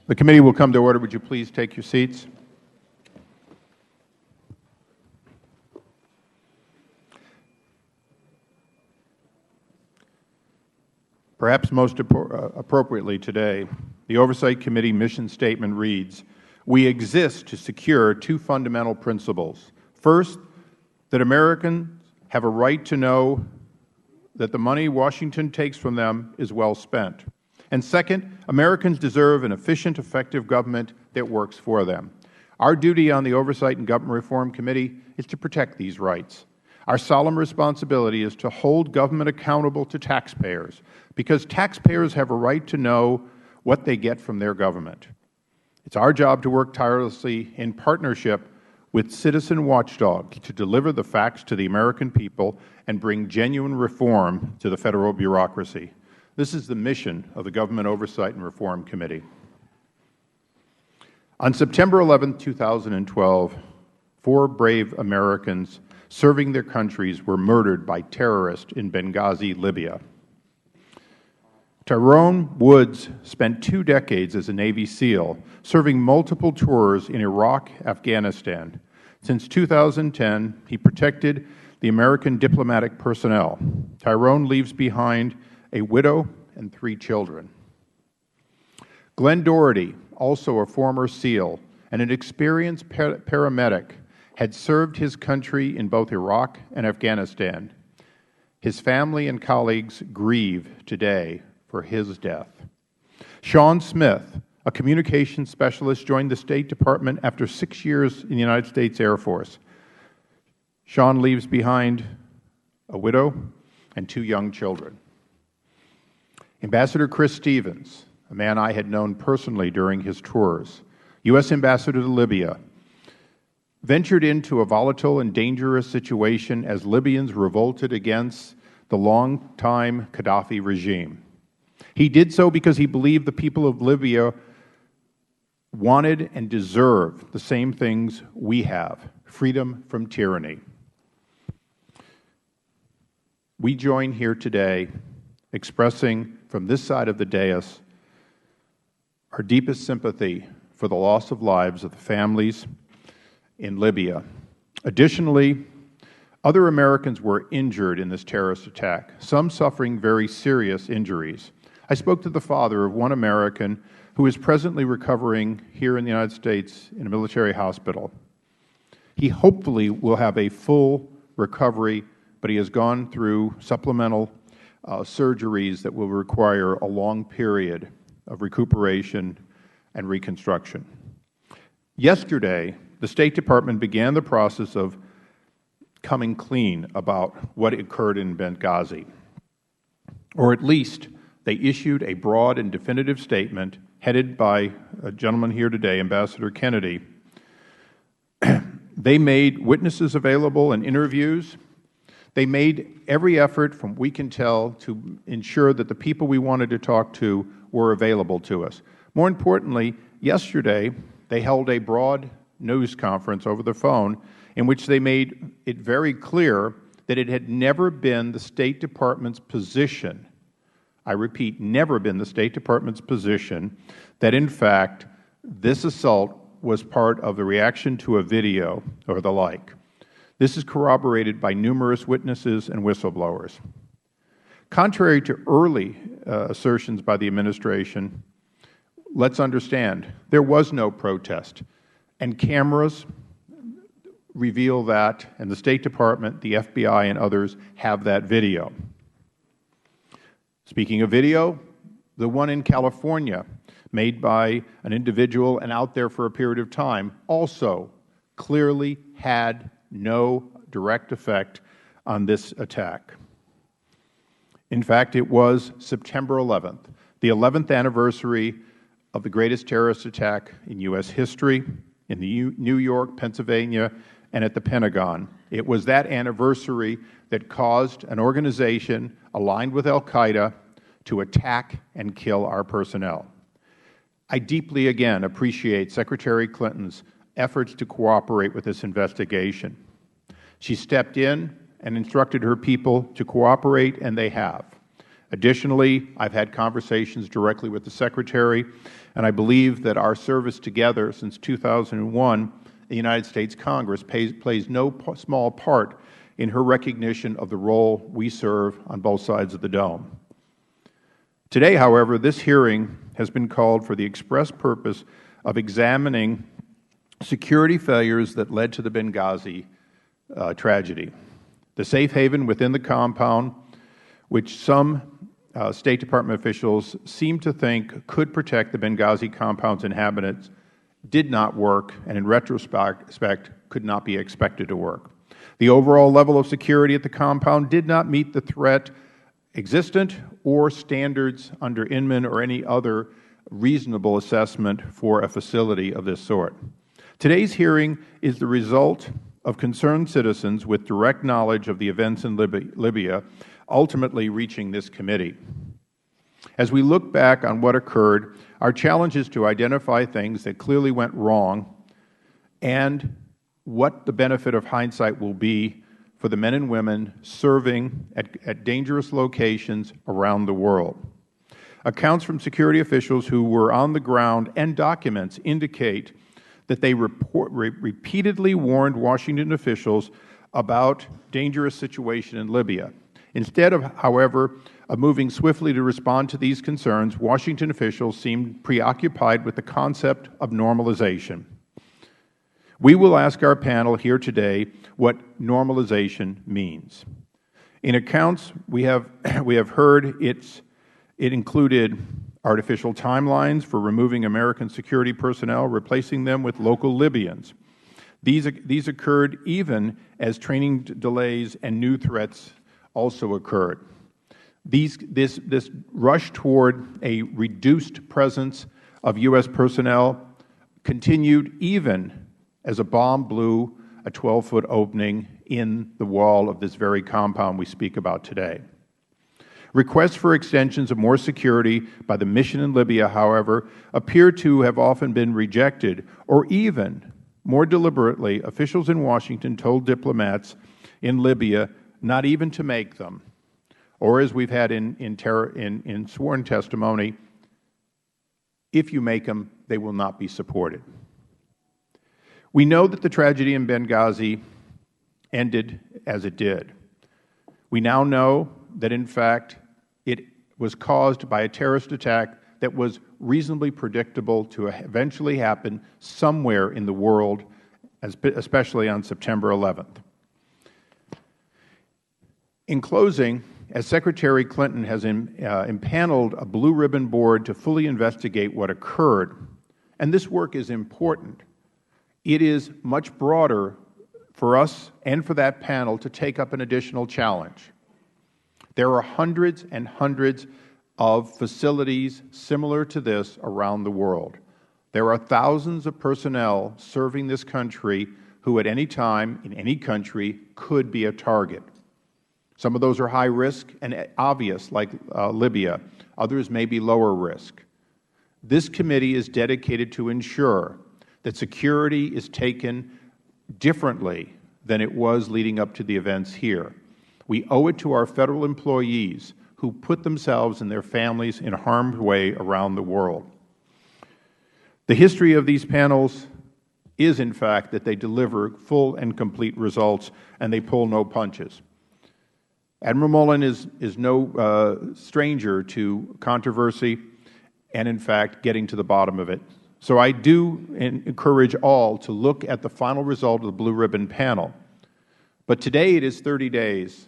The committee will come to order. Would you please take your seats? Perhaps most appropriately today, the Oversight Committee mission statement reads, "We exist to secure two fundamental principles. First, that Americans have a right to know that the money Washington takes from them is well spent. And second, Americans deserve an efficient, effective government that works for them." Our duty on the Oversight and Government Reform Committee is to protect these rights. Our solemn responsibility is to hold government accountable to taxpayers, because taxpayers have a right to know what they get from their government. It's our job to work tirelessly in partnership with citizen watchdogs to deliver the facts to the American people and bring genuine reform to the Federal bureaucracy. This is the mission of the Government Oversight and Reform Committee. On September 11, 2012, 4 brave Americans serving their countries were murdered by terrorists in Benghazi, Libya. Tyrone Woods spent 2 decades as a Navy SEAL, serving multiple tours in Iraq, Afghanistan. Since 2010, he protected the American diplomatic personnel. Tyrone leaves behind a widow and 3 children. Glenn Doherty, also a former SEAL and an experienced paramedic, had served his country in both Iraq and Afghanistan. His family and colleagues grieve today for his death. Sean Smith, a communications specialist, joined the State Department after 6 years in the United States Air Force. Sean leaves behind a widow and 2 young children. Ambassador Chris Stevens, a man I had known personally during his tours, U.S. Ambassador to Libya, ventured into a volatile and dangerous situation as Libyans revolted against the long-time Gaddafi regime. He did so because he believed the people of Libya wanted and deserved the same things we have: freedom from tyranny. We join here today expressing from this side of the dais our deepest sympathy for the loss of lives of the families in Libya. Additionally, other Americans were injured in this terrorist attack, some suffering very serious injuries. I spoke to the father of one American who is presently recovering here in the United States in a military hospital. He hopefully will have a full recovery, but he has gone through supplemental surgeries that will require a long period of recuperation and reconstruction. Yesterday, the State Department began the process of coming clean about what occurred in Benghazi, or at least they issued a broad and definitive statement headed by a gentleman here today, Ambassador Kennedy. They made witnesses available and interviews. They made every effort, from we can tell, to ensure that the people we wanted to talk to were available to us. More importantly, yesterday they held a broad news conference over the phone in which they made it very clear that it had never been the State Department's position, I repeat, never been the State Department's position, that in fact this assault was part of the reaction to a video or the like. This is corroborated by numerous witnesses and whistleblowers. Contrary to early assertions by the administration, let's understand, there was no protest, and cameras reveal that, and the State Department, the FBI, and others have that video. Speaking of video, the one in California, made by an individual and out there for a period of time, also clearly had no direct effect on this attack. In fact, it was September 11th, the 11th anniversary of the greatest terrorist attack in U.S. history, in New York, Pennsylvania, and at the Pentagon. It was that anniversary that caused an organization aligned with al-Qaeda to attack and kill our personnel. I deeply, again, appreciate Secretary Clinton's efforts to cooperate with this investigation. She stepped in and instructed her people to cooperate, and they have. Additionally, I've had conversations directly with the Secretary, and I believe that our service together since 2001, the United States Congress plays no small part in her recognition of the role we serve on both sides of the dome. Today, however, this hearing has been called for the express purpose of examining security failures that led to the Benghazi tragedy. The safe haven within the compound, which some State Department officials seem to think could protect the Benghazi compound's inhabitants, did not work, and in retrospect could not be expected to work. The overall level of security at the compound did not meet the threat existent or standards under Inman or any other reasonable assessment for a facility of this sort. Today's hearing is the result of concerned citizens with direct knowledge of the events in Libya ultimately reaching this committee. As we look back on what occurred, our challenge is to identify things that clearly went wrong and what the benefit of hindsight will be for the men and women serving at dangerous locations around the world. Accounts from security officials who were on the ground and documents indicate that they repeatedly warned Washington officials about dangerous situation in Libya. Instead of, however, moving swiftly to respond to these concerns, Washington officials seemed preoccupied with the concept of normalization. We will ask our panel here today what normalization means. In accounts we have heard it included artificial timelines for removing American security personnel, replacing them with local Libyans. These occurred even as training delays and new threats also occurred. This rush toward a reduced presence of U.S. personnel continued even as a bomb blew a 12-foot opening in the wall of this very compound we speak about today. Requests for extensions of more security by the mission in Libya, however, appear to have often been rejected, or even, more deliberately, officials in Washington told diplomats in Libya not even to make them, or as we've had in sworn testimony, if you make them, they will not be supported. We know that the tragedy in Benghazi ended as it did. We now know that, in fact, it was caused by a terrorist attack that was reasonably predictable to eventually happen somewhere in the world, especially on September 11th. In closing, as Secretary Clinton has impaneled a blue ribbon board to fully investigate what occurred, and this work is important, it is much broader for us and for that panel to take up an additional challenge. There are hundreds and hundreds of facilities similar to this around the world. There are thousands of personnel serving this country who at any time in any country could be a target. Some of those are high risk and obvious, like Libya. Others may be lower risk. This committee is dedicated to ensure that security is taken differently than it was leading up to the events here. We owe it to our Federal employees who put themselves and their families in harm's way around the world. The history of these panels is, in fact, that they deliver full and complete results and they pull no punches. Admiral Mullen is no stranger to controversy and, in fact, getting to the bottom of it. So I do encourage all to look at the final result of the Blue Ribbon panel. But today it is 30 days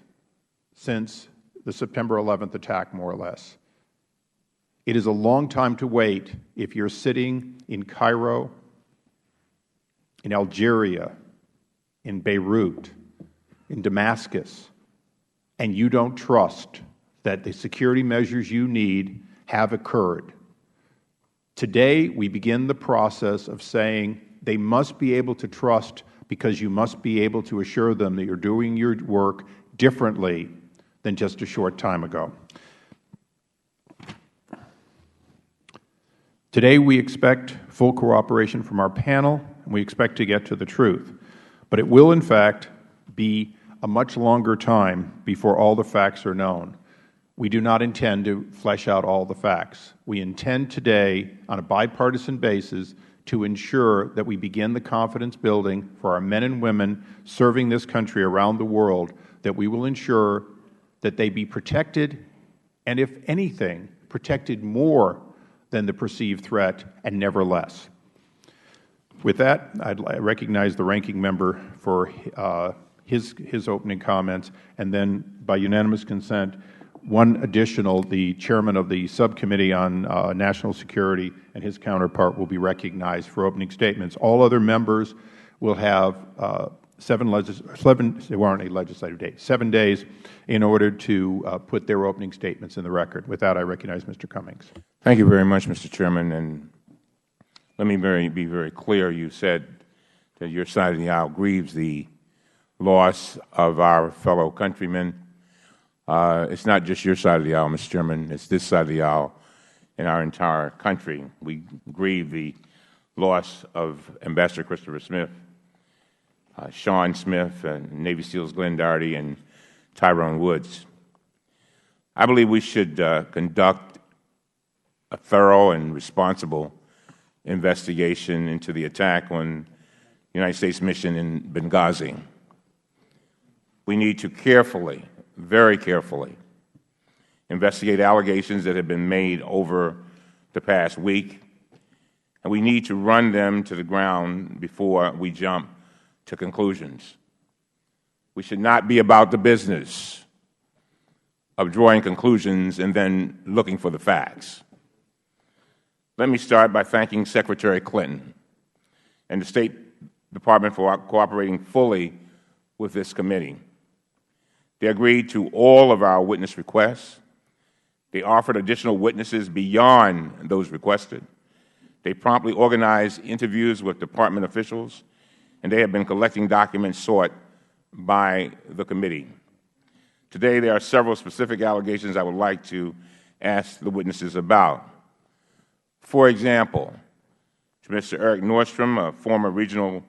since the September 11th attack, more or less. It is a long time to wait if you're sitting in Cairo, in Algeria, in Beirut, in Damascus, and you don't trust that the security measures you need have occurred. Today, we begin the process of saying they must be able to trust because you must be able to assure them that you're doing your work differently than just a short time ago. Today, we expect full cooperation from our panel, and we expect to get to the truth. But it will, in fact, be a much longer time before all the facts are known. we do not intend to flesh out all the facts. We intend today, on a bipartisan basis, to ensure that we begin the confidence building for our men and women serving this country around the world, that we will ensure that they be protected, and if anything, protected more than the perceived threat and never less. With that, I recognize the ranking member for his opening comments, and then by unanimous consent, one additional, the chairman of the subcommittee on national security and his counterpart will be recognized for opening statements. All other members will have 7 days in order to put their opening statements in the record. With that, I recognize Mr. Cummings. Thank you very much, Mr. Chairman. And let me be very clear. You said that your side of the aisle grieves the loss of our fellow countrymen. It's not just your side of the aisle, Mr. Chairman. It's this side of the aisle in our entire country. We grieve the loss of Ambassador Christopher Smith, Sean Smith, and Navy SEALs Glenn Doherty, and Tyrone Woods. I believe we should conduct a thorough and responsible investigation into the attack on the United States mission in Benghazi. We need to carefully, very carefully, investigate allegations that have been made over the past week, and we need to run them to the ground before we jump to conclusions. We should not be about the business of drawing conclusions and then looking for the facts. Let me start by thanking Secretary Clinton and the State Department for cooperating fully with this committee. They agreed to all of our witness requests. They offered additional witnesses beyond those requested. They promptly organized interviews with Department officials, and they have been collecting documents sought by the committee. Today, there are several specific allegations I would like to ask the witnesses about. For example, to Mr. Eric Nordstrom, a former regional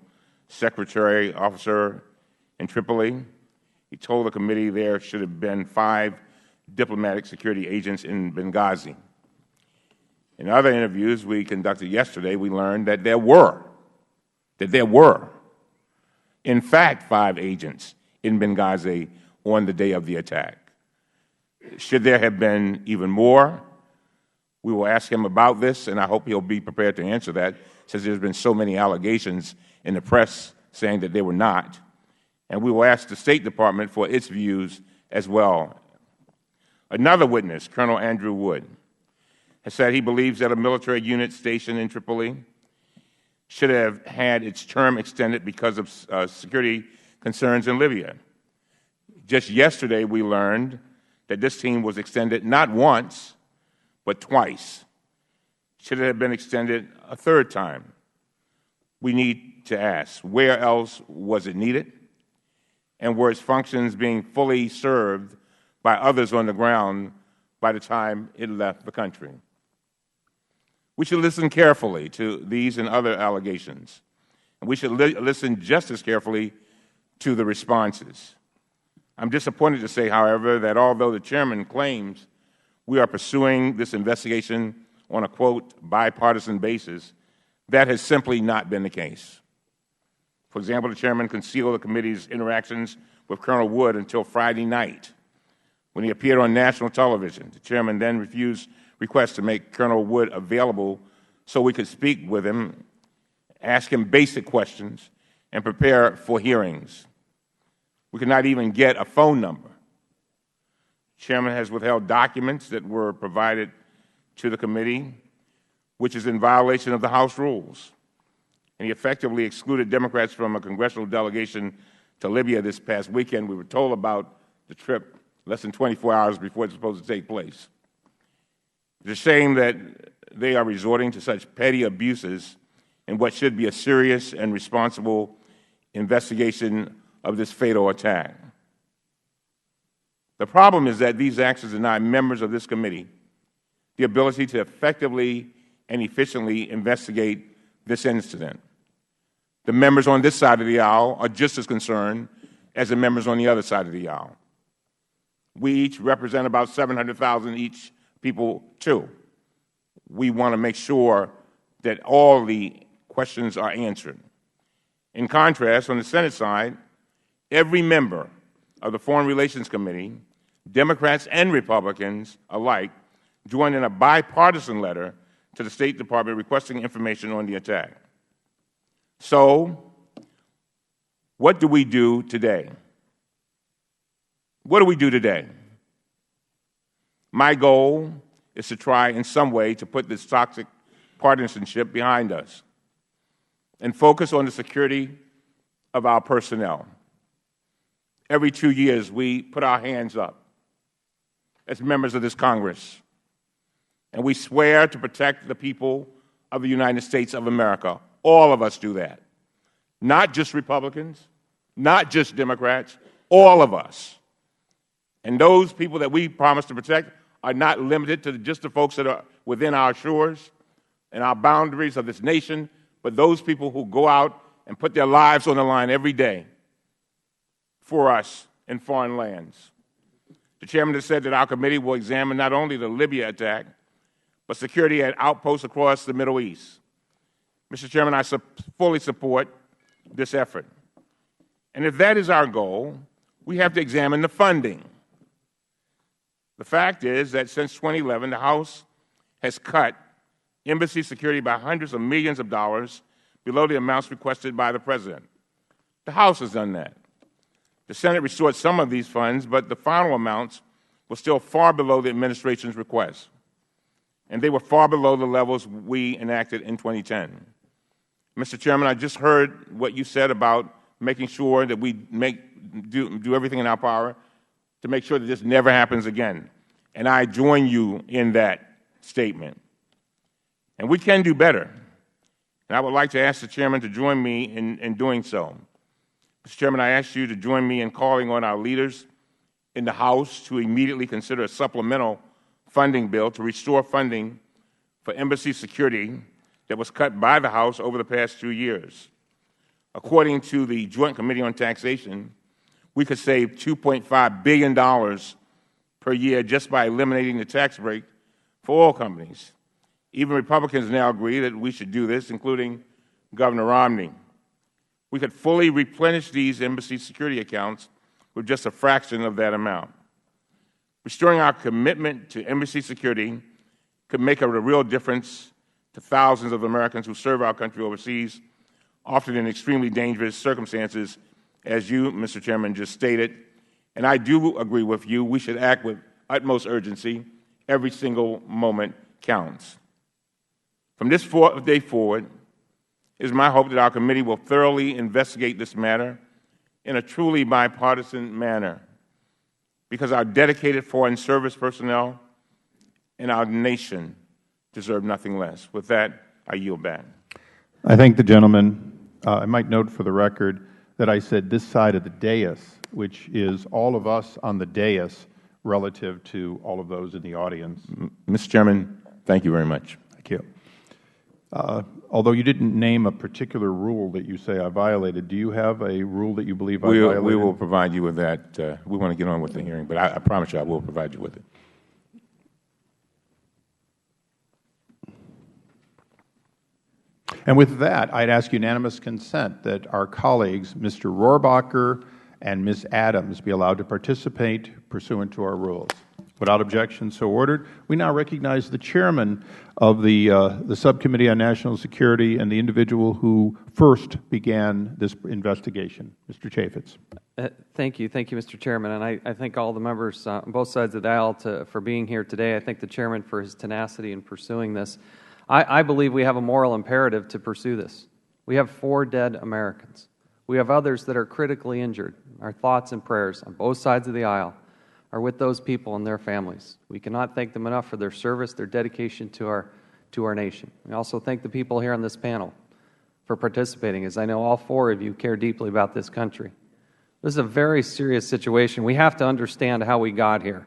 secretary officer in Tripoli, he told the committee there should have been 5 diplomatic security agents in Benghazi. In other interviews we conducted yesterday, we learned that there were, in fact, 5 agents in Benghazi on the day of the attack. Should there have been even more? We will ask him about this, and I hope he'll be prepared to answer that, since there's been so many allegations in the press saying that they were not. And we will ask the State Department for its views as well. Another witness, Colonel Andrew Wood, has said he believes that a military unit stationed in Tripoli should have had its term extended because of security concerns in Libya. Just yesterday, we learned that this team was extended not once, but twice. Should it have been extended a 3rd time? We need to ask, where else was it needed? And were its functions being fully served by others on the ground by the time it left the country? We should listen carefully to these and other allegations. And we should listen just as carefully to the responses. I'm disappointed to say, however, that although the Chairman claims we are pursuing this investigation on a, quote, bipartisan basis, that has simply not been the case. For example, the Chairman concealed the committee's interactions with Colonel Wood until Friday night, when he appeared on national television. The Chairman then refused requests to make Colonel Wood available so we could speak with him, ask him basic questions, and prepare for hearings. We could not even get a phone number. The Chairman has withheld documents that were provided to the committee, which is in violation of the House rules. And he effectively excluded Democrats from a congressional delegation to Libya this past weekend. We were told about the trip less than 24 hours before it was supposed to take place. It's a shame that they are resorting to such petty abuses in what should be a serious and responsible investigation of this fatal attack. The problem is that these actions deny members of this committee the ability to effectively and efficiently investigate this incident. The members on this side of the aisle are just as concerned as the members on the other side of the aisle. We each represent about 700,000 each people, too. We want to make sure that all the questions are answered. In contrast, on the Senate side, every member of the Foreign Relations Committee, Democrats and Republicans alike, joined in a bipartisan letter to the State Department requesting information on the attack. So, what do we do today? What do we do today? My goal is to try in some way to put this toxic partisanship behind us and focus on the security of our personnel. Every 2 years, we put our hands up as members of this Congress, and we swear to protect the people of the United States of America. All of us do that. Not just Republicans, not just Democrats, all of us. And those people that we promise to protect are not limited to just the folks that are within our shores and our boundaries of this nation, but those people who go out and put their lives on the line every day for us in foreign lands. The chairman has said that our committee will examine not only the Libya attack, but security at outposts across the Middle East. Mr. Chairman, I fully support this effort. And if that is our goal, we have to examine the funding. The fact is that since 2011, the House has cut embassy security by hundreds of millions of dollars below the amounts requested by the President. The House has done that. The Senate restored some of these funds, but the final amounts were still far below the administration's request, and they were far below the levels we enacted in 2010. Mr. Chairman, I just heard what you said about making sure that we do everything in our power to make sure that this never happens again, and I join you in that statement. And we can do better, and I would like to ask the Chairman to join me in doing so. Mr. Chairman, I ask you to join me in calling on our leaders in the House to immediately consider a supplemental funding bill to restore funding for embassy security that was cut by the House over the past 2 years. According to the Joint Committee on Taxation, we could save $2.5 billion per year just by eliminating the tax break for oil companies. Even Republicans now agree that we should do this, including Governor Romney. We could fully replenish these embassy security accounts with just a fraction of that amount. Restoring our commitment to embassy security could make a real difference to thousands of Americans who serve our country overseas, often in extremely dangerous circumstances, as you, Mr. Chairman, just stated. And I do agree with you. We should act with utmost urgency. Every single moment counts. From this day forward, it is my hope that our committee will thoroughly investigate this matter in a truly bipartisan manner, because our dedicated foreign service personnel and our nation deserve nothing less. With that, I yield back. I thank the gentleman. I might note for the record that I said this side of the dais, which is all of us on the dais relative to all of those in the audience. Mr. Chairman, thank you very much. Thank you. Although you didn't name a particular rule that you say I violated, do you have a rule that you believe I violated? We will provide you with that. We want to get on with the hearing, but I promise you I will provide you with it. And with that, I'd ask unanimous consent that our colleagues, Mr. Rohrabacher and Ms. Adams, be allowed to participate pursuant to our rules. Without objection, so ordered. We now recognize the chairman of the Subcommittee on National Security and the individual who first began this investigation, Mr. Chaffetz. Thank you, Mr. Chairman, and I thank all the members on both sides of the aisle for being here today. I thank the chairman for his tenacity in pursuing this. I believe we have a moral imperative to pursue this. We have 4 dead Americans. We have others that are critically injured. Our thoughts and prayers on both sides of the aisle are with those people and their families. We cannot thank them enough for their service, their dedication to our nation. We also thank the people here on this panel for participating, as I know all 4 of you care deeply about this country. This is a very serious situation. We have to understand how we got here,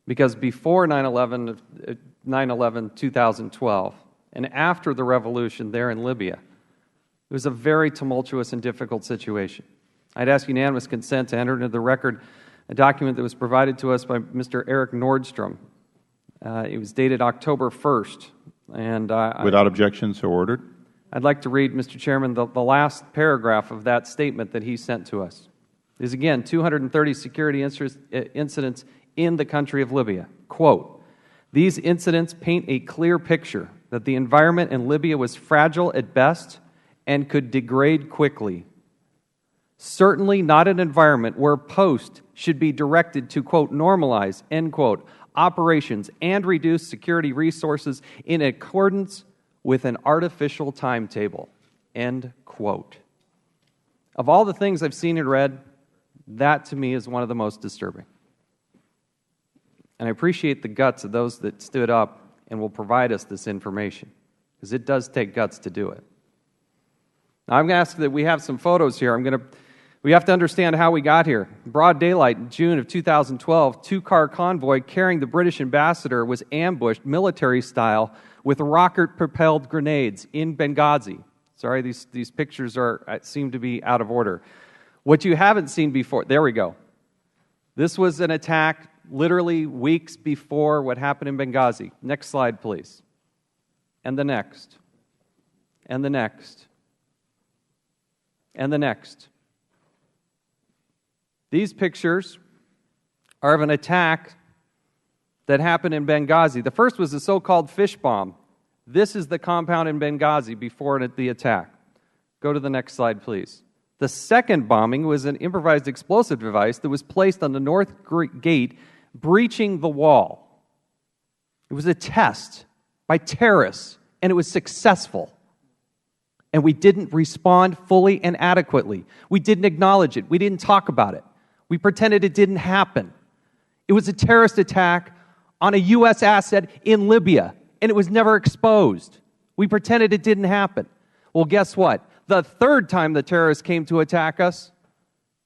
because before 9/11/2012 and after the revolution there in Libya, it was a very tumultuous and difficult situation. I'd ask unanimous consent to enter into the record a document that was provided to us by Mr. Eric Nordstrom. It was dated October 1st. And Without objection, so ordered. I'd like to read, Mr. Chairman, the last paragraph of that statement that he sent to us. It is, again, 230 security incidents in the country of Libya. Quote, "These incidents paint a clear picture that the environment in Libya was fragile at best and could degrade quickly. Certainly not an environment where post should be directed to, quote, normalize, end quote, operations and reduce security resources in accordance with an artificial timetable," end quote. Of all the things I've seen and read, that to me is one of the most disturbing. And I appreciate the guts of those that stood up and will provide us this information, because it does take guts to do it. Now, I'm going to ask that we have some photos here. We have to understand how we got here. Broad daylight in June of 2012, two-car convoy carrying the British ambassador was ambushed military style with rocket-propelled grenades in Benghazi. Sorry, these pictures seem to be out of order. What you haven't seen before, there we go. This was an attack literally weeks before what happened in Benghazi. Next slide, please. And the next. And the next. And the next. These pictures are of an attack that happened in Benghazi. The first was the so-called fish bomb. This is the compound in Benghazi before the attack. Go to the next slide, please. The second bombing was an improvised explosive device that was placed on the north gate, breaching the wall. It was a test by terrorists, and it was successful. And we didn't respond fully and adequately. We didn't acknowledge it. We didn't talk about it. We pretended it didn't happen. It was a terrorist attack on a U.S. asset in Libya, and it was never exposed. We pretended it didn't happen. Well, guess what? The third time the terrorists came to attack us,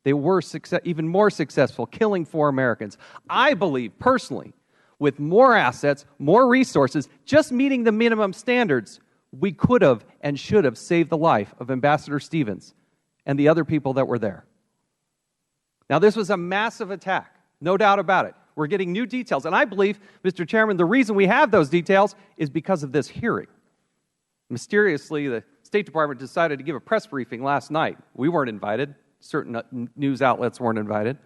they were even more successful, killing 4 Americans. I believe, personally, with more assets, more resources, just meeting the minimum standards, we could have and should have saved the life of Ambassador Stevens and the other people that were there. Now, this was a massive attack, no doubt about it. We're getting new details. And I believe, Mr. Chairman, the reason we have those details is because of this hearing. Mysteriously, the State Department decided to give a press briefing last night. We weren't invited. Certain news outlets weren't invited.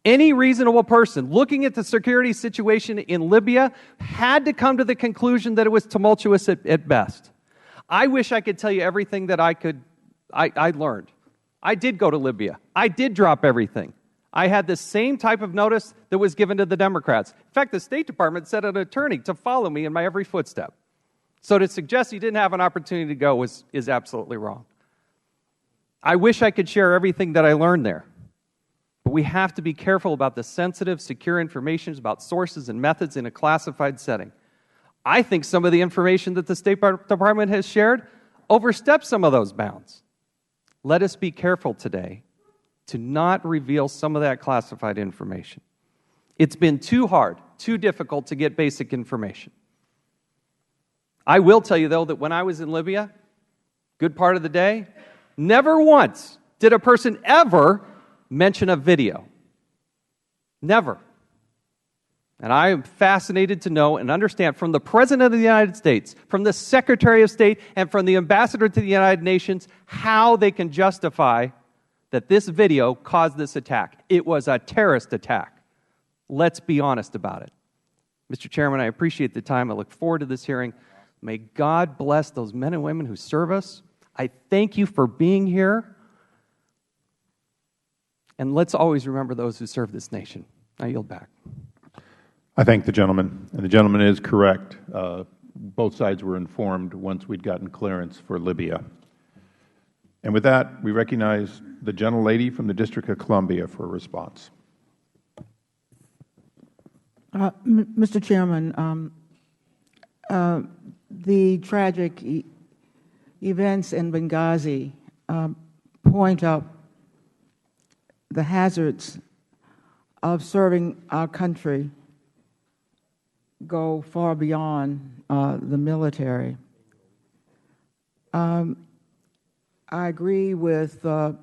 Any reasonable person looking at the security situation in Libya had to come to the conclusion that it was tumultuous at best. I wish I could tell you everything that I learned. I did go to Libya. I did drop everything. I had the same type of notice that was given to the Democrats. In fact, the State Department sent an attorney to follow me in my every footstep. So to suggest he didn't have an opportunity to go is absolutely wrong. I wish I could share everything that I learned there. But we have to be careful about the sensitive, secure information about sources and methods in a classified setting. I think some of the information that the State Department has shared oversteps some of those bounds. Let us be careful today to not reveal some of that classified information. It's been too hard, too difficult to get basic information. I will tell you, though, that when I was in Libya, good part of the day, never once did a person ever mention a video. Never. And I am fascinated to know and understand from the President of the United States, from the Secretary of State, and from the Ambassador to the United Nations, how they can justify that this video caused this attack. It was a terrorist attack. Let's be honest about it. Mr. Chairman, I appreciate the time. I look forward to this hearing. May God bless those men and women who serve us. I thank you for being here. And let's always remember those who serve this nation. I yield back. I thank the gentleman, and the gentleman is correct. Both sides were informed once we'd gotten clearance for Libya. And with that, we recognize the gentlelady from the District of Columbia for a response. Mr. Chairman, the tragic events in Benghazi point out the hazards of serving our country go far beyond the military. I agree with Mr.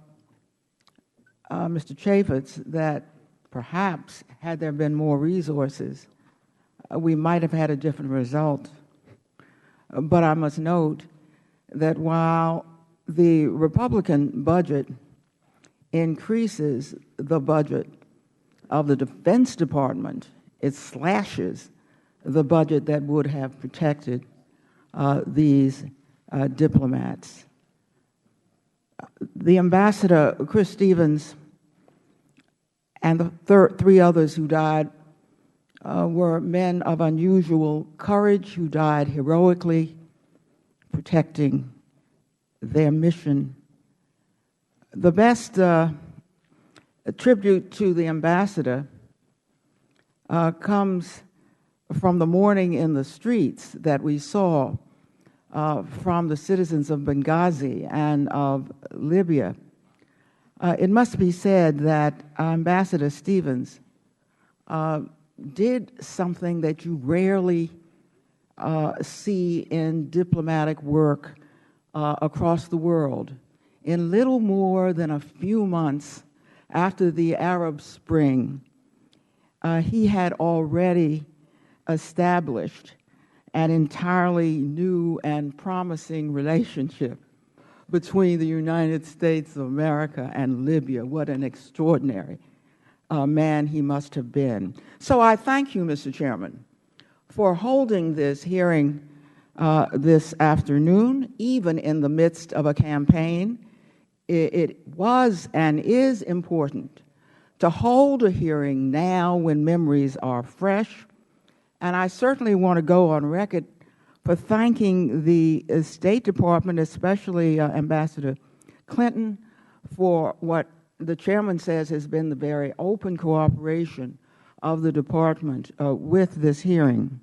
Chaffetz that perhaps had there been more resources, we might have had a different result. But I must note that while the Republican budget increases the budget of the Defense Department, it slashes the budget that would have protected these diplomats. The Ambassador, Chris Stevens, and the three others who died were men of unusual courage who died heroically protecting their mission. The best tribute to the ambassador comes from the mourning in the streets that we saw from the citizens of Benghazi and of Libya. It must be said that Ambassador Stevens did something that you rarely see in diplomatic work across the world. In little more than a few months after the Arab Spring, he had already established an entirely new and promising relationship between the United States of America and Libya. What an extraordinary man he must have been. So I thank you, Mr. Chairman, for holding this hearing this afternoon, even in the midst of a campaign. It was and is important to hold a hearing now when memories are fresh. And I certainly want to go on record for thanking the State Department, especially Ambassador Clinton, for what the Chairman says has been the very open cooperation of the Department with this hearing.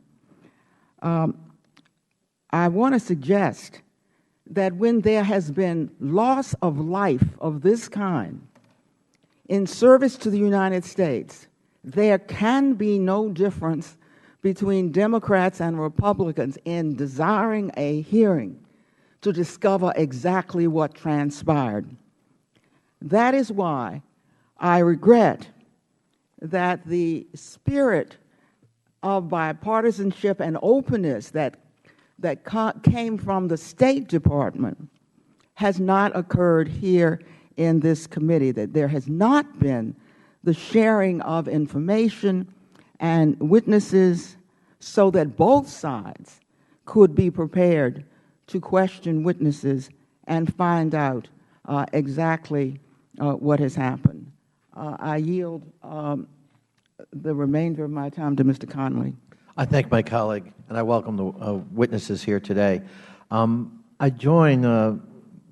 I want to suggest that when there has been loss of life of this kind in service to the United States, there can be no difference between Democrats and Republicans in desiring a hearing to discover exactly what transpired. That is why I regret that the spirit of bipartisanship and openness that came from the State Department has not occurred here in this committee, that there has not been the sharing of information and witnesses so that both sides could be prepared to question witnesses and find out exactly what has happened. I yield the remainder of my time to Mr. Connolly. I thank my colleague, and I welcome the witnesses here today. I join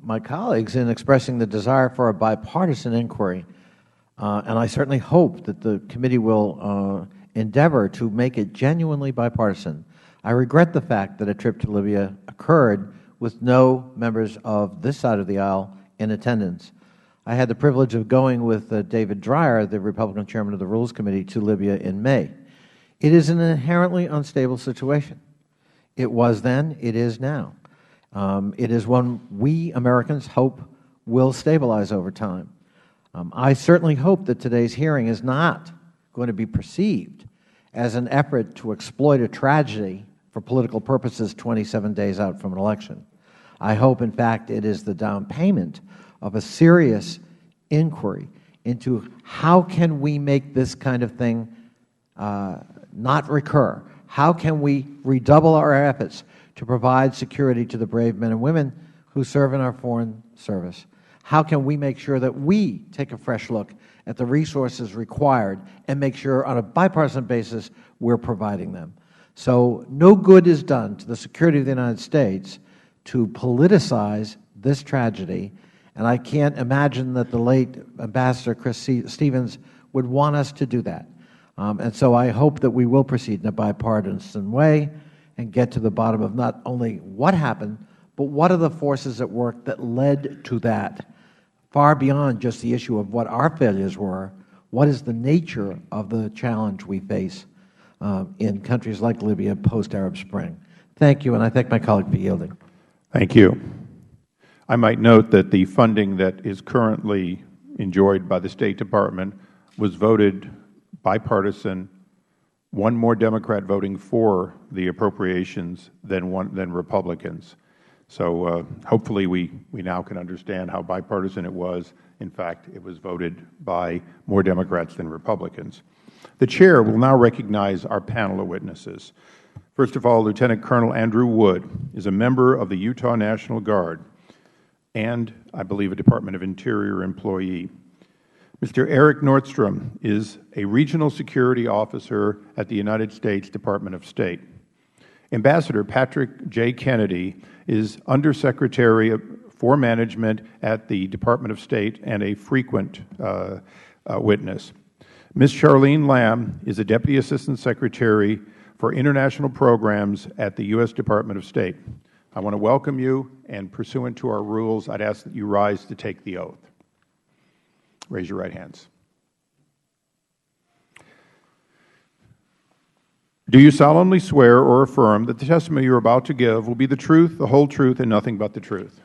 my colleagues in expressing the desire for a bipartisan inquiry, and I certainly hope that the committee will endeavor to make it genuinely bipartisan. I regret the fact that a trip to Libya occurred with no members of this side of the aisle in attendance. I had the privilege of going with David Dreyer, the Republican chairman of the Rules Committee, to Libya in May. It is an inherently unstable situation. It was then, it is now. It is one we Americans hope will stabilize over time. I certainly hope that today's hearing is not going to be perceived as an effort to exploit a tragedy for political purposes 27 days out from an election. I hope, in fact, it is the down payment of a serious inquiry into how can we make this kind of thing not recur. How can we redouble our efforts to provide security to the brave men and women who serve in our foreign service? How can we make sure that we take a fresh look at the resources required and make sure on a bipartisan basis we're providing them? So no good is done to the security of the United States to politicize this tragedy, and I can't imagine that the late Ambassador Chris Stevens would want us to do that. And so I hope that we will proceed in a bipartisan way and get to the bottom of not only what happened, but what are the forces at work that led to that, far beyond just the issue of what our failures were. What is the nature of the challenge we face in countries like Libya post-Arab Spring? Thank you, and I thank my colleague for yielding. Thank you. I might note that the funding that is currently enjoyed by the State Department was voted bipartisan, one more Democrat voting for the appropriations than Republicans. So hopefully we now can understand how bipartisan it was. In fact, it was voted by more Democrats than Republicans. The Chair will now recognize our panel of witnesses. First of all, Lieutenant Colonel Andrew Wood is a member of the Utah National Guard and, I believe, a Department of Interior employee. Mr. Eric Nordstrom is a regional security officer at the United States Department of State. Ambassador Patrick J. Kennedy is Undersecretary for Management at the Department of State and a frequent witness. Ms. Charlene Lamb is a Deputy Assistant Secretary for International Programs at the U.S. Department of State. I want to welcome you, and pursuant to our rules, I'd ask that you rise to take the oath. Raise your right hands. Do you solemnly swear or affirm that the testimony you are about to give will be the truth, the whole truth, and nothing but the truth?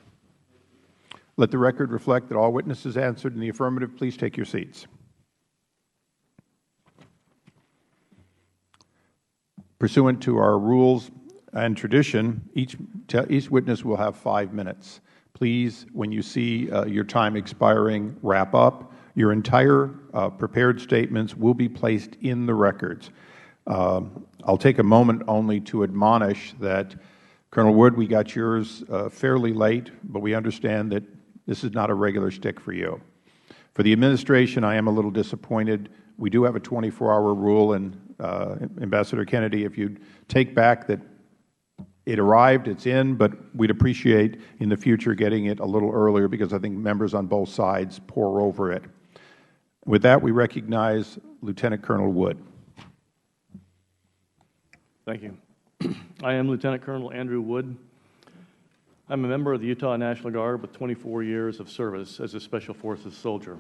Let the record reflect that all witnesses answered in the affirmative. Please take your seats. Pursuant to our rules and tradition, each witness will have 5 minutes. Please, when you see your time expiring, wrap up. Your entire prepared statements will be placed in the records. I'll take a moment only to admonish that, Colonel Wood, we got yours fairly late, but we understand that this is not a regular stick for you. For the administration, I am a little disappointed. We do have a 24-hour rule, and Ambassador Kennedy, if you'd take back that it arrived, it's in, but we'd appreciate in the future getting it a little earlier because I think members on both sides pore over it. With that, we recognize Lieutenant Colonel Wood. Thank you. I am Lieutenant Colonel Andrew Wood. I'm a member of the Utah National Guard with 24 years of service as a Special Forces soldier.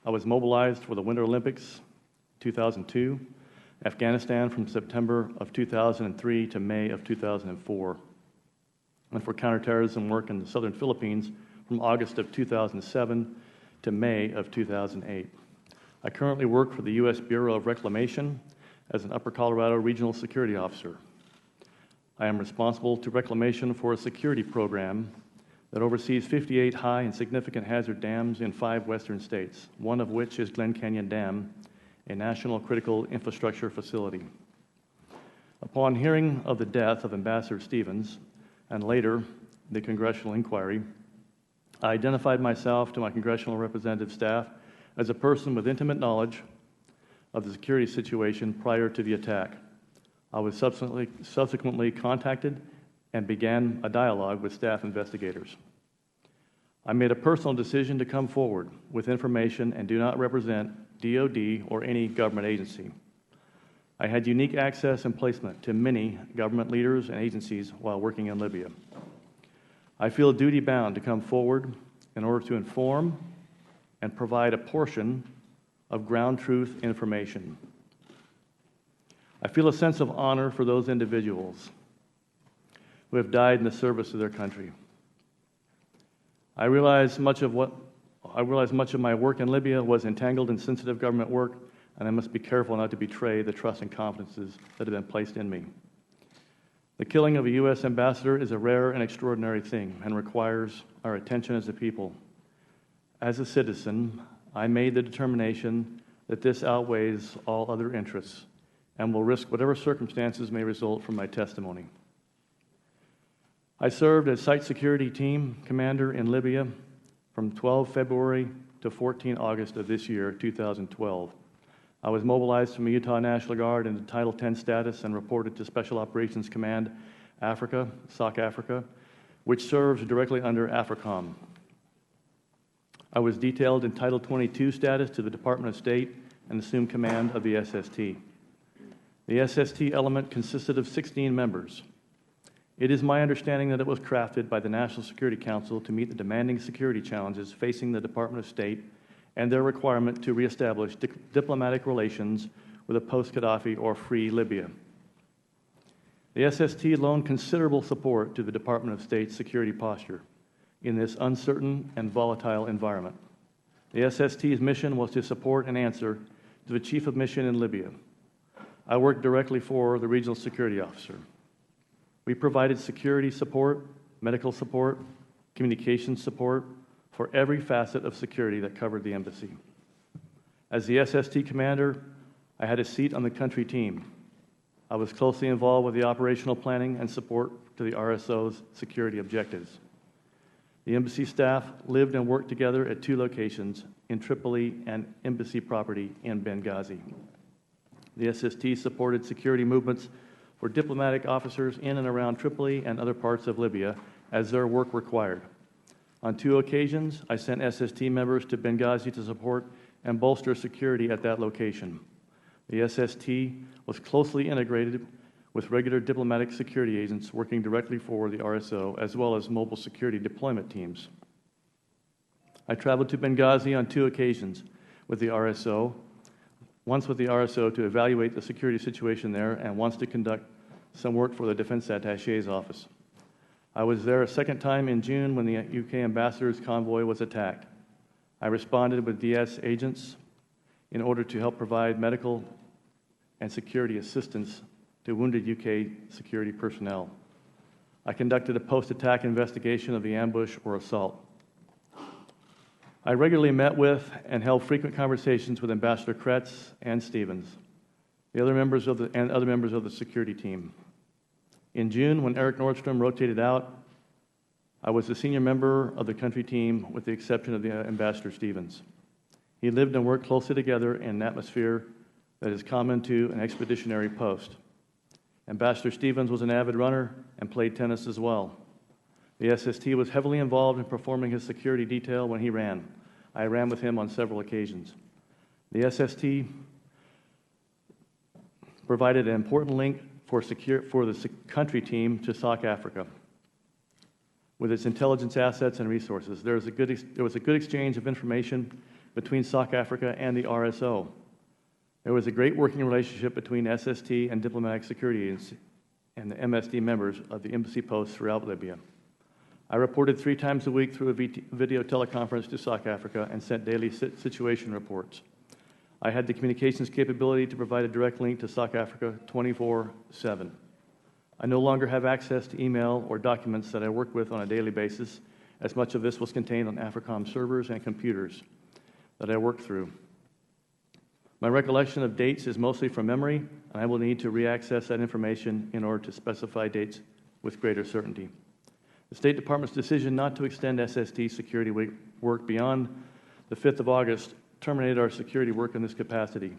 I was mobilized for the Winter Olympics 2002, Afghanistan from September of 2003 to May of 2004, and for counterterrorism work in the southern Philippines from August of 2007 to May of 2008. I currently work for the U.S. Bureau of Reclamation as an Upper Colorado Regional Security Officer. I am responsible to Reclamation for a security program that oversees 58 high and significant hazard dams in 5 western states, one of which is Glen Canyon Dam, a national critical infrastructure facility. Upon hearing of the death of Ambassador Stevens, and later the congressional inquiry, I identified myself to my congressional representative staff as a person with intimate knowledge of the security situation prior to the attack. I was subsequently contacted and began a dialogue with staff investigators. I made a personal decision to come forward with information and do not represent DoD or any government agency. I had unique access and placement to many government leaders and agencies while working in Libya. I feel duty-bound to come forward in order to inform and provide a portion of ground truth information. I feel a sense of honor for those individuals who have died in the service of their country. I realize much of my work in Libya was entangled in sensitive government work, and I must be careful not to betray the trust and confidences that have been placed in me. The killing of a U.S. ambassador is a rare and extraordinary thing and requires our attention as a people. As a citizen, I made the determination that this outweighs all other interests and will risk whatever circumstances may result from my testimony. I served as Site Security Team Commander in Libya from 12 February to 14 August of this year, 2012. I was mobilized from the Utah National Guard into Title 10 status and reported to Special Operations Command Africa, SOC Africa, which serves directly under AFRICOM. I was detailed in Title 22 status to the Department of State and assumed command of the SST. The SST element consisted of 16 members. It is my understanding that it was crafted by the National Security Council to meet the demanding security challenges facing the Department of State and their requirement to reestablish diplomatic relations with a post-Gaddafi or free Libya. The SST loaned considerable support to the Department of State's security posture in this uncertain and volatile environment. The SST's mission was to support and answer to the Chief of Mission in Libya. I worked directly for the Regional Security Officer. We provided security support, medical support, communications support for every facet of security that covered the embassy. As the SST commander, I had a seat on the country team. I was closely involved with the operational planning and support to the RSO's security objectives. The embassy staff lived and worked together at 2 locations in Tripoli and embassy property in Benghazi. The SST supported security movements for diplomatic officers in and around Tripoli and other parts of Libya as their work required. On 2 occasions, I sent SST members to Benghazi to support and bolster security at that location. The SST was closely integrated with regular diplomatic security agents working directly for the RSO, as well as mobile security deployment teams. I traveled to Benghazi on 2 occasions with the RSO, once with the RSO to evaluate the security situation there, and once to conduct some work for the Defense Attaché's office. I was there a second time in June when the UK ambassador's convoy was attacked. I responded with DS agents in order to help provide medical and security assistance to wounded UK security personnel. I conducted a post-attack investigation of the ambush or assault. I regularly met with and held frequent conversations with Ambassador Kretz and Stevens, the other members of the security team. In June, when Eric Nordstrom rotated out, I was the senior member of the country team with the exception of the Ambassador Stevens. He lived and worked closely together in an atmosphere that is common to an expeditionary post. Ambassador Stevens was an avid runner and played tennis as well. The SST was heavily involved in performing his security detail when he ran. I ran with him on several occasions. The SST provided an important link for the country team to South Africa with its intelligence assets and resources. There was a good exchange of information between South Africa and the RSO. There was a great working relationship between SST and diplomatic security agents and the MSD members of the embassy posts throughout Libya. I reported 3 times a week through a video teleconference to South Africa and sent daily situation reports. I had the communications capability to provide a direct link to South Africa 24/7. I no longer have access to email or documents that I work with on a daily basis, as much of this was contained on AFRICOM servers and computers that I worked through. My recollection of dates is mostly from memory, and I will need to re-access that information in order to specify dates with greater certainty. The State Department's decision not to extend SST security work beyond the 5th of August terminated our security work in this capacity.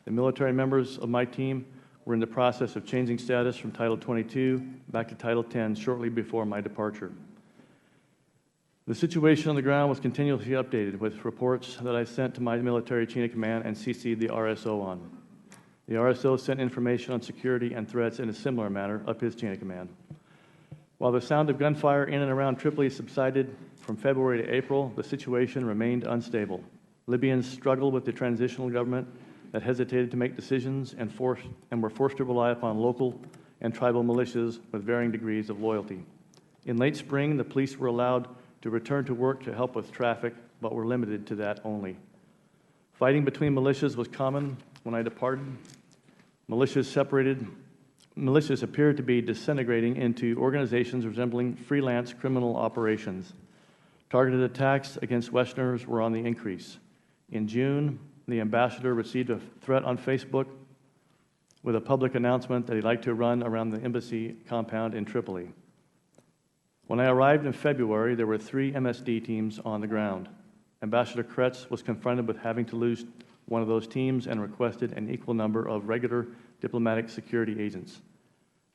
The military members of my team were in the process of changing status from Title 22 back to Title 10 shortly before my departure. The situation on the ground was continuously updated with reports that I sent to my military chain of command and CC'd the RSO on. The RSO sent information on security and threats in a similar manner up his chain of command. While the sound of gunfire in and around Tripoli subsided from February to April, the situation remained unstable. Libyans struggled with the transitional government that hesitated to make decisions and were forced to rely upon local and tribal militias with varying degrees of loyalty. In late spring, the police were allowed to return to work to help with traffic, but were limited to that only. Fighting between militias was common when I departed. Militias appeared to be disintegrating into organizations resembling freelance criminal operations. Targeted attacks against Westerners were on the increase. In June, the ambassador received a threat on Facebook with a public announcement that he'd like to run around the embassy compound in Tripoli. When I arrived in February, there were 3 MSD teams on the ground. Ambassador Kretz was confronted with having to lose one of those teams and requested an equal number of regular diplomatic security agents.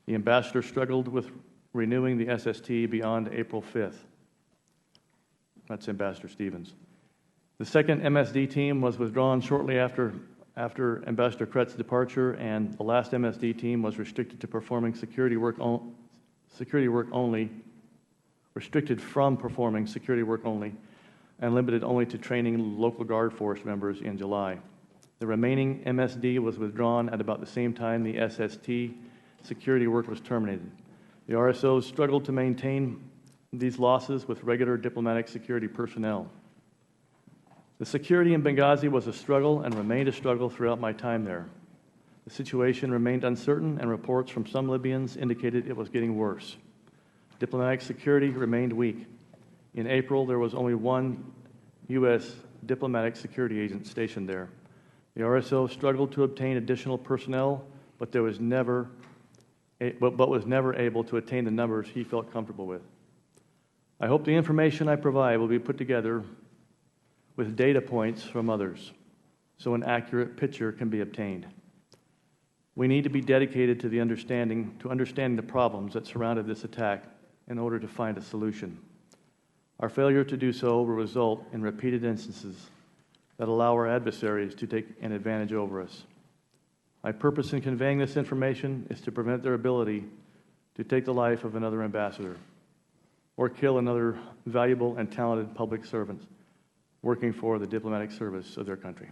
The ambassador struggled with renewing the SST beyond April 5th. That's Ambassador Stevens. The second MSD team was withdrawn shortly after Ambassador Kretz's departure, and the last MSD team was restricted to performing security work only, and limited only to training local guard force members in July. The remaining MSD was withdrawn at about the same time the SST security work was terminated. The RSOs struggled to maintain these losses with regular diplomatic security personnel. The security in Benghazi was a struggle and remained a struggle throughout my time there. The situation remained uncertain, and reports from some Libyans indicated it was getting worse. Diplomatic security remained weak. In April, there was only one U.S. diplomatic security agent stationed there. The RSO struggled to obtain additional personnel, but was never able to attain the numbers he felt comfortable with. I hope the information I provide will be put together with data points from others, so an accurate picture can be obtained. We need to be dedicated to understanding the problems that surrounded this attack in order to find a solution. Our failure to do so will result in repeated instances that allow our adversaries to take an advantage over us. My purpose in conveying this information is to prevent their ability to take the life of another ambassador or kill another valuable and talented public servant working for the diplomatic service of their country.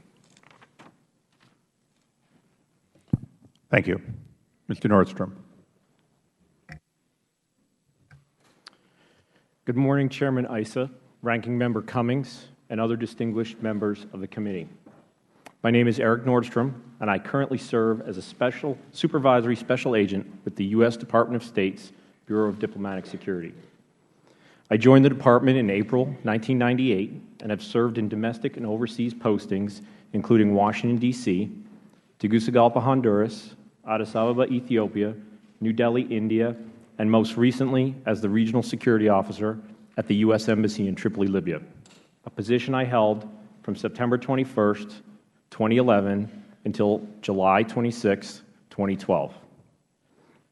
Thank you. Mr. Nordstrom. Good morning, Chairman Issa, Ranking Member Cummings, and other distinguished members of the committee. My name is Eric Nordstrom, and I currently serve as a supervisory special agent with the U.S. Department of State's Bureau of Diplomatic Security. I joined the department in April 1998 and have served in domestic and overseas postings, including Washington, D.C., Tegucigalpa, Honduras, Addis Ababa, Ethiopia, New Delhi, India, and most recently as the Regional Security Officer at the U.S. Embassy in Tripoli, Libya, a position I held from September 21st, 2011 until July 26, 2012.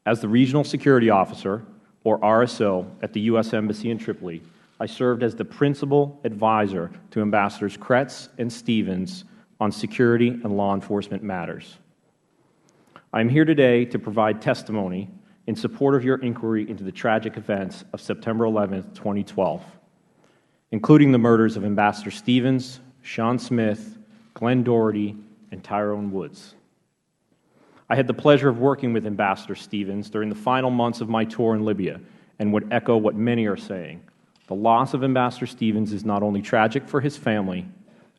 As the Regional Security Officer, or RSO, at the U.S. Embassy in Tripoli, I served as the principal advisor to Ambassadors Kretz and Stevens on security and law enforcement matters. I am here today to provide testimony in support of your inquiry into the tragic events of September 11, 2012, including the murders of Ambassador Stevens, Sean Smith, Glenn Doherty, and Tyrone Woods. I had the pleasure of working with Ambassador Stevens during the final months of my tour in Libya and would echo what many are saying. The loss of Ambassador Stevens is not only tragic for his family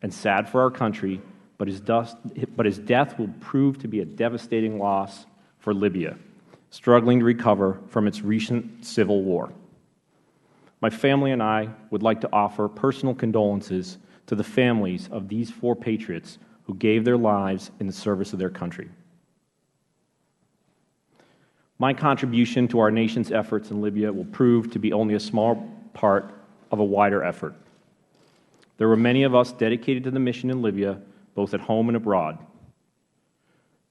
and sad for our country, but his death will prove to be a devastating loss for Libya, struggling to recover from its recent civil war. My family and I would like to offer personal condolences to the families of these four patriots who gave their lives in the service of their country. My contribution to our nation's efforts in Libya will prove to be only a small part of a wider effort. There were many of us dedicated to the mission in Libya, both at home and abroad.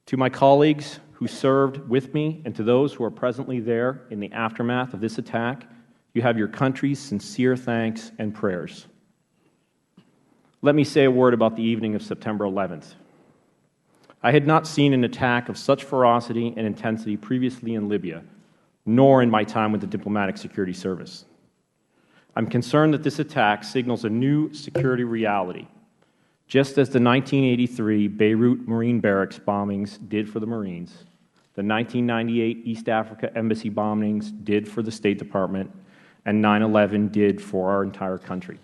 To my colleagues who served with me and to those who are presently there in the aftermath of this attack, you have your country's sincere thanks and prayers. Let me say a word about the evening of September 11th. I had not seen an attack of such ferocity and intensity previously in Libya, nor in my time with the Diplomatic Security Service. I'm concerned that this attack signals a new security reality, just as the 1983 Beirut Marine Barracks bombings did for the Marines, the 1998 East Africa Embassy bombings did for the State Department, and 9/11 did for our entire country.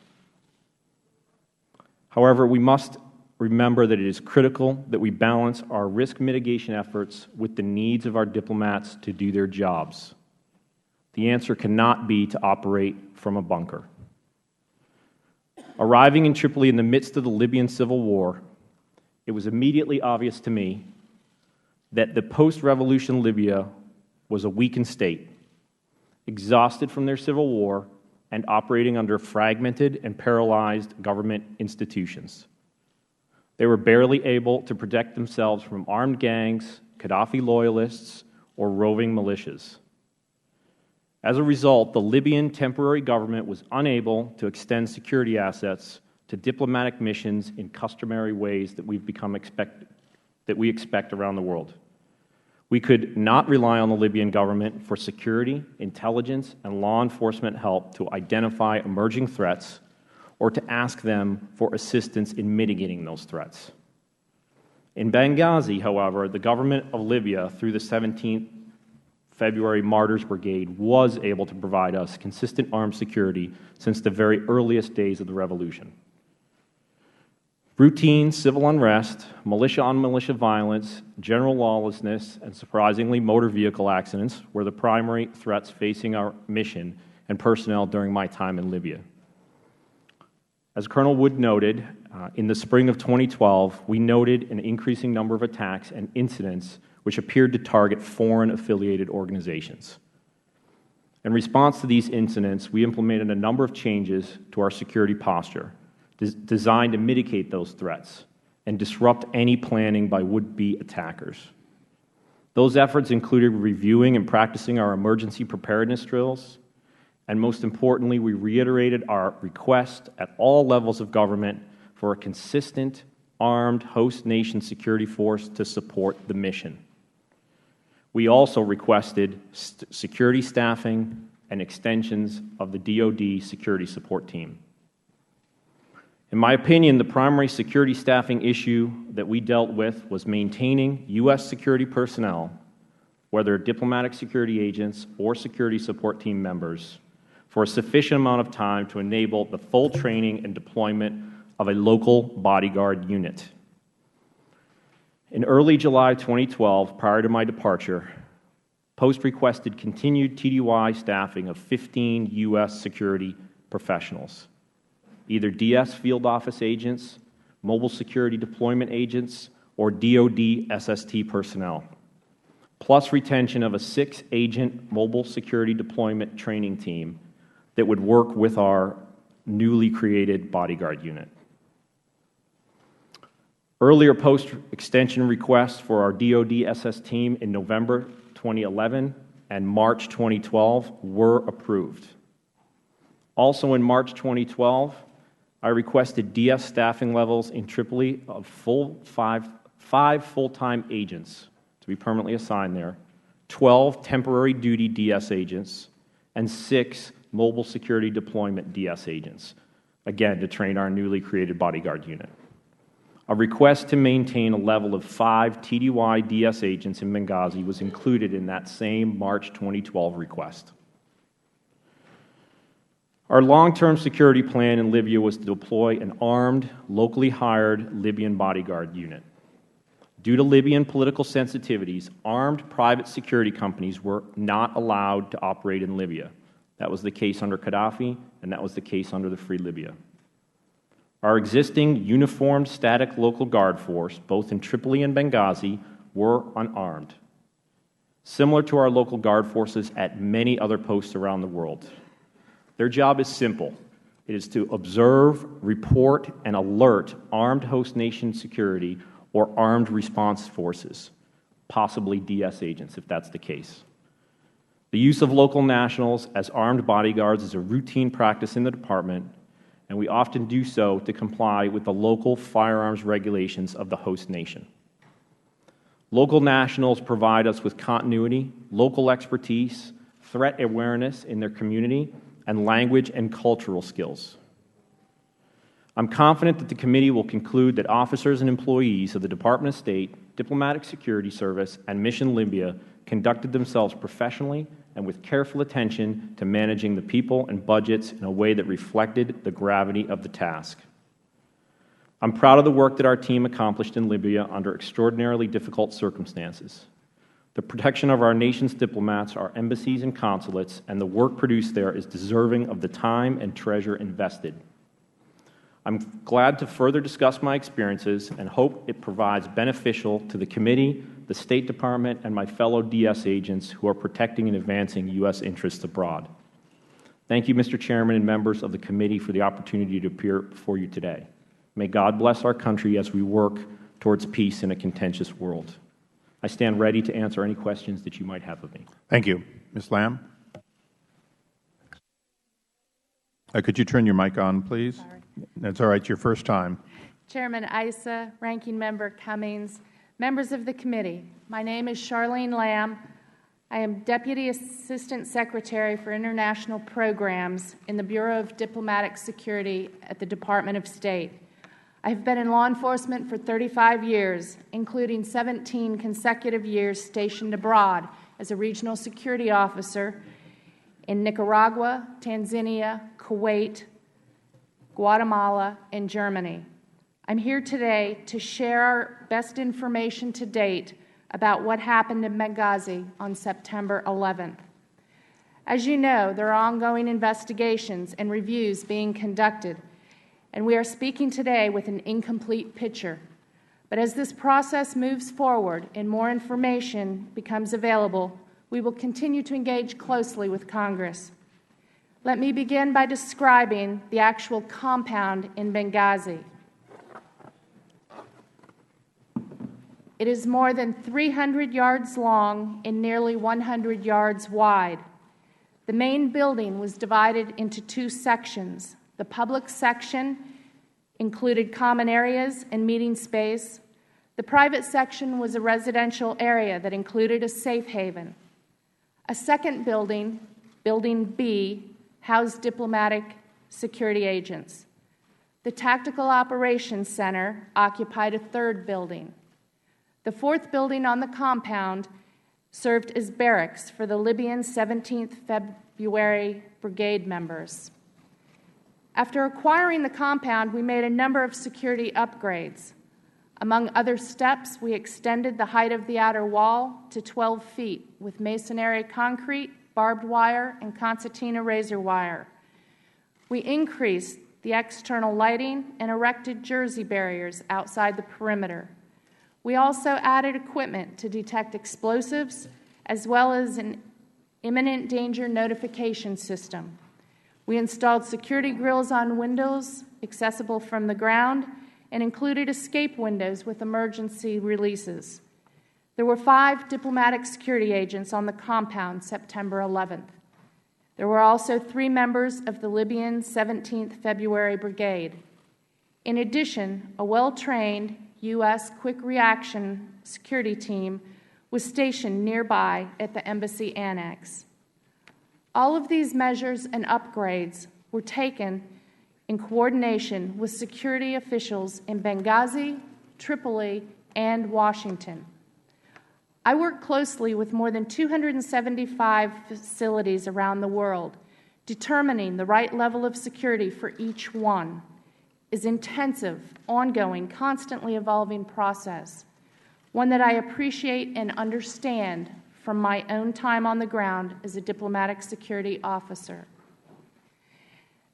However, we must remember that it is critical that we balance our risk mitigation efforts with the needs of our diplomats to do their jobs. The answer cannot be to operate from a bunker. Arriving in Tripoli in the midst of the Libyan civil war, it was immediately obvious to me that the post-revolution Libya was a weakened state, exhausted from their civil war and operating under fragmented and paralyzed government institutions. They were barely able to protect themselves from armed gangs, Gaddafi loyalists, or roving militias. As a result, the Libyan temporary government was unable to extend security assets to diplomatic missions in customary ways that we expect around the world. We could not rely on the Libyan government for security, intelligence, and law enforcement help to identify emerging threats or to ask them for assistance in mitigating those threats. In Benghazi, however, the government of Libya, through the 17th February Martyrs Brigade, was able to provide us consistent armed security since the very earliest days of the revolution. Routine civil unrest, militia-on-militia violence, general lawlessness, and surprisingly motor vehicle accidents were the primary threats facing our mission and personnel during my time in Libya. As Colonel Wood noted, in the spring of 2012, we noted an increasing number of attacks and incidents which appeared to target foreign-affiliated organizations. In response to these incidents, we implemented a number of changes to our security posture designed to mitigate those threats and disrupt any planning by would-be attackers. Those efforts included reviewing and practicing our emergency preparedness drills, and most importantly, we reiterated our request at all levels of government for a consistent, armed host nation security force to support the mission. We also requested security staffing and extensions of the DoD security support team. In my opinion, the primary security staffing issue that we dealt with was maintaining U.S. security personnel, whether diplomatic security agents or security support team members, for a sufficient amount of time to enable the full training and deployment of a local bodyguard unit. In early July 2012, prior to my departure, Post requested continued TDY staffing of 15 U.S. security professionals, either DS field office agents, mobile security deployment agents, or DoD SST personnel, plus retention of a 6-agent mobile security deployment training team that would work with our newly created bodyguard unit. Earlier post-extension requests for our DoD SS team in November 2011 and March 2012 were approved. Also in March 2012, I requested DS staffing levels in Tripoli of five full-time agents to be permanently assigned there, 12 temporary duty DS agents, and 6 mobile security deployment DS agents, again, to train our newly created bodyguard unit. A request to maintain a level of 5 TDY DS agents in Benghazi was included in that same March 2012 request. Our long-term security plan in Libya was to deploy an armed, locally hired Libyan bodyguard unit. Due to Libyan political sensitivities, armed private security companies were not allowed to operate in Libya. That was the case under Gaddafi, and that was the case under the Free Libya. Our existing uniformed static local guard force, both in Tripoli and Benghazi, were unarmed, similar to our local guard forces at many other posts around the world. Their job is simple. It is to observe, report, and alert armed host nation security or armed response forces, possibly DS agents if that's the case. The use of local nationals as armed bodyguards is a routine practice in the department, and we often do so to comply with the local firearms regulations of the host nation. Local nationals provide us with continuity, local expertise, threat awareness in their community, and language and cultural skills. I'm confident that the committee will conclude that officers and employees of the Department of State, Diplomatic Security Service, and Mission Libya conducted themselves professionally and with careful attention to managing the people and budgets in a way that reflected the gravity of the task. I'm proud of the work that our team accomplished in Libya under extraordinarily difficult circumstances. The protection of our nation's diplomats, our embassies and consulates, and the work produced there is deserving of the time and treasure invested. I'm glad to further discuss my experiences and hope it provides beneficial to the committee, the State Department, and my fellow DS agents who are protecting and advancing U.S. interests abroad. Thank you, Mr. Chairman and members of the committee, for the opportunity to appear before you today. May God bless our country as we work towards peace in a contentious world. I stand ready to answer any questions that you might have of me. Thank you. Ms. Lamb? Could you turn your mic on, please? Sorry. That's all right. It's your first time. Chairman Issa, Ranking Member Cummings, members of the committee, my name is Charlene Lamb. I am Deputy Assistant Secretary for International Programs in the Bureau of Diplomatic Security at the Department of State. I have been in law enforcement for 35 years, including 17 consecutive years stationed abroad as a regional security officer in Nicaragua, Tanzania, Kuwait, Guatemala, and Germany. I'm here today to share our best information to date about what happened in Benghazi on September 11th. As you know, there are ongoing investigations and reviews being conducted, and we are speaking today with an incomplete picture. But as this process moves forward and more information becomes available, we will continue to engage closely with Congress. Let me begin by describing the actual compound in Benghazi. It is more than 300 yards long and nearly 100 yards wide. The main building was divided into two sections. The public section included common areas and meeting space. The private section was a residential area that included a safe haven. A second building, Building B, housed diplomatic security agents. The Tactical Operations Center occupied a third building. The fourth building on the compound served as barracks for the Libyan 17th February Brigade members. After acquiring the compound, we made a number of security upgrades. Among other steps, we extended the height of the outer wall to 12 feet with masonry concrete, barbed wire, and concertina razor wire. We increased the external lighting and erected jersey barriers outside the perimeter. We also added equipment to detect explosives, as well as an imminent danger notification system. We installed security grills on windows accessible from the ground and included escape windows with emergency releases. There were 5 diplomatic security agents on the compound September 11th. There were also 3 members of the Libyan 17th February Brigade. In addition, a well-trained U.S. quick reaction security team was stationed nearby at the embassy annex. All of these measures and upgrades were taken in coordination with security officials in Benghazi, Tripoli, and Washington. I work closely with more than 275 facilities around the world. Determining the right level of security for each one is intensive, ongoing, constantly evolving process, one that I appreciate and understand from my own time on the ground as a diplomatic security officer.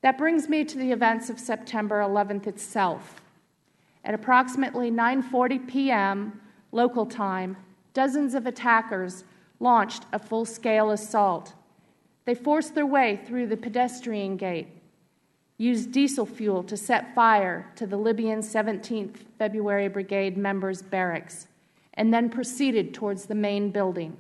That brings me to the events of September 11th itself. At approximately 9:40 p.m. local time, dozens of attackers launched a full-scale assault. They forced their way through the pedestrian gate, used diesel fuel to set fire to the Libyan 17th February Brigade members' barracks, and then proceeded towards the main building.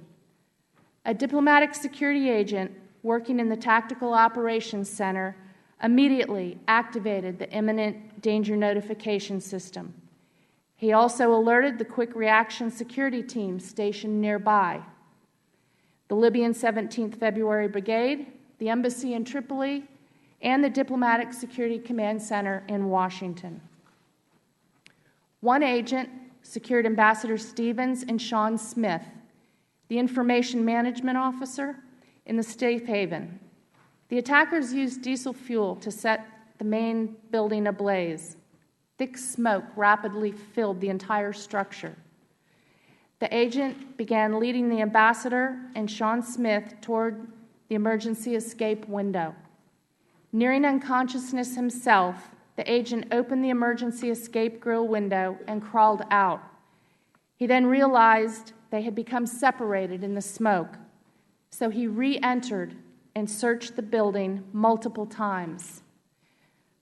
A diplomatic security agent working in the Tactical Operations Center immediately activated the imminent danger notification system. He also alerted the quick reaction security team stationed nearby. The Libyan 17th February Brigade, the embassy in Tripoli, and the Diplomatic Security Command Center in Washington. One agent secured Ambassador Stevens and Sean Smith, the information management officer, in the safe haven. The attackers used diesel fuel to set the main building ablaze. Thick smoke rapidly filled the entire structure. The agent began leading the ambassador and Sean Smith toward the emergency escape window. Nearing unconsciousness himself, the agent opened the emergency escape grill window and crawled out. He then realized they had become separated in the smoke, so he re-entered and searched the building multiple times.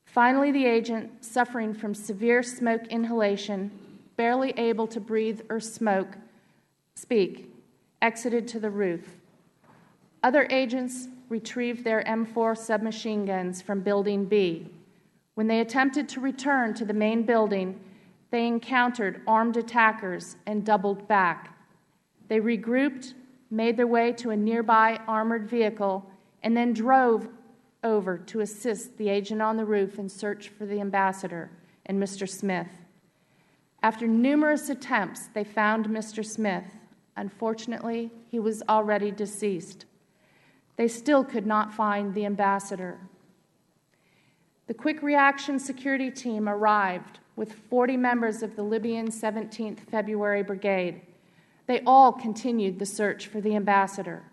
Finally, the agent, suffering from severe smoke inhalation, barely able to breathe or speak, exited to the roof. Other agents retrieved their M4 submachine guns from Building B. When they attempted to return to the main building, they encountered armed attackers and doubled back. They regrouped, made their way to a nearby armored vehicle, and then drove over to assist the agent on the roof in search for the ambassador and Mr. Smith. After numerous attempts, they found Mr. Smith. Unfortunately, he was already deceased. They still could not find the ambassador. The quick reaction security team arrived with 40 members of the Libyan 17th February Brigade. They all continued the search for the ambassador.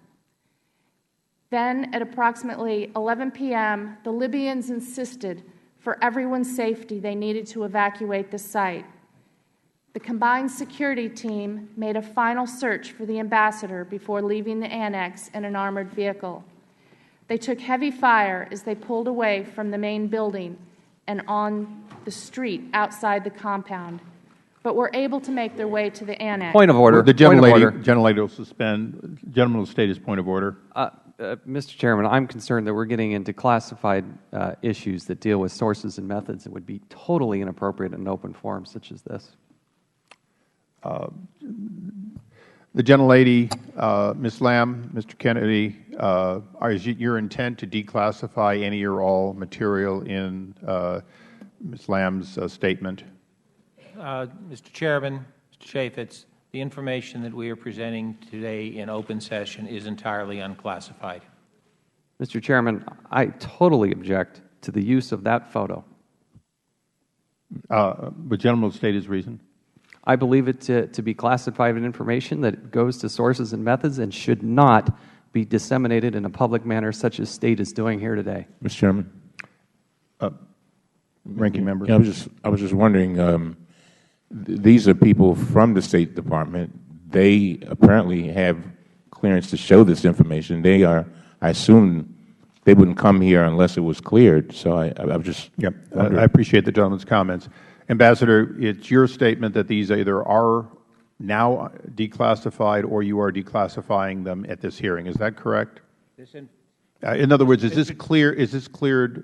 Then, at approximately 11 p.m., the Libyans insisted for everyone's safety they needed to evacuate the site. The combined security team made a final search for the ambassador before leaving the annex in an armored vehicle. They took heavy fire as they pulled away from the main building and on the street outside the compound, but were able to make their way to the annex. Point of order. The gentlelady will suspend. The gentleman will state his point of order. Mr. Chairman, I'm concerned that we're getting into classified issues that deal with sources and methods that would be totally inappropriate in an open forum such as this. The gentlelady, Ms. Lamb, Mr. Kennedy, is it your intent to declassify any or all material in Ms. Lamb's statement? Mr. Chairman, Mr. Chaffetz, the information that we are presenting today in open session is entirely unclassified. Mr. Chairman, I totally object to the use of that photo. The gentleman will state his reason. I believe it to be classified information that goes to sources and methods and should not be disseminated in a public manner such as State is doing here today. Mr. Chairman. Ranking member. Yeah, I was just wondering, these are people from the State Department. They apparently have clearance to show this information. They are, I assume, they wouldn't come here unless it was cleared. So I was just wondering. I appreciate the gentleman's comments. Ambassador, it's your statement that these either are now declassified or you are declassifying them at this hearing. Is that correct? In other words, is this cleared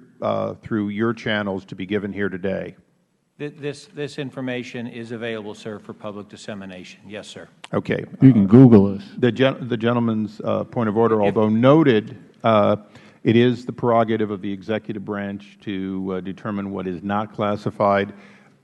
through your channels to be given here today? This information is available, sir, for public dissemination. Yes, sir. Okay. You can Google us. The gentleman's point of order, although noted, it is the prerogative of the executive branch to determine what is not classified.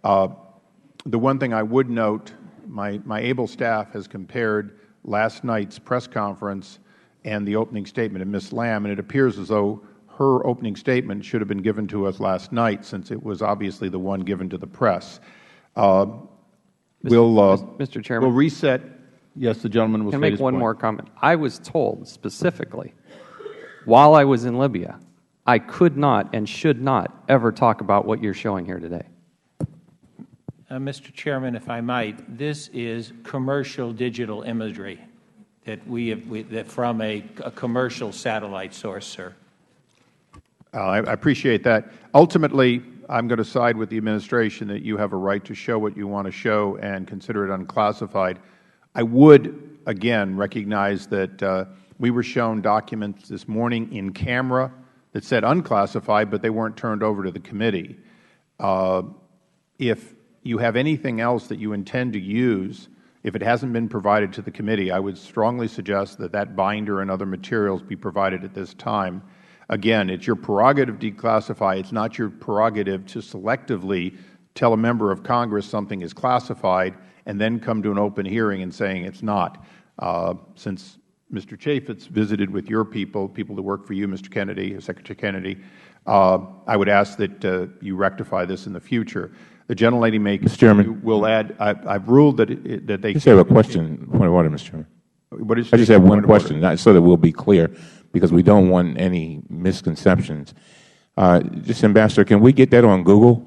The one thing I would note, my able staff has compared last night's press conference and the opening statement of Ms. Lamb, and it appears as though her opening statement should have been given to us last night, since it was obviously the one given to the press. Mr. Chairman. We'll reset. Yes, the gentleman will Can state I make his one point. more comment? I was told specifically, while I was in Libya, I could not and should not ever talk about what you're showing here today. Mr. Chairman, if I might, this is commercial digital imagery that that from a commercial satellite source, sir. I appreciate that. Ultimately, I'm going to side with the administration that you have a right to show what you want to show and consider it unclassified. I would, again, recognize that we were shown documents this morning in camera that said unclassified, but they weren't turned over to the committee. If you have anything else that you intend to use, if it hasn't been provided to the committee, I would strongly suggest that that binder and other materials be provided at this time. Again, it's your prerogative to declassify. It's not your prerogative to selectively tell a member of Congress something is classified and then come to an open hearing and saying it's not. Since Mr. Chaffetz visited with your people that work for you, Mr. Kennedy, Secretary Kennedy, I would ask that you rectify this in the future. The gentlelady may will add. I've ruled that they. I just have a question. Point of order, Mr. Chairman. What is I just have one question, so that we'll be clear, because we don't want any misconceptions. Just, Ambassador, can we get that on Google?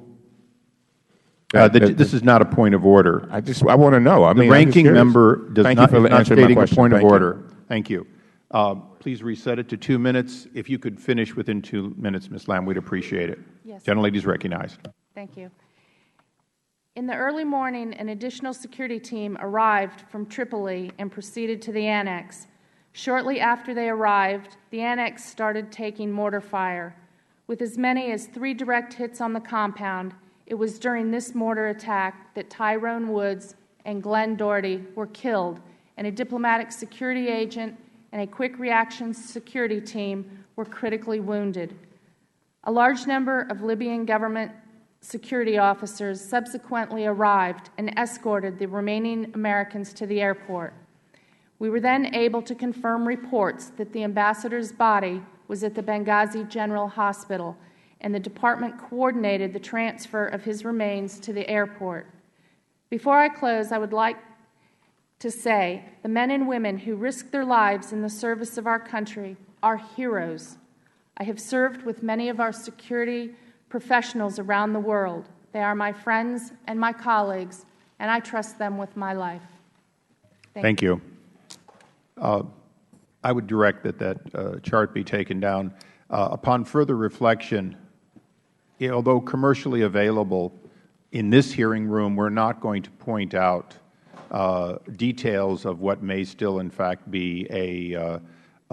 This is not a point of order. I want to know. The ranking member is not stating a point of order. Thank you. Please reset it to 2 minutes. If you could finish within 2 minutes, Ms. Lamb, we'd appreciate it. Yes. Gentlelady is recognized. Thank you. In the early morning, an additional security team arrived from Tripoli and proceeded to the annex. Shortly after they arrived, the annex started taking mortar fire. With as many as 3 direct hits on the compound, it was during this mortar attack that Tyrone Woods and Glenn Doherty were killed, and a diplomatic security agent and a quick reaction security team were critically wounded. A large number of Libyan government security officers subsequently arrived and escorted the remaining Americans to the airport. We were then able to confirm reports that the ambassador's body was at the Benghazi General Hospital, and the Department coordinated the transfer of his remains to the airport. Before I close, I would like to say the men and women who risked their lives in the service of our country are heroes. I have served with many of our security professionals around the world. They are my friends and my colleagues, and I trust them with my life. Thank you. I would direct that that chart be taken down. Upon further reflection, although commercially available, in this hearing room, we're not going to point out details of what may still, in fact, be a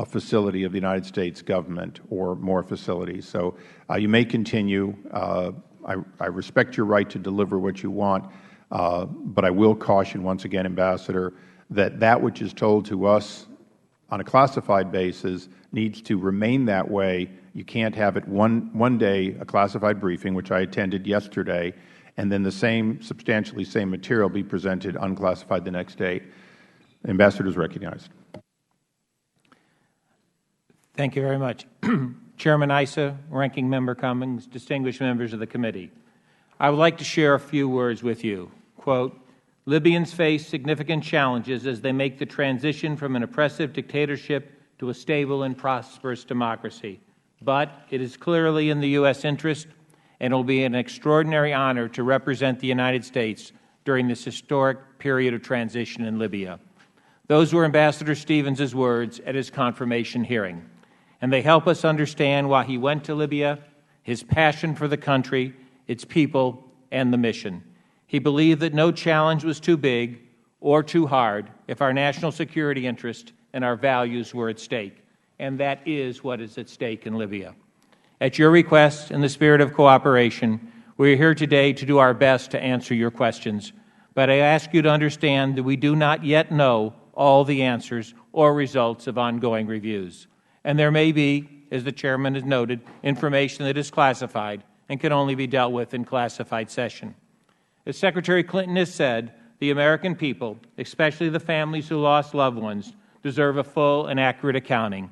facility of the United States government or more facilities. So you may continue. I respect your right to deliver what you want, but I will caution once again, Ambassador, that that which is told to us on a classified basis needs to remain that way. You can't have it one day, a classified briefing, which I attended yesterday, and then the substantially same material be presented unclassified the next day. The Ambassador is recognized. Thank you very much. Chairman Issa, Ranking Member Cummings, distinguished members of the committee, I would like to share a few words with you. Quote, Libyans face significant challenges as they make the transition from an oppressive dictatorship to a stable and prosperous democracy. But it is clearly in the U.S. interest, and it will be an extraordinary honor to represent the United States during this historic period of transition in Libya. Those were Ambassador Stevens' words at his confirmation hearing, and they help us understand why he went to Libya, his passion for the country, its people, and the mission. He believed that no challenge was too big or too hard if our national security interest and our values were at stake, and that is what is at stake in Libya. At your request, in the spirit of cooperation, we are here today to do our best to answer your questions, but I ask you to understand that we do not yet know all the answers or results of ongoing reviews. And there may be, as the Chairman has noted, information that is classified and can only be dealt with in classified session. As Secretary Clinton has said, the American people, especially the families who lost loved ones, deserve a full and accurate accounting.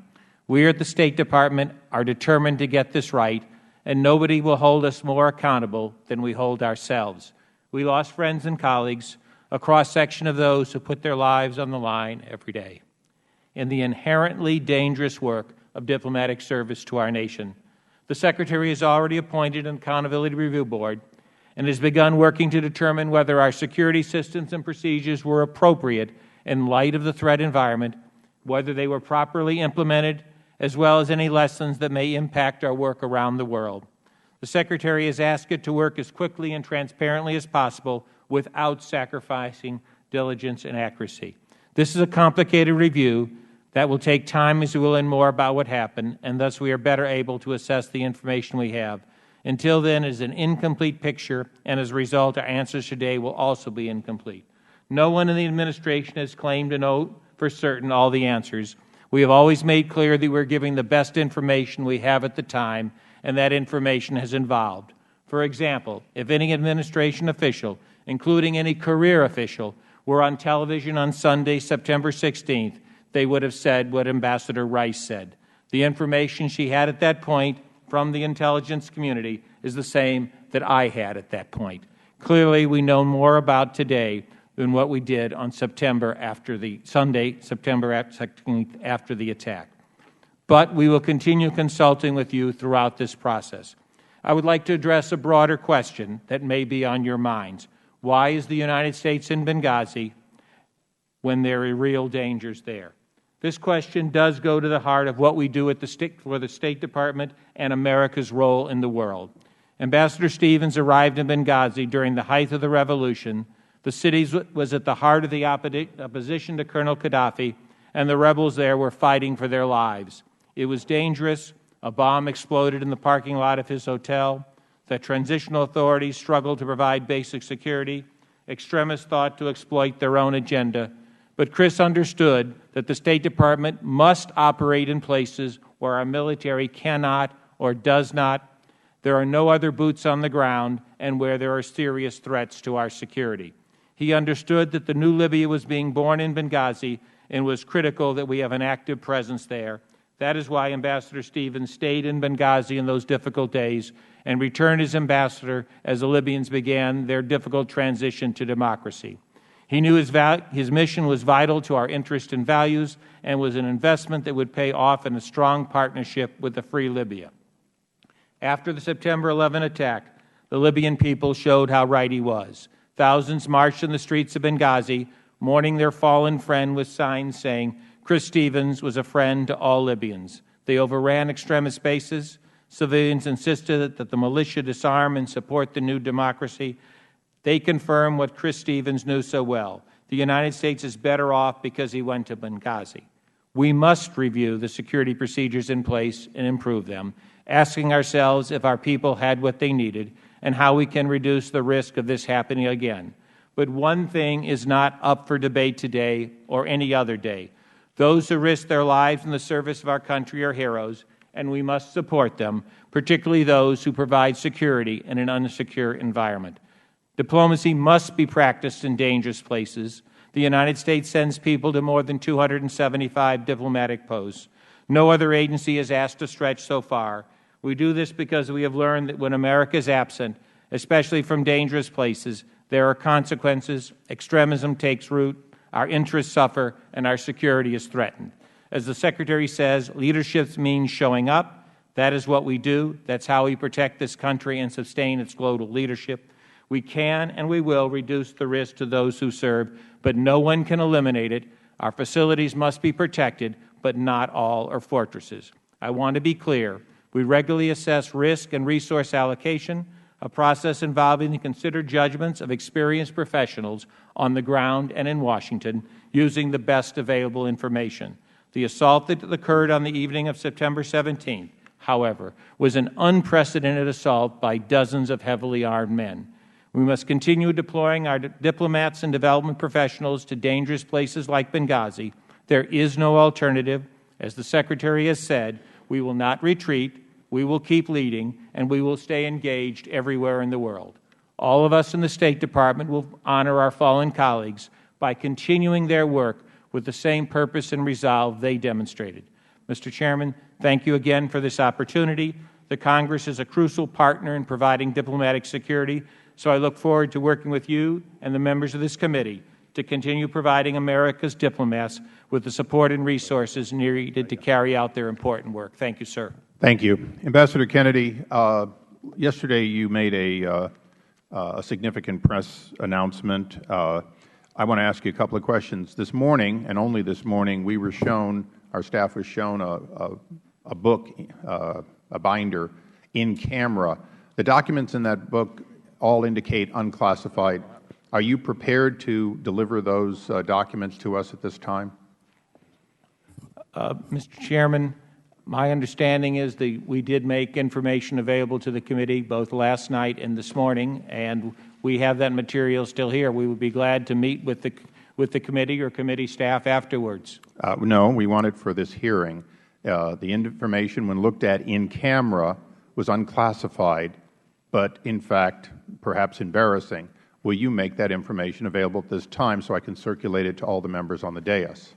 We at the State Department are determined to get this right, and nobody will hold us more accountable than we hold ourselves. We lost friends and colleagues, a cross-section of those who put their lives on the line every day in the inherently dangerous work of diplomatic service to our nation. The Secretary has already appointed an Accountability Review Board and has begun working to determine whether our security systems and procedures were appropriate in light of the threat environment, whether they were properly implemented, as well as any lessons that may impact our work around the world. The Secretary has asked it to work as quickly and transparently as possible without sacrificing diligence and accuracy. This is a complicated review that will take time as we will learn more about what happened, and thus we are better able to assess the information we have. Until then, it is an incomplete picture, and as a result, our answers today will also be incomplete. No one in the administration has claimed to know for certain all the answers. We have always made clear that we are giving the best information we have at the time, and that information has evolved. For example, if any administration official, including any career official, were on television on Sunday, September 16th, they would have said what Ambassador Rice said. The information she had at that point from the intelligence community is the same that I had at that point. Clearly, we know more about today than what we did on September after the Sunday, September 16th, after the attack. But we will continue consulting with you throughout this process. I would like to address a broader question that may be on your minds. Why is the United States in Benghazi when there are real dangers there? This question does go to the heart of what we do at for the State Department and America's role in the world. Ambassador Stevens arrived in Benghazi during the height of the revolution. The city was at the heart of the opposition to Colonel Gaddafi, and the rebels there were fighting for their lives. It was dangerous. A bomb exploded in the parking lot of his hotel. The transitional authorities struggled to provide basic security. Extremists thought to exploit their own agenda. But Chris understood that the State Department must operate in places where our military cannot or does not. There are no other boots on the ground, and where there are serious threats to our security. He understood that the new Libya was being born in Benghazi, and was critical that we have an active presence there. That is why Ambassador Stevens stayed in Benghazi in those difficult days and returned as ambassador as the Libyans began their difficult transition to democracy. He knew his mission was vital to our interests and values and was an investment that would pay off in a strong partnership with a free Libya. After the September 11 attack, the Libyan people showed how right he was. Thousands marched in the streets of Benghazi, mourning their fallen friend with signs saying, "Chris Stevens was a friend to all Libyans." They overran extremist bases. Civilians insisted that the militia disarm and support the new democracy. They confirm what Chris Stevens knew so well. The United States is better off because he went to Benghazi. We must review the security procedures in place and improve them, asking ourselves if our people had what they needed and how we can reduce the risk of this happening again. But one thing is not up for debate today or any other day. Those who risk their lives in the service of our country are heroes, and we must support them, particularly those who provide security in an unsecure environment. Diplomacy must be practiced in dangerous places. The United States sends people to more than 275 diplomatic posts. No other agency is asked to stretch so far. We do this because we have learned that when America is absent, especially from dangerous places, there are consequences, extremism takes root, our interests suffer, and our security is threatened. As the Secretary says, leadership means showing up. That is what we do. That's how we protect this country and sustain its global leadership. We can and we will reduce the risk to those who serve, but no one can eliminate it. Our facilities must be protected, but not all are fortresses. I want to be clear. We regularly assess risk and resource allocation, a process involving the considered judgments of experienced professionals on the ground and in Washington, using the best available information. The assault that occurred on the evening of September 17th, however, was an unprecedented assault by dozens of heavily armed men. We must continue deploying our diplomats and development professionals to dangerous places like Benghazi. There is no alternative. As the Secretary has said, we will not retreat, we will keep leading, and we will stay engaged everywhere in the world. All of us in the State Department will honor our fallen colleagues by continuing their work with the same purpose and resolve they demonstrated. Mr. Chairman, thank you again for this opportunity. The Congress is a crucial partner in providing diplomatic security, so I look forward to working with you and the members of this committee to continue providing America's diplomats with the support and resources needed to carry out their important work. Thank you, sir. Thank you. Ambassador Kennedy, yesterday you made a significant press announcement. I want to ask you a couple of questions. This morning, and only this morning, we were shown, our staff was shown a book, a binder, in camera. The documents in that book all indicate unclassified. Are you prepared to deliver those documents to us at this time? Mr. Chairman, my understanding is that we did make information available to the committee both last night and this morning, and we have that material still here. We would be glad to meet with the committee or committee staff afterwards. No, we want it for this hearing. The information, when looked at in camera, was unclassified, but in fact, perhaps embarrassing. Will you make that information available at this time so I can circulate it to all the members on the dais?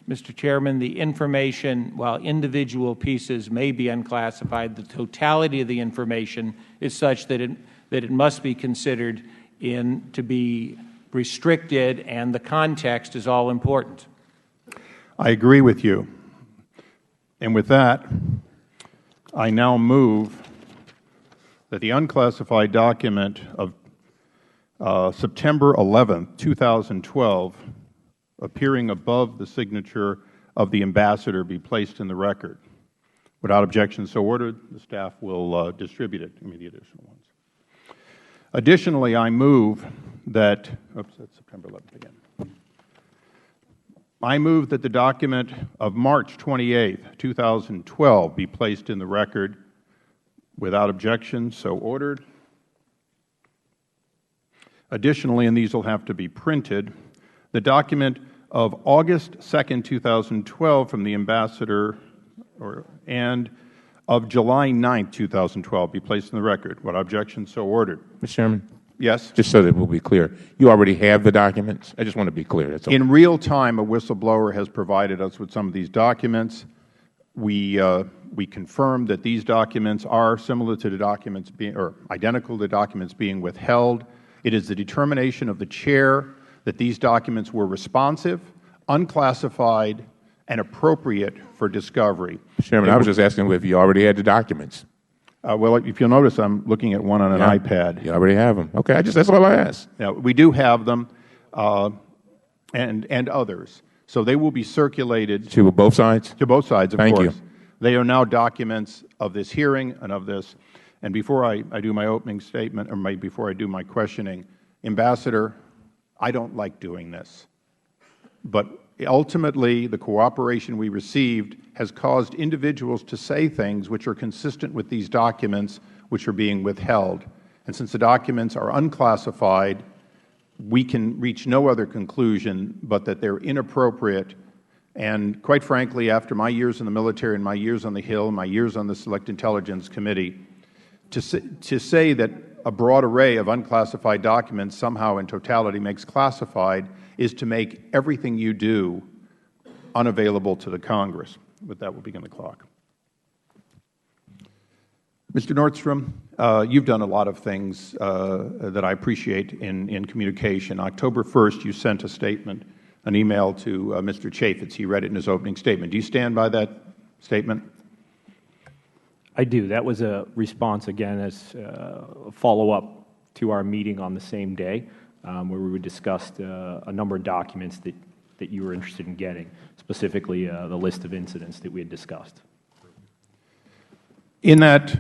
Mr. Chairman, the information, while individual pieces may be unclassified, the totality of the information is such that it must be considered to be restricted, and the context is all important. I agree with you. And with that, I now move that the unclassified document of September 11, 2012, appearing above the signature of the ambassador, be placed in the record. Without objection so ordered, the staff will distribute it. Give me the additional ones. Additionally, I move that, oops, that's September 11th again. I move that the document of March 28, 2012 be placed in the record. Without objection so ordered. Additionally, and these will have to be printed, the document of August 2, 2012 from the ambassador and of July 9, 2012 be placed in the record. Without objection so ordered. Mr. Chairman? Yes? Just so that we'll be clear, you already have the documents? I just want to be clear. That's okay. In real time, a whistleblower has provided us with some of these documents. we confirmed that these documents are similar to the documents being, or identical to documents being withheld. It is the determination of the Chair that these documents were responsive, unclassified, and appropriate for discovery. Mr. Chairman, I was just asking if you already had the documents. Well, if you'll notice, I'm looking at one on an iPad. You already have them. Okay, that's all I asked. Now, we do have them, and others. So they will be circulated to both sides? To both sides, of course. Thank you. They are now documents of this hearing and of this. And before I do my opening statement, or before I do my questioning, Ambassador, I don't like doing this. But ultimately, the cooperation we received has caused individuals to say things which are consistent with these documents which are being withheld. And since the documents are unclassified, we can reach no other conclusion but that they're inappropriate. And quite frankly, after my years in the military and my years on the Hill and my years on the Select Intelligence Committee, to say that a broad array of unclassified documents somehow in totality makes classified is to make everything you do unavailable to the Congress. With that, we'll begin the clock. Mr. Nordstrom, you've done a lot of things that I appreciate in communication. October 1st, you sent a statement, an email to Mr. Chaffetz. He read it in his opening statement. Do you stand by that statement? I do. That was a response, again, as a follow-up to our meeting on the same day, where we discussed a number of documents that you were interested in getting, specifically the list of incidents that we had discussed. In that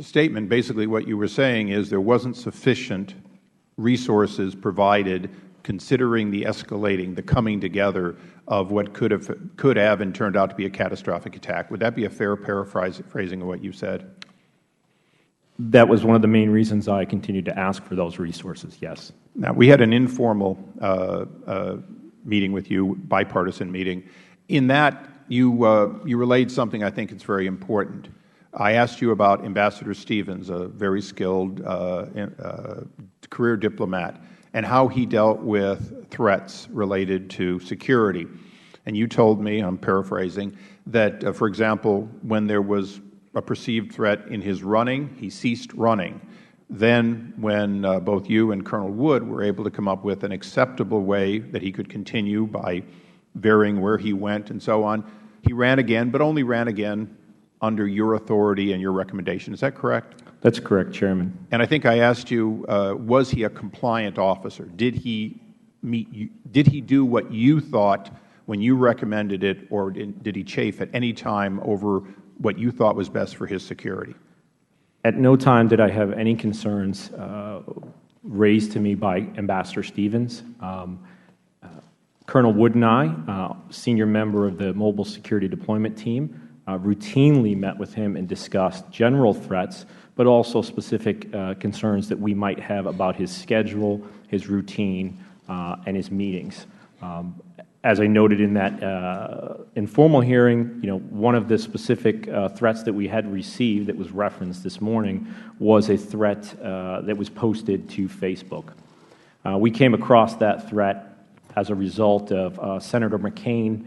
statement, basically what you were saying is there wasn't sufficient resources provided considering the escalating, the coming together of what could have and turned out to be a catastrophic attack. Would that be a fair paraphrasing of what you said? That was one of the main reasons I continued to ask for those resources, yes. Now, we had an informal meeting with you, bipartisan meeting. In that, you relayed something I think is very important. I asked you about Ambassador Stevens, a very skilled career diplomat, and how he dealt with threats related to security. And you told me, I'm paraphrasing, that, for example, when there was a perceived threat in his running, he ceased running. Then, when both you and Colonel Wood were able to come up with an acceptable way that he could continue by varying where he went and so on, he ran again, but only ran again under your authority and your recommendation. Is that correct? That's correct, Chairman. And I think I asked you, was he a compliant officer? Did he do what you thought when you recommended it, or did he chafe at any time over what you thought was best for his security? At no time did I have any concerns raised to me by Ambassador Stevens. Colonel Wood and I, senior member of the Mobile Security Deployment Team, routinely met with him and discussed general threats, but also specific concerns that we might have about his schedule, his routine, and his meetings. As I noted in that informal hearing, one of the specific threats that we had received that was referenced this morning was a threat that was posted to Facebook. We came across that threat as a result of Senator McCain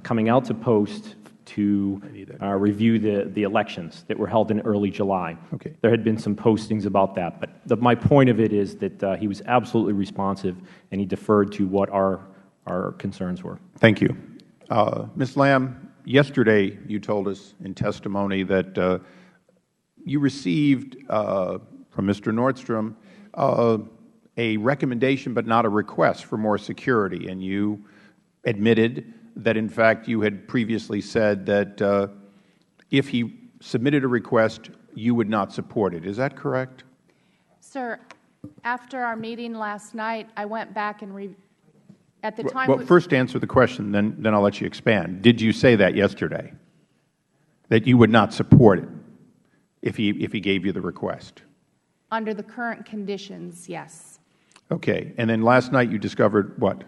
coming out to post to review the elections that were held in early July. Okay. There had been some postings about that, but my point of it is that he was absolutely responsive and he deferred to what our concerns were. Thank you. Ms. Lamb, yesterday you told us in testimony that you received from Mr. Nordstrom a recommendation but not a request for more security, and you admitted that, in fact, you had previously said that if he submitted a request, you would not support it. Is that correct? Sir, after our meeting last night, I went back and at the time... Well, first answer the question, then I'll let you expand. Did you say that yesterday, that you would not support it if he gave you the request? Under the current conditions, yes. Okay. And then last night you discovered what?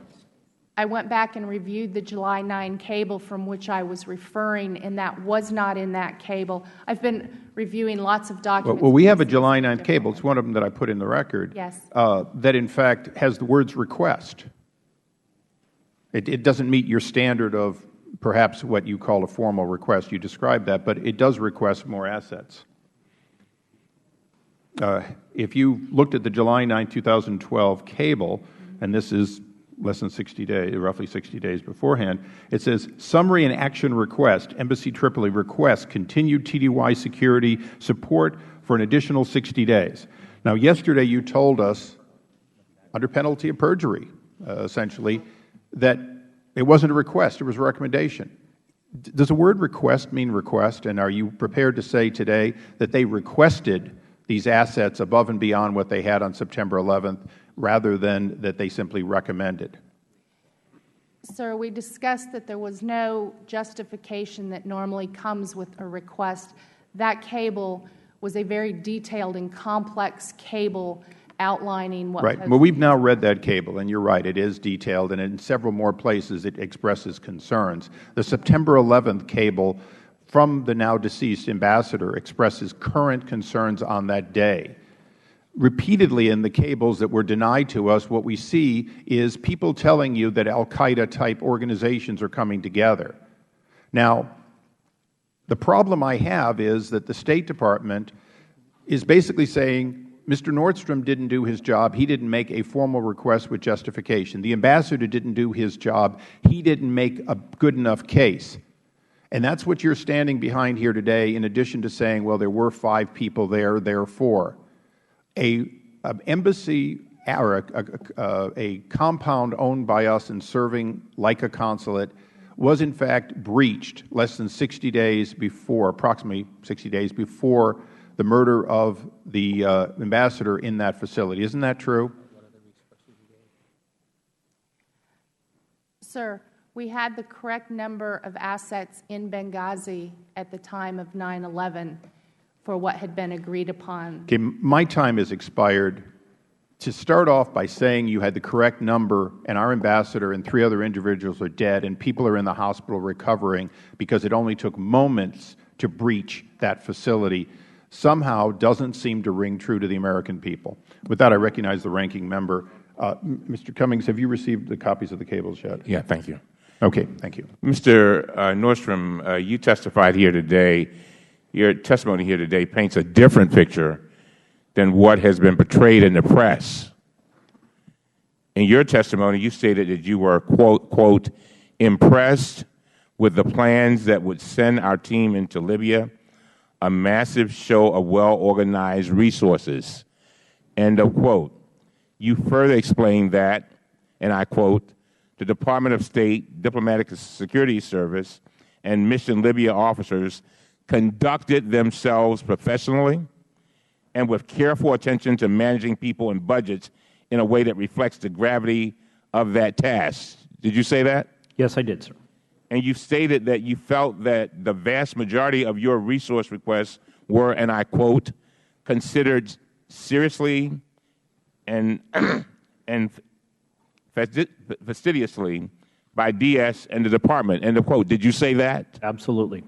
I went back and reviewed the July 9 cable from which I was referring, and that was not in that cable. I've been reviewing lots of documents. Well, we have a July 9 cable. It's one of them that I put in the record. Yes. That, in fact, has the words request. It doesn't meet your standard of perhaps what you call a formal request. You described that, but it does request more assets. If you looked at the July 9, 2012 cable, and this is less than 60 days, roughly 60 days beforehand, it says, summary and action request, Embassy Tripoli requests continued TDY security support for an additional 60 days. Now, yesterday you told us, under penalty of perjury, essentially, that it wasn't a request, it was a recommendation. Does the word request mean request, and are you prepared to say today that they requested these assets above and beyond what they had on September 11th, rather than that they simply recommended? Sir, we discussed that there was no justification that normally comes with a request. That cable was a very detailed and complex cable outlining what right. Well, we've now read that cable, and you're right, it is detailed, and in several more places it expresses concerns. The September 11th cable from the now deceased ambassador expresses current concerns on that day. Repeatedly in the cables that were denied to us, what we see is people telling you that al-Qaeda-type organizations are coming together. Now, the problem I have is that the State Department is basically saying, Mr. Nordstrom didn't do his job. He didn't make a formal request with justification. The ambassador didn't do his job. He didn't make a good enough case. And that's what you're standing behind here today, in addition to saying, well, there were 5 people there, therefore. An embassy, or a compound owned by us and serving like a consulate, was in fact breached less than 60 days before, approximately 60 days before the murder of the ambassador in that facility. Isn't that true? Sir, we had the correct number of assets in Benghazi at the time of 9/11 for what had been agreed upon. Okay, my time has expired. To start off by saying you had the correct number and our ambassador and 3 other individuals are dead and people are in the hospital recovering because it only took moments to breach that facility somehow doesn't seem to ring true to the American people. With that, I recognize the ranking member. Mr. Cummings, have you received the copies of the cables yet? Yeah, thank you. Okay, thank you. Mr. Nordstrom, you testified here today. Your testimony here today paints a different picture than what has been portrayed in the press. In your testimony, you stated that you were, quote, impressed with the plans that would send our team into Libya, a massive show of well-organized resources, end of quote. You further explained that, and I quote, the Department of State, Diplomatic Security Service, and Mission Libya officers conducted themselves professionally and with careful attention to managing people and budgets in a way that reflects the gravity of that task. Did you say that? Yes, I did, sir. And you stated that you felt that the vast majority of your resource requests were, and I quote, considered seriously and fastidiously by DS and the department, end of quote. Did you say that? Absolutely.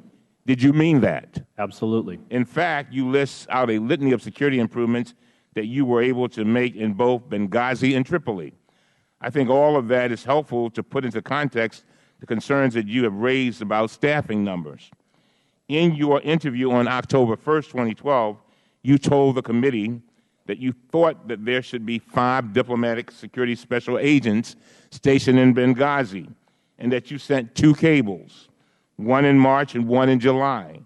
Did you mean that? Absolutely. In fact, you list out a litany of security improvements that you were able to make in both Benghazi and Tripoli. I think all of that is helpful to put into context the concerns that you have raised about staffing numbers. In your interview on October 1st, 2012, you told the committee that you thought that there should be 5 diplomatic security special agents stationed in Benghazi, and that you sent 2 cables, one in March and one in July,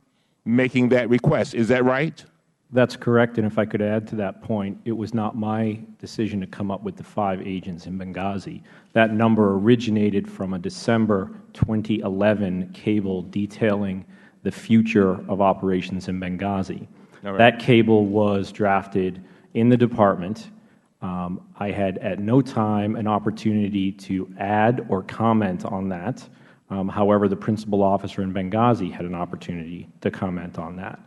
making that request. Is that right? That's correct, and if I could add to that point, it was not my decision to come up with the 5 agents in Benghazi. That number originated from a December 2011 cable detailing the future of operations in Benghazi. Right. That cable was drafted in the department. I had at no time an opportunity to add or comment on that. However, the principal officer in Benghazi had an opportunity to comment on that.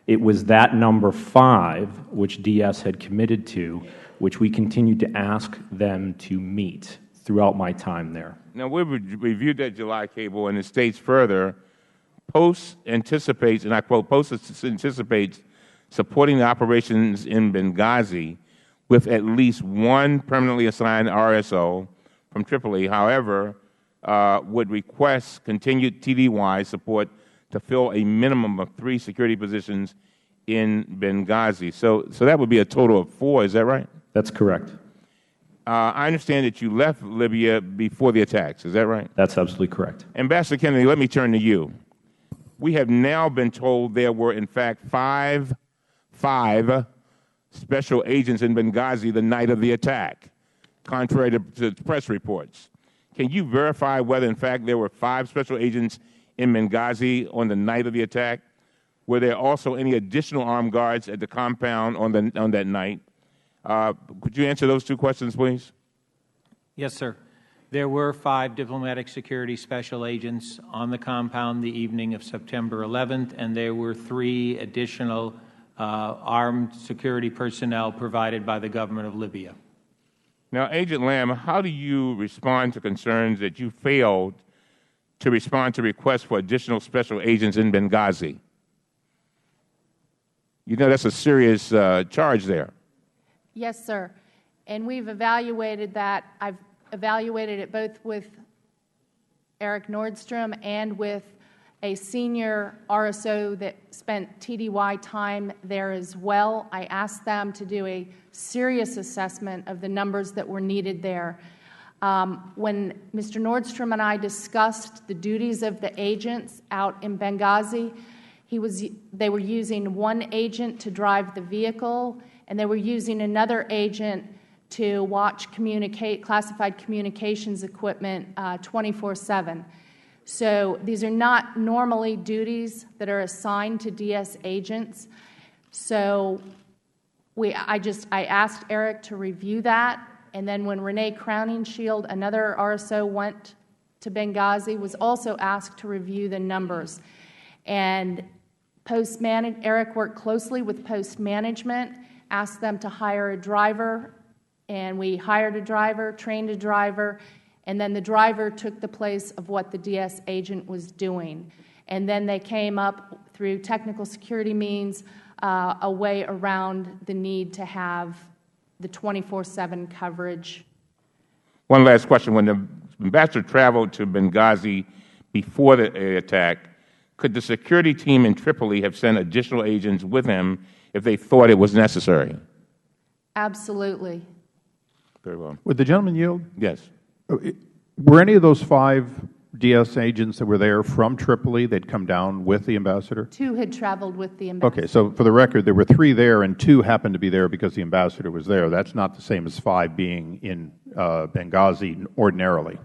It was that number 5, which DS had committed to, which we continued to ask them to meet throughout my time there. Now, we reviewed that July cable, and it states further, Post anticipates, and I quote, Post anticipates supporting the operations in Benghazi with at least 1 permanently assigned RSO from Tripoli. However, would request continued TDY support to fill a minimum of 3 security positions in Benghazi. So that would be a total of 4, is that right? That's correct. I understand that you left Libya before the attacks, is that right? That's absolutely correct. Ambassador Kennedy, let me turn to you. We have now been told there were, in fact, five special agents in Benghazi the night of the attack, contrary to press reports. Can you verify whether, in fact, there were 5 special agents in Benghazi on the night of the attack? Were there also any additional armed guards at the compound on that night? Could you answer those 2 questions, please? Yes, sir. There were 5 diplomatic security special agents on the compound the evening of September 11th, and there were 3 additional armed security personnel provided by the government of Libya. Now, Agent Lamb, how do you respond to concerns that you failed to respond to requests for additional special agents in Benghazi? You know that's a serious charge there. Yes, sir. And we've evaluated that. I've evaluated it both with Eric Nordstrom and with a senior RSO that spent TDY time there as well. I asked them to do a serious assessment of the numbers that were needed there. When Mr. Nordstrom and I discussed the duties of the agents out in Benghazi, they were using 1 agent to drive the vehicle, and they were using another agent to watch classified communications equipment 24/7. So these are not normally duties that are assigned to DS agents. So I asked Eric to review that, and then when Renee Crowningshield, another RSO, went to Benghazi, was also asked to review the numbers. And Eric worked closely with post management, asked them to hire a driver, and we hired a driver, trained a driver, and then the driver took the place of what the DS agent was doing. And then they came up through technical security means a way around the need to have the 24/7 coverage. One last question. When the ambassador traveled to Benghazi before the attack, could the security team in Tripoli have sent additional agents with him if they thought it was necessary? Absolutely. Very well. Would the gentleman yield? Yes. Were any of those 5 DS agents that were there from Tripoli that come down with the ambassador? 2 had traveled with the ambassador. Okay, so for the record, there were 3 there, and 2 happened to be there because the ambassador was there. That's not the same as 5 being in Benghazi ordinarily.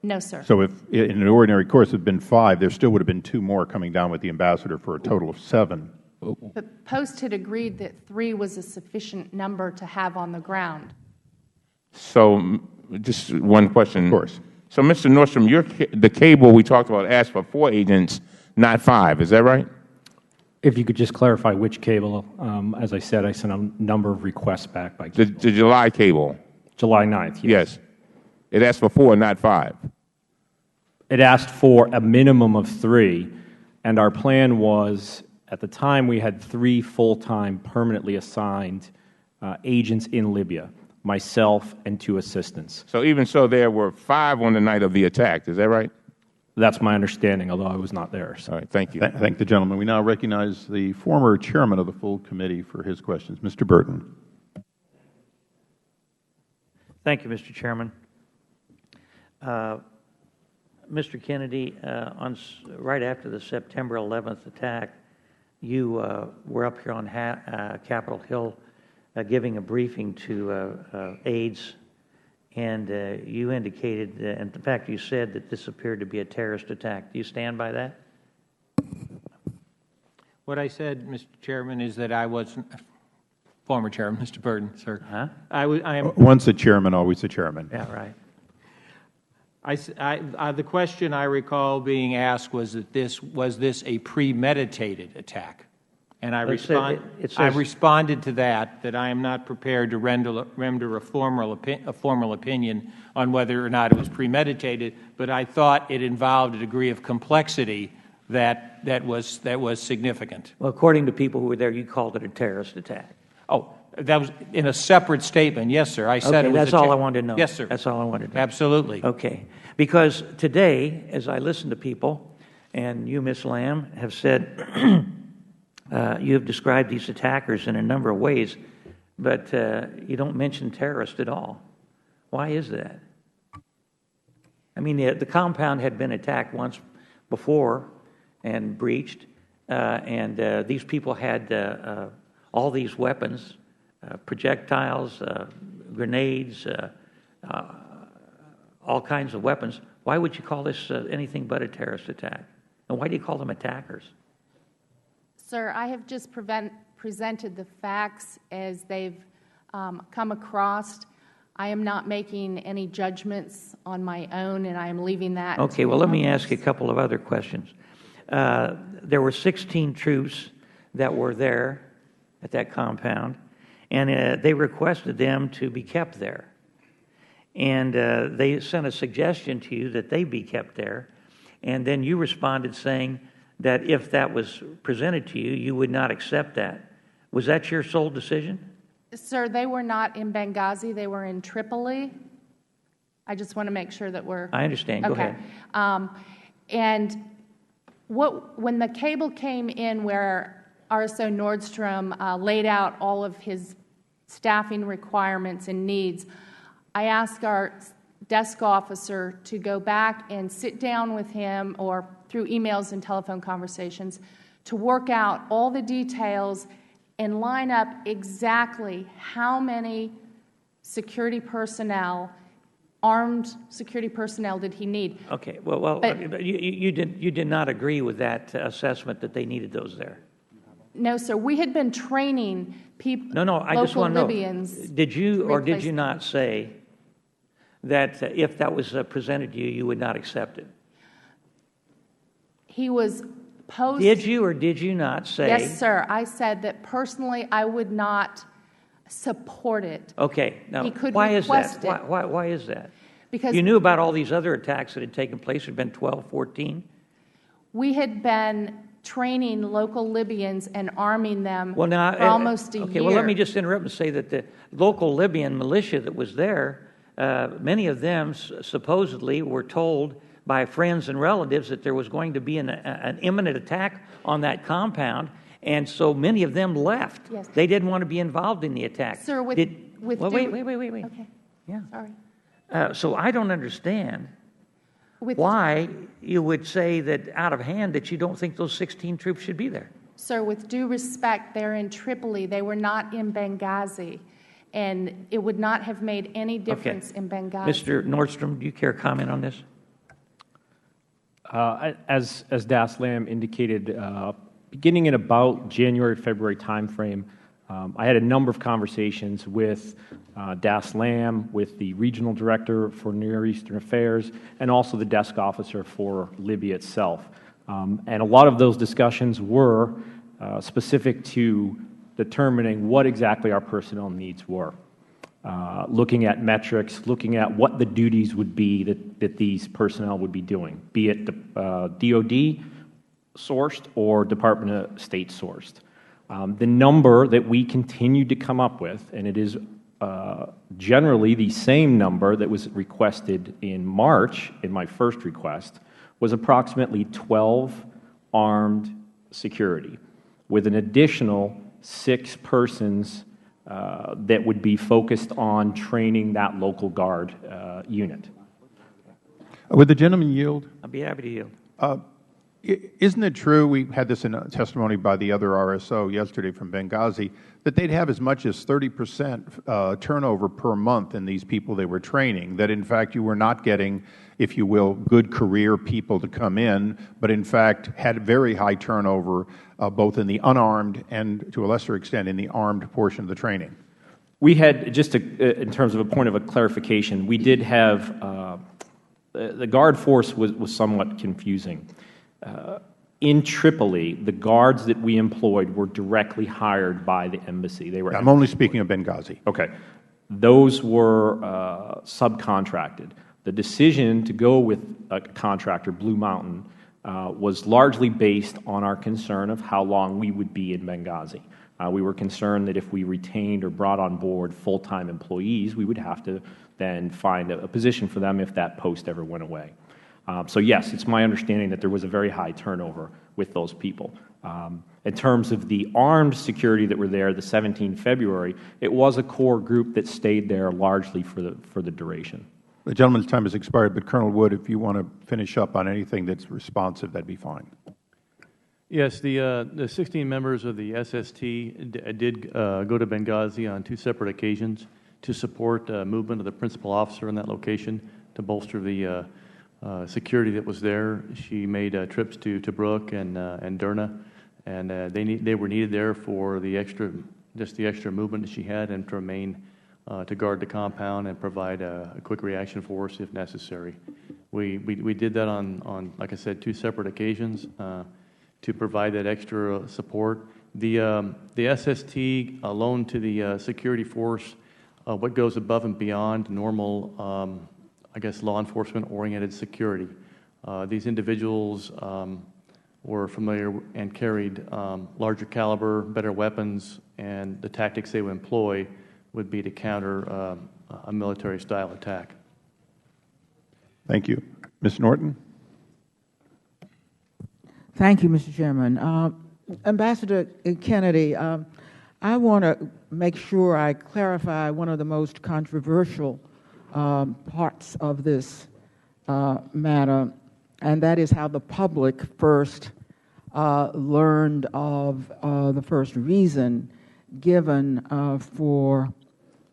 No, sir. So if in an ordinary course it had been 5, there still would have been 2 more coming down with the ambassador for a total of 7. But Post had agreed that 3 was a sufficient number to have on the ground. So just one question. Of course. So, Mr. Nordstrom, the cable we talked about asked for 4 agents, not 5. Is that right? If you could just clarify which cable. As I said, I sent a number of requests back by The July cable. July 9th, Yes. It asked for 4, not 5. It asked for a minimum of 3, and our plan was, at the time, we had 3 full-time, permanently assigned agents in Libya, myself and 2 assistants. So even so, there were 5 on the night of the attack. Is that right? That's my understanding, although I was not there. So. All right. Thank you. Thank the gentleman. We now recognize the former chairman of the full committee for his questions. Mr. Burton. Thank you, Mr. Chairman. Mr. Kennedy, right after the September 11th attack, you were up here on Capitol Hill giving a briefing to aides, and you indicated, and in fact you said that this appeared to be a terrorist attack. Do you stand by that? What I said, Mr. Chairman, is that I wasn't former chairman, Mr. Burton, sir. Huh? I am Once a chairman, always a chairman. Yeah, right. The question I recall being asked was that was this a premeditated attack? And I responded to that I am not prepared to render a formal opinion on whether or not it was premeditated, but I thought it involved a degree of complexity that was significant. Well, according to people who were there, you called it a terrorist attack. Oh, That was in a separate statement. Yes, sir. I said it was that's all I wanted to know. Yes, sir. That's all I wanted to know. Absolutely. Okay. Because today, as I listen to people, and you, Ms. Lamb, have said, you have described these attackers in a number of ways, but you don't mention terrorists at all. Why is that? I mean, the compound had been attacked once before and breached, and these people had all these weapons, projectiles, grenades, all kinds of weapons. Why would you call this anything but a terrorist attack? And why do you call them attackers? Sir, I have just presented the facts as they've come across. I am not making any judgments on my own, and I am leaving that. Okay, well, let me ask you a couple of other questions. There were 16 troops that were there at that compound, and they requested them to be kept there. And they sent a suggestion to you that they be kept there, and then you responded saying that if that was presented to you, you would not accept that. Was that your sole decision? Sir, they were not in Benghazi. They were in Tripoli. I just want to make sure that we're... I understand. Go ahead. And when the cable came in where RSO Nordstrom laid out all of his staffing requirements and needs, I asked our desk officer to go back and sit down with him, or through emails and telephone conversations, to work out all the details and line up exactly how many security personnel, armed security personnel, did he need. Okay, well but you did not agree with that assessment that they needed those there. No, sir. We had been training people, No, I just want to know. Libyans. Did you or did you not say that if that was presented to you, you would not accept it? He was posed... Did you or did you not say... Yes, sir. I said that personally I would not support it. Okay. Now, he could why request is that? Why is that? Because you knew about all these other attacks that had taken place. There had been 12, 14. We had been training local Libyans and arming them for almost a year. Okay, well, let me just interrupt and say that the local Libyan militia that was there, many of them supposedly were told by friends and relatives that there was going to be an imminent attack on that compound, and so many of them left. Yes. They didn't want to be involved in the attack. Sir, wait. Okay. Yeah. Sorry. So I don't understand why you would say that out of hand that you don't think those 16 troops should be there. Sir, with due respect, they're in Tripoli. They were not in Benghazi, and it would not have made any difference in Benghazi. Mr. Nordstrom, do you care to comment on this? As Das Lamb indicated, beginning in about January, February timeframe, I had a number of conversations with Das Lamb, with the regional director for Near Eastern Affairs, and also the desk officer for Libya itself. And a lot of those discussions were specific to determining what exactly our personnel needs were. Looking at metrics, looking at what the duties would be that these personnel would be doing, be it DOD sourced or Department of State sourced. The number that we continued to come up with, and it is generally the same number that was requested in March in my first request, was approximately 12 armed security, with an additional 6 persons that would be focused on training that local guard unit. Would the gentleman yield? I'd be happy to yield. Isn't it true, we had this in a testimony by the other RSO yesterday from Benghazi, that they'd have as much as 30% turnover per month in these people they were training, that in fact you were not getting, if you will, good career people to come in, but in fact had very high turnover both in the unarmed and to a lesser extent in the armed portion of the training? We had, just in terms of a point of a clarification, we did have, the guard force was somewhat confusing. In Tripoli, the guards that we employed were directly hired by the embassy. They were. I'm only speaking of Benghazi. Okay. Those were subcontracted. The decision to go with a contractor, Blue Mountain, was largely based on our concern of how long we would be in Benghazi. We were concerned that if we retained or brought on board full-time employees, we would have to then find a position for them if that post ever went away. So yes, it's my understanding that there was a very high turnover with those people. In terms of the armed security that were there the 17th February, it was a core group that stayed there largely for the duration. The gentleman's time has expired, but Colonel Wood, if you want to finish up on anything that's responsive, that'd be fine. Yes, the 16 members of the SST did go to Benghazi on 2 separate occasions to support movement of the principal officer in that location to bolster the security that was there. She made trips to Tobruk and Derna, and they were needed there for the extra movement that she had, and to remain to guard the compound and provide a quick reaction force if necessary. We did that on, like I said, 2 separate occasions to provide that extra support. The SST loan to the security force, what goes above and beyond normal, I guess, law enforcement-oriented security. These individuals were familiar and carried larger caliber, better weapons, and the tactics they would employ would be to counter a military-style attack. Thank you. Ms. Norton? Thank you, Mr. Chairman. Ambassador Kennedy, I want to make sure I clarify one of the most controversial parts of this matter, and that is how the public first learned of the first reason given for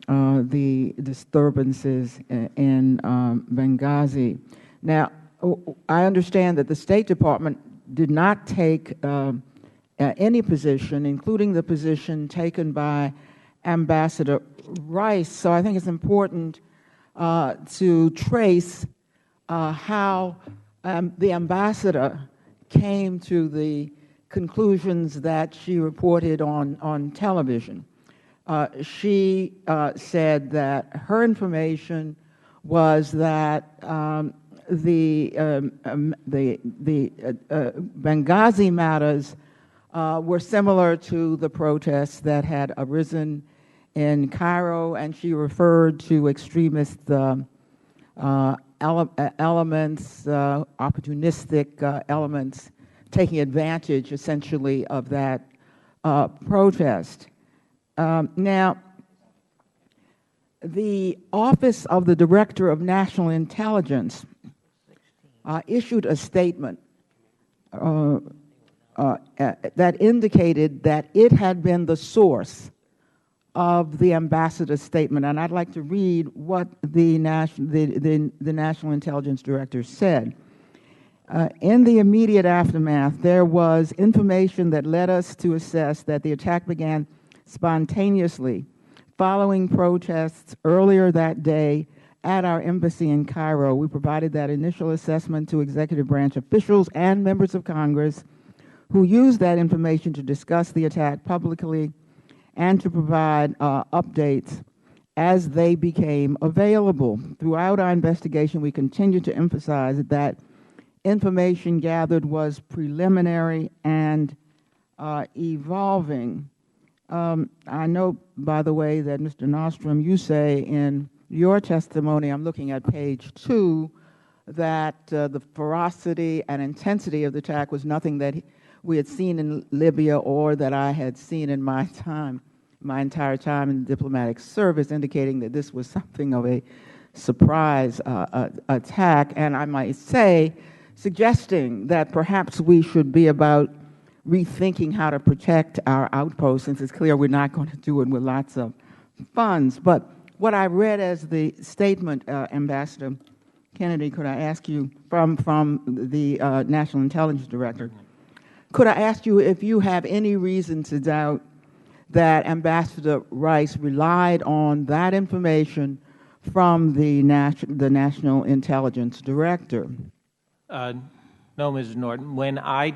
the disturbances in Benghazi. Now, I understand that the State Department did not take any position, including the position taken by Ambassador Rice, so I think it's important to trace how the ambassador came to the conclusions that she reported on television. She said that her information was that the Benghazi matters were similar to the protests that had arisen in Cairo, and she referred to extremist elements, opportunistic elements, taking advantage, essentially, of that protest. Now, the Office of the Director of National Intelligence issued a statement that indicated that it had been the source of the ambassador's statement, and I'd like to read what the National Intelligence Director said. In the immediate aftermath, there was information that led us to assess that the attack began spontaneously following protests earlier that day at our embassy in Cairo. We provided that initial assessment to executive branch officials and members of Congress who used that information to discuss the attack publicly and to provide updates as they became available. Throughout our investigation, we continued to emphasize that information gathered was preliminary and evolving. I know, by the way, that Mr. Nostrom, you say in your testimony, I'm looking at page 2, that the ferocity and intensity of the attack was nothing that we had seen in Libya or that I had seen in my entire time in diplomatic service, indicating that this was something of a surprise attack, and I might say, suggesting that perhaps we should be about rethinking how to protect our outposts, since it's clear we're not going to do it with lots of funds. But what I read as the statement, Ambassador Kennedy, could I ask you, from the National Intelligence Director, could I ask you if you have any reason to doubt that Ambassador Rice relied on that information from the National Intelligence Director? No, Mrs. Norton. When I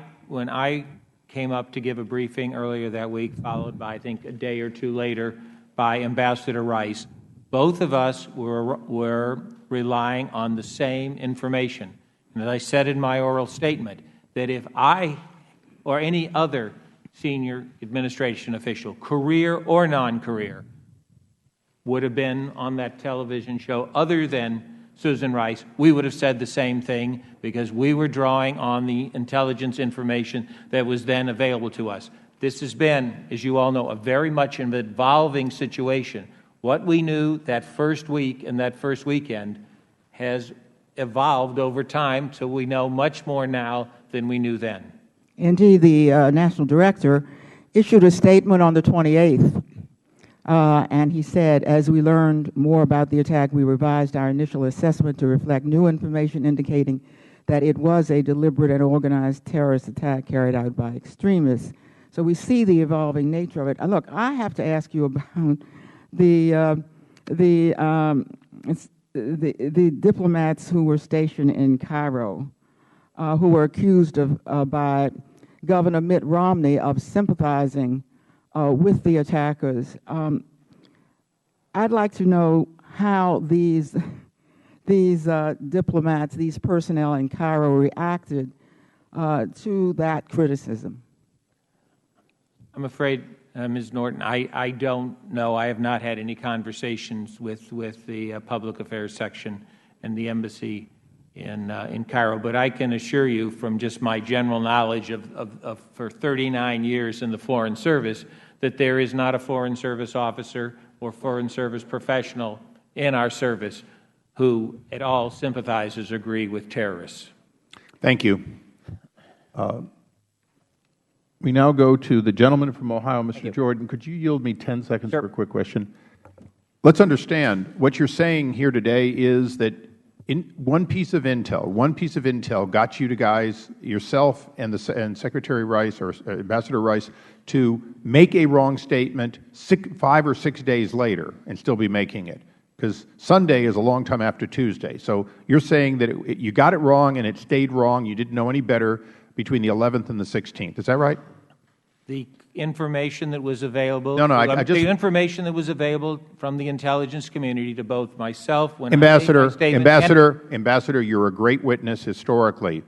came up to give a briefing earlier that week, followed by, I think, a day or two later by Ambassador Rice, both of us were relying on the same information. And as I said in my oral statement, that if I or any other senior administration official, career or non-career, would have been on that television show other than Susan Rice, we would have said the same thing because we were drawing on the intelligence information that was then available to us. This has been, as you all know, a very much an evolving situation. What we knew that first week and that first weekend has evolved over time, so we know much more now than we knew then. Indeed, the National Director issued a statement on the 28th, and he said, as we learned more about the attack, we revised our initial assessment to reflect new information indicating that it was a deliberate and organized terrorist attack carried out by extremists. So we see the evolving nature of it. Look, I have to ask you about the diplomats who were stationed in Cairo, who were accused of by Governor Mitt Romney of sympathizing with the attackers. I'd like to know how these diplomats, these personnel in Cairo reacted to that criticism. I'm afraid, Ms. Norton, I don't know. I have not had any conversations with the Public Affairs section and the embassy in Cairo, but I can assure you from just my general knowledge for 39 years in the Foreign Service that there is not a Foreign Service officer or Foreign Service professional in our service who at all sympathizes or agree with terrorists. Thank you. We now go to the gentleman from Ohio, Mr. Jordan. Could you yield me 10 seconds for a quick question? Let's understand, what you're saying here today is that one piece of intel got you guys, yourself and Secretary Rice or Ambassador Rice, to make a wrong statement 5 or 6 days later and still be making it, because Sunday is a long time after Tuesday. So you're saying that you got it wrong and it stayed wrong, you didn't know any better between the 11th and the 16th. Is that right? The information that was available, the information that was available from the intelligence community to both myself when Ambassador, you're a great witness historically.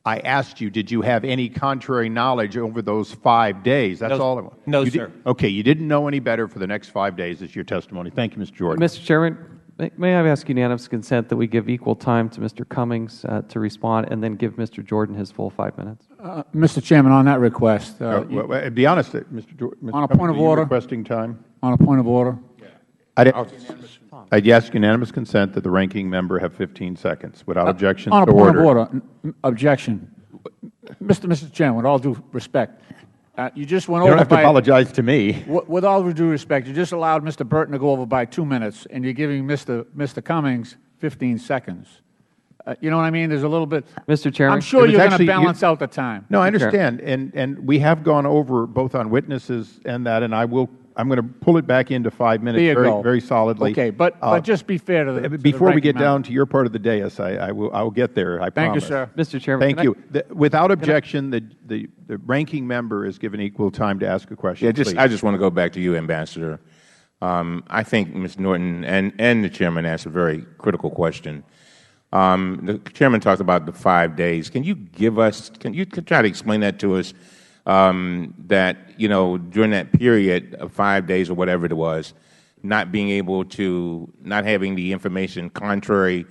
I asked you, did you have any contrary knowledge over those 5 days? That's all I want. No, sir. Okay, you didn't know any better for the next 5 days is your testimony. Thank you, Mr. Jordan. Mr. Chairman, may I ask unanimous consent that we give equal time to Mr. Cummings to respond and then give Mr. Jordan his full 5 minutes? Mr. Chairman, on that request, be honest, Mr. Jordan. On a point of order. Requesting time. On a point of order. I'd ask unanimous consent that the ranking member have 15 seconds without objection. On a point of order. Objection. Mr. Chairman, with all due respect, you just went over. You don't have to apologize to me. With all due respect, you just allowed Mr. Burton to go over by 2 minutes, and you're giving Mr. Cummings 15 seconds. You know what I mean? There's a little bit. Mr. Chairman, I'm sure you're going to balance out the time. No, I understand, and we have gone over both on witnesses and that, and I'm going to pull it back into 5 minutes very solidly. Okay, but just be fair to the before we get down to your part of the dais, I will get there. I promise. Thank you, sir. Mr. Chairman, thank you. Without objection, the ranking member is given equal time to ask a question. I just want to go back to you, Ambassador. I think Ms. Norton and the Chairman asked a very critical question. The Chairman talked about the 5 days. Can you try to explain that to us? That, during that period of 5 days or whatever it was, not having the information contrary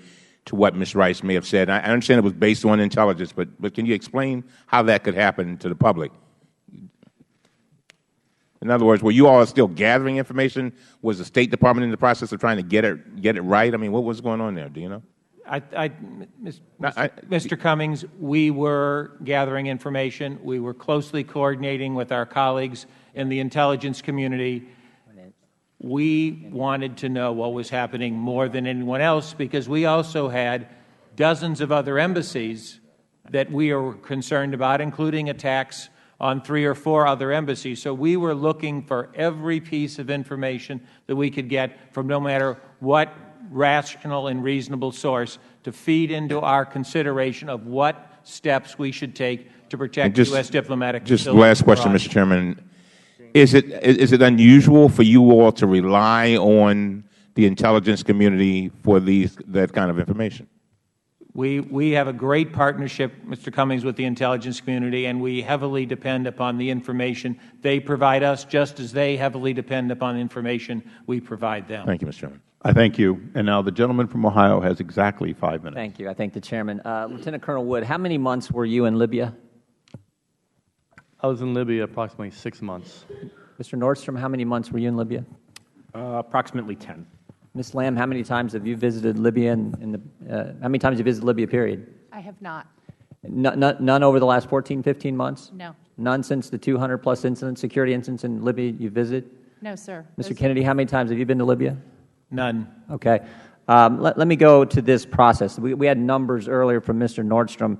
to what Ms. Rice may have said. I understand it was based on intelligence, but can you explain how that could happen to the public? In other words, were you all still gathering information? Was the State Department in the process of trying to get it right? I mean, what was going on there? Do you know? Mr. Cummings, we were gathering information. We were closely coordinating with our colleagues in the intelligence community. We wanted to know what was happening more than anyone else because we also had dozens of other embassies that we are concerned about, including attacks on 3 or 4 other embassies. So we were looking for every piece of information that we could get from no matter what rational and reasonable source to feed into our consideration of what steps we should take to protect U.S. diplomatic facilities. Just last question, Mr. Chairman. Is it unusual for you all to rely on the intelligence community for that kind of information? We have a great partnership, Mr. Cummings, with the intelligence community, and we heavily depend upon the information they provide us, just as they heavily depend upon the information we provide them. Thank you, Mr. Chairman. I thank you. And now the gentleman from Ohio has exactly 5 minutes. Thank you. I thank the Chairman. Lieutenant Colonel Wood, how many months were you in Libya? I was in Libya approximately 6 months. Mr. Nordstrom, how many months were you in Libya? Approximately 10. Ms. Lamb, how many times have you visited Libya how many times have you visited Libya, period? I have not. None over the last 14, 15 months? No. None since the 200-plus incidents, security incidents in Libya you visited? No, sir. Mr. Kennedy, how many times have you been to Libya? None. Okay. Let me go to this process. We had numbers earlier from Mr. Nordstrom.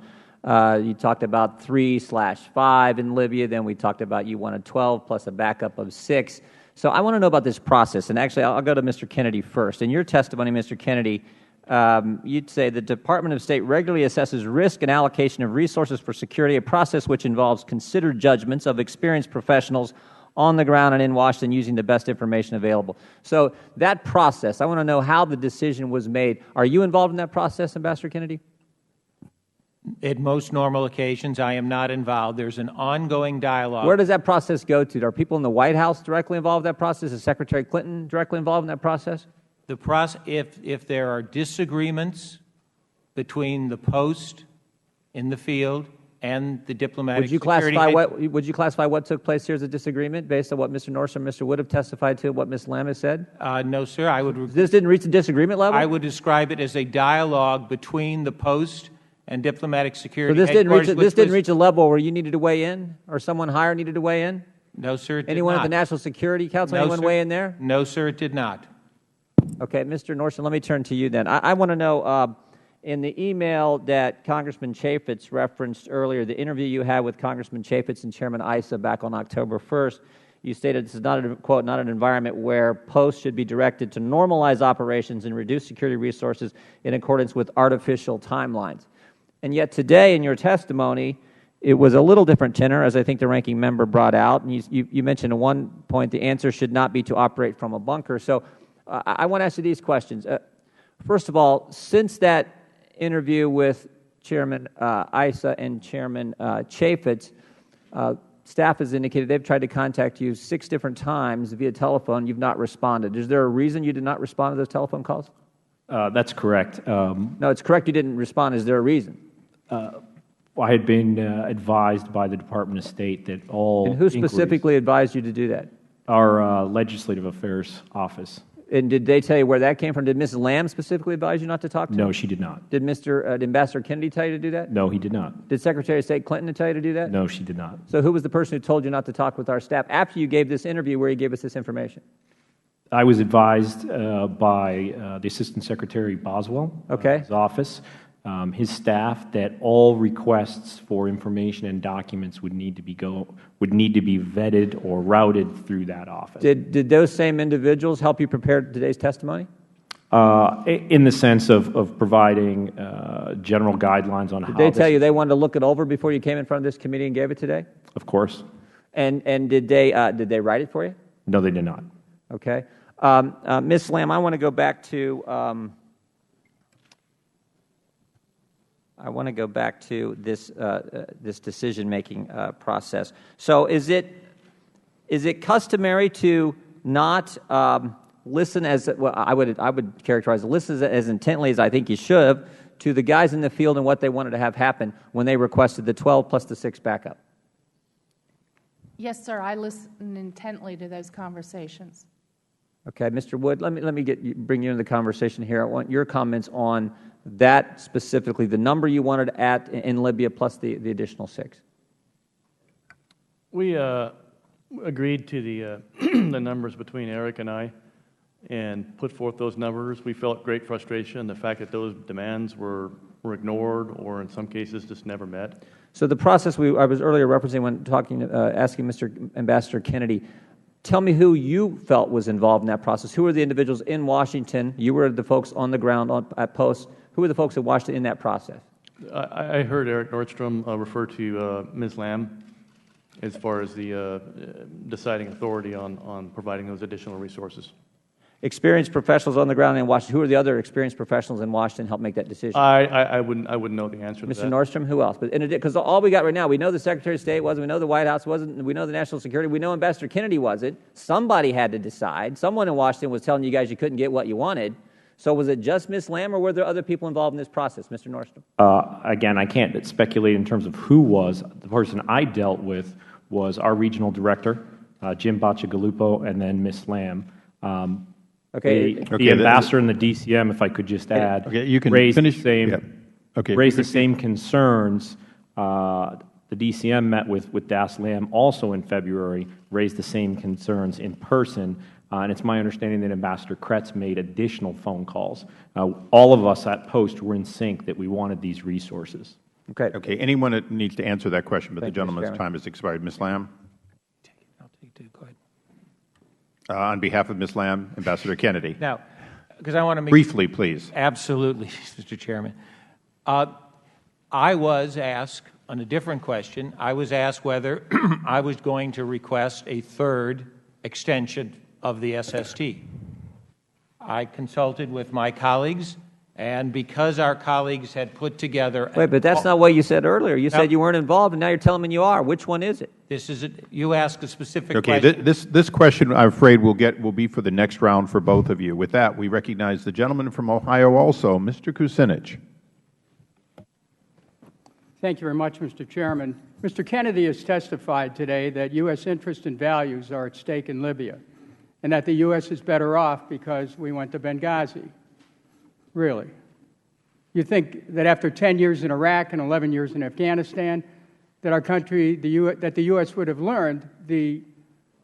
You talked about 3/5 in Libya. Then we talked about you wanted 12 plus a backup of 6. So I want to know about this process. And actually, I'll go to Mr. Kennedy first. In your testimony, Mr. Kennedy, you'd say the Department of State regularly assesses risk and allocation of resources for security, a process which involves considered judgments of experienced professionals on the ground and in Washington using the best information available. So that process, I want to know how the decision was made. Are you involved in that process, Ambassador Kennedy? At most normal occasions, I am not involved. There's an ongoing dialogue. Where does that process go to? Are people in the White House directly involved in that process? Is Secretary Clinton directly involved in that process? If there are disagreements between the post in the field and the diplomatic would you classify what took place here as a disagreement based on what Mr. Nordstrom and Mr. Wood have testified to, what Ms. Lamb has said? No, sir. This didn't reach the disagreement level? I would describe it as a dialogue between the post and diplomatic security. So this didn't reach a level where you needed to weigh in, or someone higher needed to weigh in? No, sir, it did Anyone not. at the National Security Council, No, anyone sir. weigh in there? No, sir, it did not. Okay, Mr. Nordstrom, let me turn to you then. I want to know, in the email that Congressman Chaffetz referenced earlier, the interview you had with Congressman Chaffetz and Chairman Issa back on October 1st, you stated this is not, quote, not an environment where posts should be directed to normalize operations and reduce security resources in accordance with artificial timelines. And yet today in your testimony, it was a little different tenor, as I think the ranking member brought out. And you mentioned at one point the answer should not be to operate from a bunker. So I want to ask you these questions. First of all, since that interview with Chairman Issa and Chairman Chaffetz, staff has indicated they've tried to contact you 6 different times via telephone. You've not responded. Is there a reason you did not respond to those telephone calls? That's correct. No, it's correct you didn't respond. Is there a reason? I had been advised by the Department of State that all And who specifically advised you to do that? Our Legislative Affairs Office. And did they tell you where that came from? Did Ms. Lamb specifically advise you not to talk to No, him? she did not. Did Ambassador Kennedy tell you to do that? No, he did not. Did Secretary of State Clinton tell you to do that? No, she did not. So who was the person who told you not to talk with our staff after you gave this interview where you gave us this information? I was advised by the Assistant Secretary Boswell, his office, his staff, that all requests for information and documents would need to be vetted or routed through that office. Did those same individuals help you prepare today's testimony? In the sense of providing general guidelines on how. Did they tell you they wanted to look it over before you came in front of this committee and gave it today? Of course. And did they write it for you? No, they did not. Okay. Ms. Lamb, I want to go back to this decision-making process. So is it customary to not listen as well, I would characterize listen as intently as I think you should have to the guys in the field and what they wanted to have happen when they requested the 12 plus the 6 backup? Yes, sir. I listen intently to those conversations. Okay, Mr. Wood, let me bring you into the conversation here. I want your comments on that specifically, the number you wanted in Libya plus the additional 6. We agreed to the numbers between Eric and I and put forth those numbers. We felt great frustration, the fact that those demands were ignored or in some cases just never met. So the process I was earlier referencing when asking Mr. Ambassador Kennedy, tell me who you felt was involved in that process. Who were the individuals in Washington? You were the folks on the ground at posts. Who were the folks in Washington in that process? I heard Eric Nordstrom refer to Ms. Lamb as far as the deciding authority on providing those additional resources. experienced professionals on the ground in Washington. Who are the other experienced professionals in Washington to help make that decision? I wouldn't know the answer to that. Mr. Nordstrom, who else? Because all we got right now, we know the Secretary of State wasn't, we know the White House wasn't, we know the National Security, we know Ambassador Kennedy wasn't. Somebody had to decide. Someone in Washington was telling you guys you couldn't get what you wanted. So was it just Ms. Lamb, or were there other people involved in this process? Mr. Nordstrom. Again, I can't speculate in terms of who was. The person I dealt with was our regional director, Jim Bacigalupo, and then Ms. Lamb. The ambassador and the DCM, if I could just add, you can raised finish. the same, raised the same concerns. The DCM met with Das Lamb also in February, raised the same concerns in person, and it's my understanding that Ambassador Kretz made additional phone calls. All of us at Post were in sync that we wanted these resources. Okay. Anyone that needs to answer that question, but the gentleman's time has expired. Ms. Lamb? I'll take it. Go ahead. On behalf of Ms. Lamb, Ambassador Kennedy. Now, because I want to make... Briefly, please. Absolutely, Mr. Chairman. I was asked, on a different question, I was asked whether I was going to request a third extension of the SST. I consulted with my colleagues, and because our colleagues had put together... Wait, but that's not what you said earlier. You said you weren't involved, and now you're telling me you are. Which one is it? This is you asked a specific question. Okay, this question, I'm afraid, will be for the next round for both of you. With that, we recognize the gentleman from Ohio also, Mr. Kucinich. Thank you very much, Mr. Chairman. Mr. Kennedy has testified today that U.S. interests and values are at stake in Libya, and that the U.S. is better off because we went to Benghazi. Really? You think that after 10 years in Iraq and 11 years in Afghanistan, that our country, that the U.S. would have learned the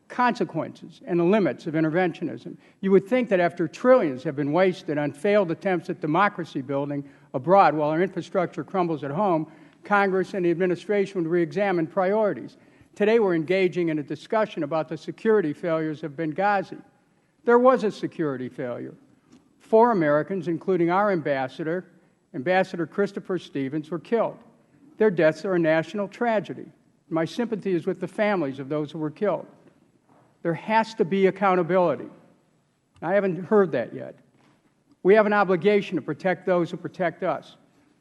consequences and the limits of interventionism? You would think that after trillions have been wasted on failed attempts at democracy building abroad while our infrastructure crumbles at home, Congress and the administration would re-examine priorities. Today we're engaging in a discussion about the security failures of Benghazi. There was a security failure. 4 Americans, including our ambassador, Ambassador Christopher Stevens, were killed. Their deaths are a national tragedy. My sympathy is with the families of those who were killed. There has to be accountability. I haven't heard that yet. We have an obligation to protect those who protect us.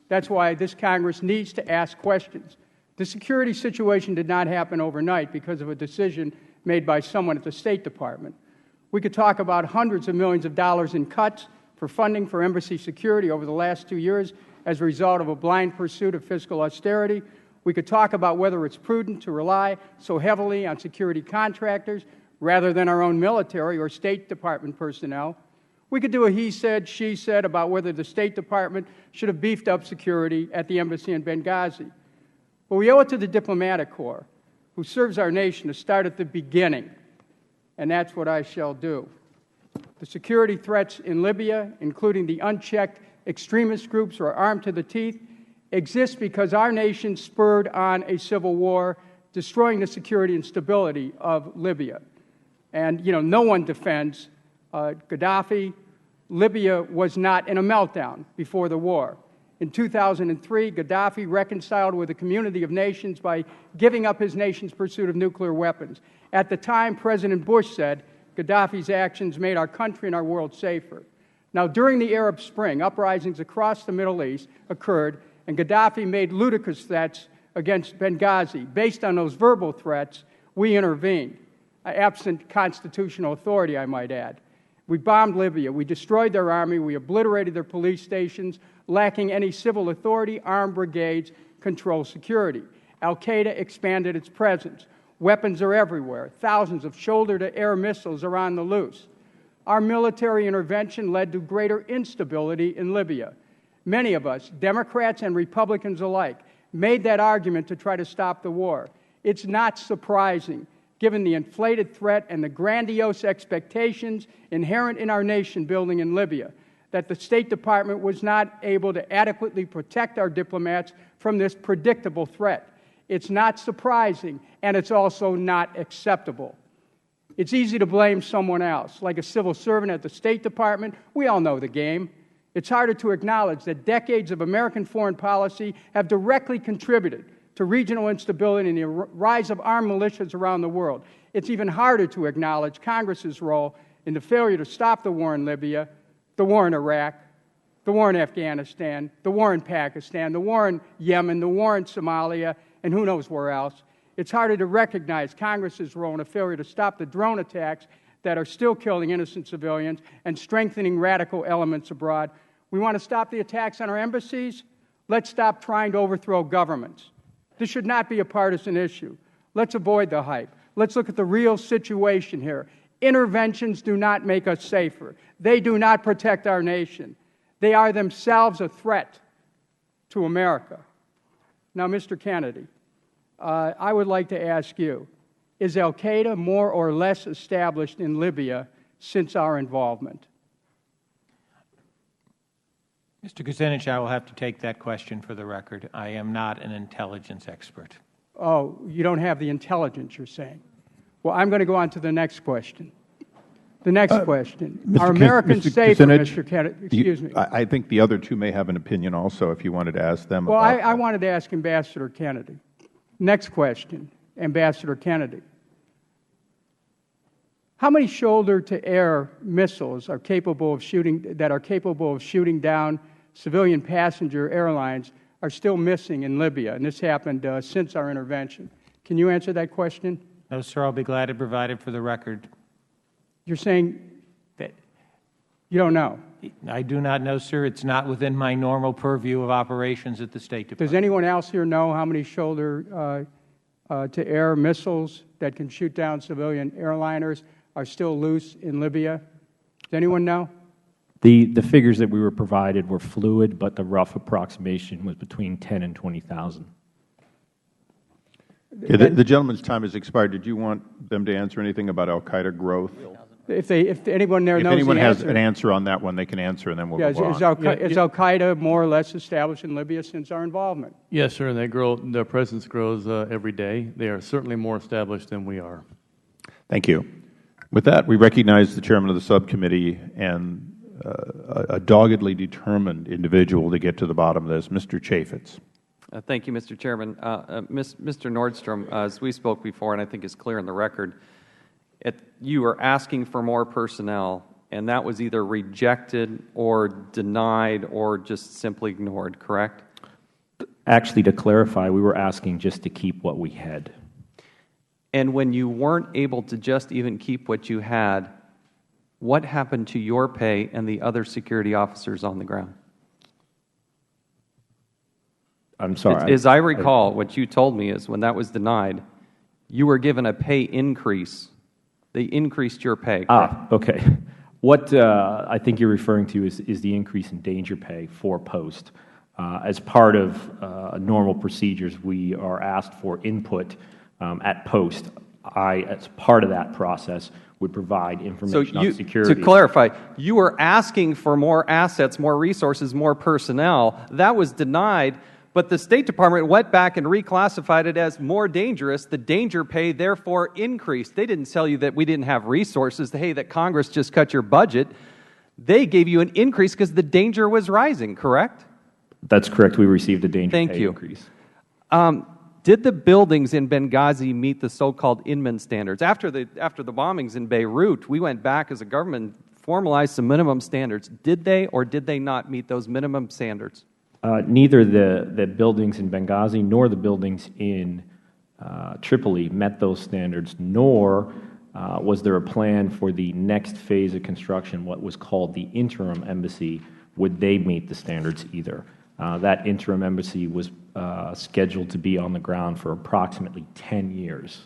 That's why this Congress needs to ask questions. The security situation did not happen overnight because of a decision made by someone at the State Department. We could talk about hundreds of millions of dollars in cuts for funding for embassy security over the last 2 years as a result of a blind pursuit of fiscal austerity. We could talk about whether it's prudent to rely so heavily on security contractors rather than our own military or State Department personnel. We could do a he said, she said about whether the State Department should have beefed up security at the embassy in Benghazi. But we owe it to the diplomatic corps, who serves our nation, to start at the beginning, and that's what I shall do. The security threats in Libya, including the unchecked extremist groups who are armed to the teeth, exist because our nation spurred on a civil war, destroying the security and stability of Libya. And, no one defends Gaddafi. Libya was not in a meltdown before the war. In 2003, Gaddafi reconciled with the community of nations by giving up his nation's pursuit of nuclear weapons. At the time, President Bush said, Gaddafi's actions made our country and our world safer. Now, during the Arab Spring, uprisings across the Middle East occurred, and Gaddafi made ludicrous threats against Benghazi. Based on those verbal threats, we intervened, absent constitutional authority, I might add. We bombed Libya. We destroyed their army. We obliterated their police stations. Lacking any civil authority, armed brigades control security. Al-Qaeda expanded its presence. Weapons are everywhere. Thousands of shoulder-to-air missiles are on the loose. Our military intervention led to greater instability in Libya. Many of us, Democrats and Republicans alike, made that argument to try to stop the war. It's not surprising, given the inflated threat and the grandiose expectations inherent in our nation building in Libya, that the State Department was not able to adequately protect our diplomats from this predictable threat. It's not surprising, and it's also not acceptable. It's easy to blame someone else, like a civil servant at the State Department. We all know the game. It's harder to acknowledge that decades of American foreign policy have directly contributed to regional instability and the rise of armed militias around the world. It's even harder to acknowledge Congress's role in the failure to stop the war in Libya, the war in Iraq, the war in Afghanistan, the war in Pakistan, the war in Yemen, the war in Somalia, and who knows where else. It's harder to recognize Congress's role in a failure to stop the drone attacks that are still killing innocent civilians and strengthening radical elements abroad. We want to stop the attacks on our embassies? Let's stop trying to overthrow governments. This should not be a partisan issue. Let's avoid the hype. Let's look at the real situation here. Interventions do not make us safer. They do not protect our nation. They are themselves a threat to America. Now, Mr. Kennedy, I would like to ask you, is al-Qaeda more or less established in Libya since our involvement? Mr. Kucinich, I will have to take that question for the record. I am not an intelligence expert. Oh, you don't have the intelligence, you're saying. Well, I'm going to go on to the next question. The next question. Are Americans safer, Mr. Kennedy? Excuse me. I think the other two may have an opinion also, if you wanted to ask them. Well, I wanted to ask Ambassador Kennedy. Next question, Ambassador Kennedy. How many shoulder-to-air missiles are capable of shooting down civilian passenger airlines are still missing in Libya? And this happened since our intervention. Can you answer that question? No, sir. I'll be glad to provide it for the record. You're saying that you don't know? I do not know, sir. It's not within my normal purview of operations at the State Department. Does anyone else here know how many shoulder-to-air missiles that can shoot down civilian airliners are still loose in Libya? Does anyone know? The figures that we were provided were fluid, but the rough approximation was between 10 and 20,000. Okay, the gentleman's time has expired. Did you want them to answer anything about al-Qaeda growth? If anyone there knows the answer. If anyone has an answer on that one, they can answer, and then we'll move on. Is al-Qaeda more or less established in Libya since our involvement? Yes, sir, and their presence grows every day. They are certainly more established than we are. Thank you. With that, we recognize the chairman of the subcommittee and a doggedly determined individual to get to the bottom of this, Mr. Chaffetz. Thank you, Mr. Chairman. Mr. Nordstrom, as we spoke before, and I think is clear in the record, you were asking for more personnel, and that was either rejected or denied or just simply ignored, correct? Actually, to clarify, we were asking just to keep what we had. And when you weren't able to just even keep what you had, what happened to your pay and the other security officers on the ground? I'm sorry. As I recall, what you told me is when that was denied, you were given a pay increase. They increased your pay. Okay. What I think you're referring to is the increase in danger pay for post. As part of normal procedures, we are asked for input at post. As part of that process, would provide information on security. To clarify, you were asking for more assets, more resources, more personnel. That was denied, but the State Department went back and reclassified it as more dangerous. The danger pay, therefore, increased. They didn't tell you that we didn't have resources, hey, that Congress just cut your budget. They gave you an increase because the danger was rising, correct? That's correct. We received a danger pay increase. Did the buildings in Benghazi meet the so-called Inman standards? After the bombings in Beirut, we went back as a government, formalized some minimum standards. Did they or did they not meet those minimum standards? Neither the buildings in Benghazi nor the buildings in Tripoli met those standards, nor was there a plan for the next phase of construction, what was called the interim embassy. Would they meet the standards either? That interim embassy was scheduled to be on the ground for approximately 10 years.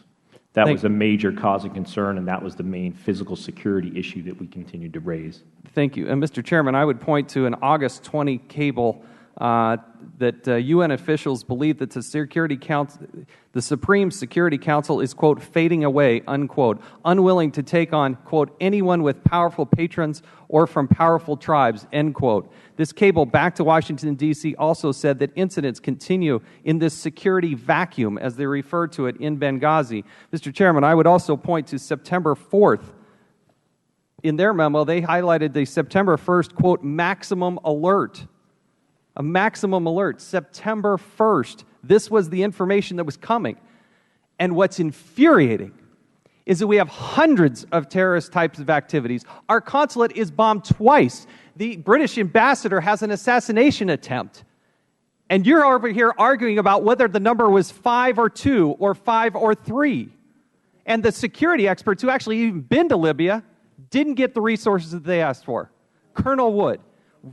That was a major cause of concern, and that was the main physical security issue that we continued to raise. Thank you. And Mr. Chairman, I would point to an August 20 cable that UN officials believe that the Supreme Security Council is, quote, fading away, unquote, unwilling to take on, quote, anyone with powerful patrons or from powerful tribes, end quote. This cable back to Washington, D.C. also said that incidents continue in this security vacuum, as they refer to it in Benghazi. Mr. Chairman, I would also point to September 4th. In their memo, they highlighted the September 1st, quote, maximum alert. A maximum alert, September 1st. This was the information that was coming. And what's infuriating is that we have hundreds of terrorist types of activities. Our consulate is bombed twice. The British ambassador has an assassination attempt. And you're over here arguing about whether the number was 5 or 2 or 5 or 3. And the security experts who actually even been to Libya didn't get the resources that they asked for. Colonel Wood,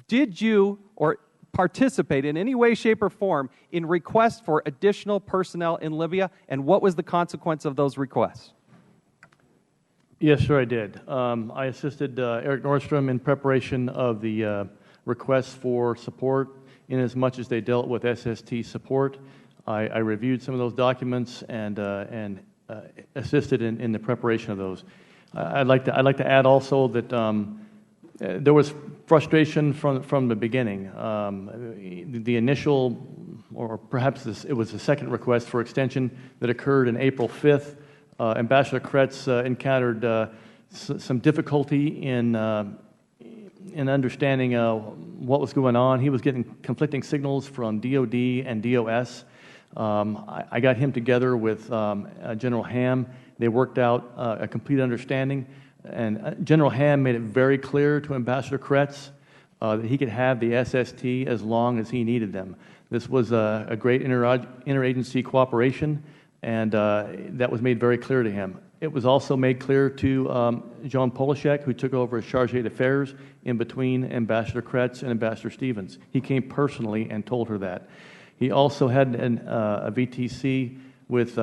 did you or participate in any way, shape, or form in requests for additional personnel in Libya, and what was the consequence of those requests? Yes, sir, I did. I assisted Eric Nordstrom in preparation of the requests for support in as much as they dealt with SST support. I reviewed some of those documents and assisted in the preparation of those. I'd like to add also that there was frustration from the beginning. The initial, or perhaps it was the second request for extension that occurred in April 5th. Ambassador Kretz encountered some difficulty in understanding what was going on. He was getting conflicting signals from DOD and DOS. I got him together with General Ham. They worked out a complete understanding. And General Ham made it very clear to Ambassador Kretz that he could have the SST as long as he needed them. This was a great interagency cooperation, and that was made very clear to him. It was also made clear to Jean Polishek, who took over as Chargé d'Affaires in between Ambassador Kretz and Ambassador Stevens. He came personally and told her that. He also had a VTC with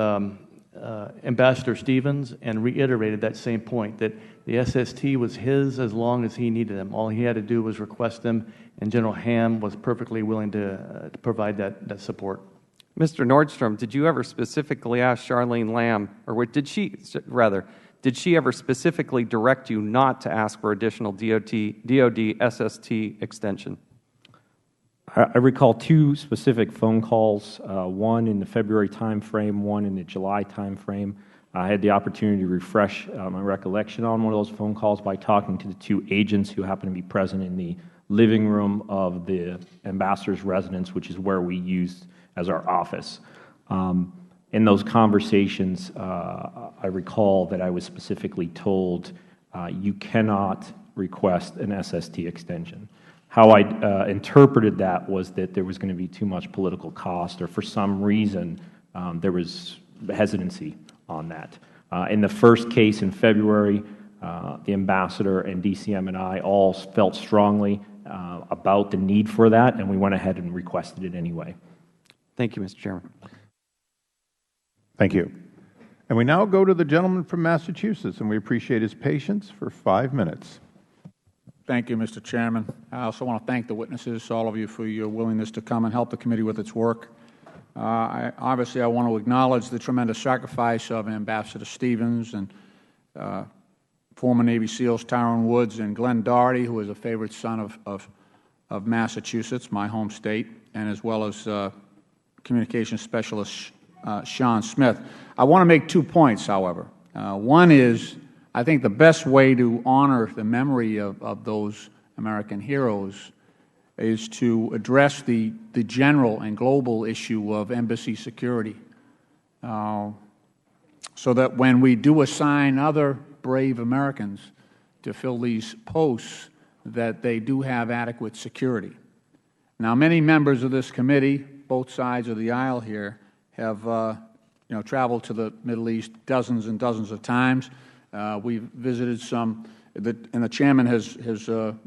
Ambassador Stevens and reiterated that same point, that the SST was his as long as he needed them. All he had to do was request them, and General Ham was perfectly willing to provide that support. Mr. Nordstrom, did you ever specifically ask Charlene Lamb, or did she ever specifically direct you not to ask for additional DOD SST extension? I recall 2 specific phone calls, one in the February timeframe, one in the July timeframe. I had the opportunity to refresh my recollection on one of those phone calls by talking to the 2 agents who happened to be present in the living room of the ambassador's residence, which is where we used as our office. In those conversations, I recall that I was specifically told, you cannot request an SST extension. How I interpreted that was that there was going to be too much political cost, or for some reason there was hesitancy on that. In the first case in February, the ambassador and DCM and I all felt strongly about the need for that, and we went ahead and requested it anyway. Thank you, Mr. Chairman. Thank you. And we now go to the gentleman from Massachusetts, and we appreciate his patience for 5 minutes. Thank you, Mr. Chairman. I also want to thank the witnesses, all of you, for your willingness to come and help the committee with its work. Obviously, I want to acknowledge the tremendous sacrifice of Ambassador Stevens and former Navy SEALs Tyrone Woods and Glenn Doherty, who is a favorite son of Massachusetts, my home state, and as well as Communications Specialist Sean Smith. I want to make 2 points, however. One is, I think the best way to honor the memory of those American heroes is to address the general and global issue of embassy security, so that when we do assign other brave Americans to fill these posts, that they do have adequate security. Now, many members of this committee, both sides of the aisle here, have traveled to the Middle East dozens and dozens of times. We've visited some, and the Chairman has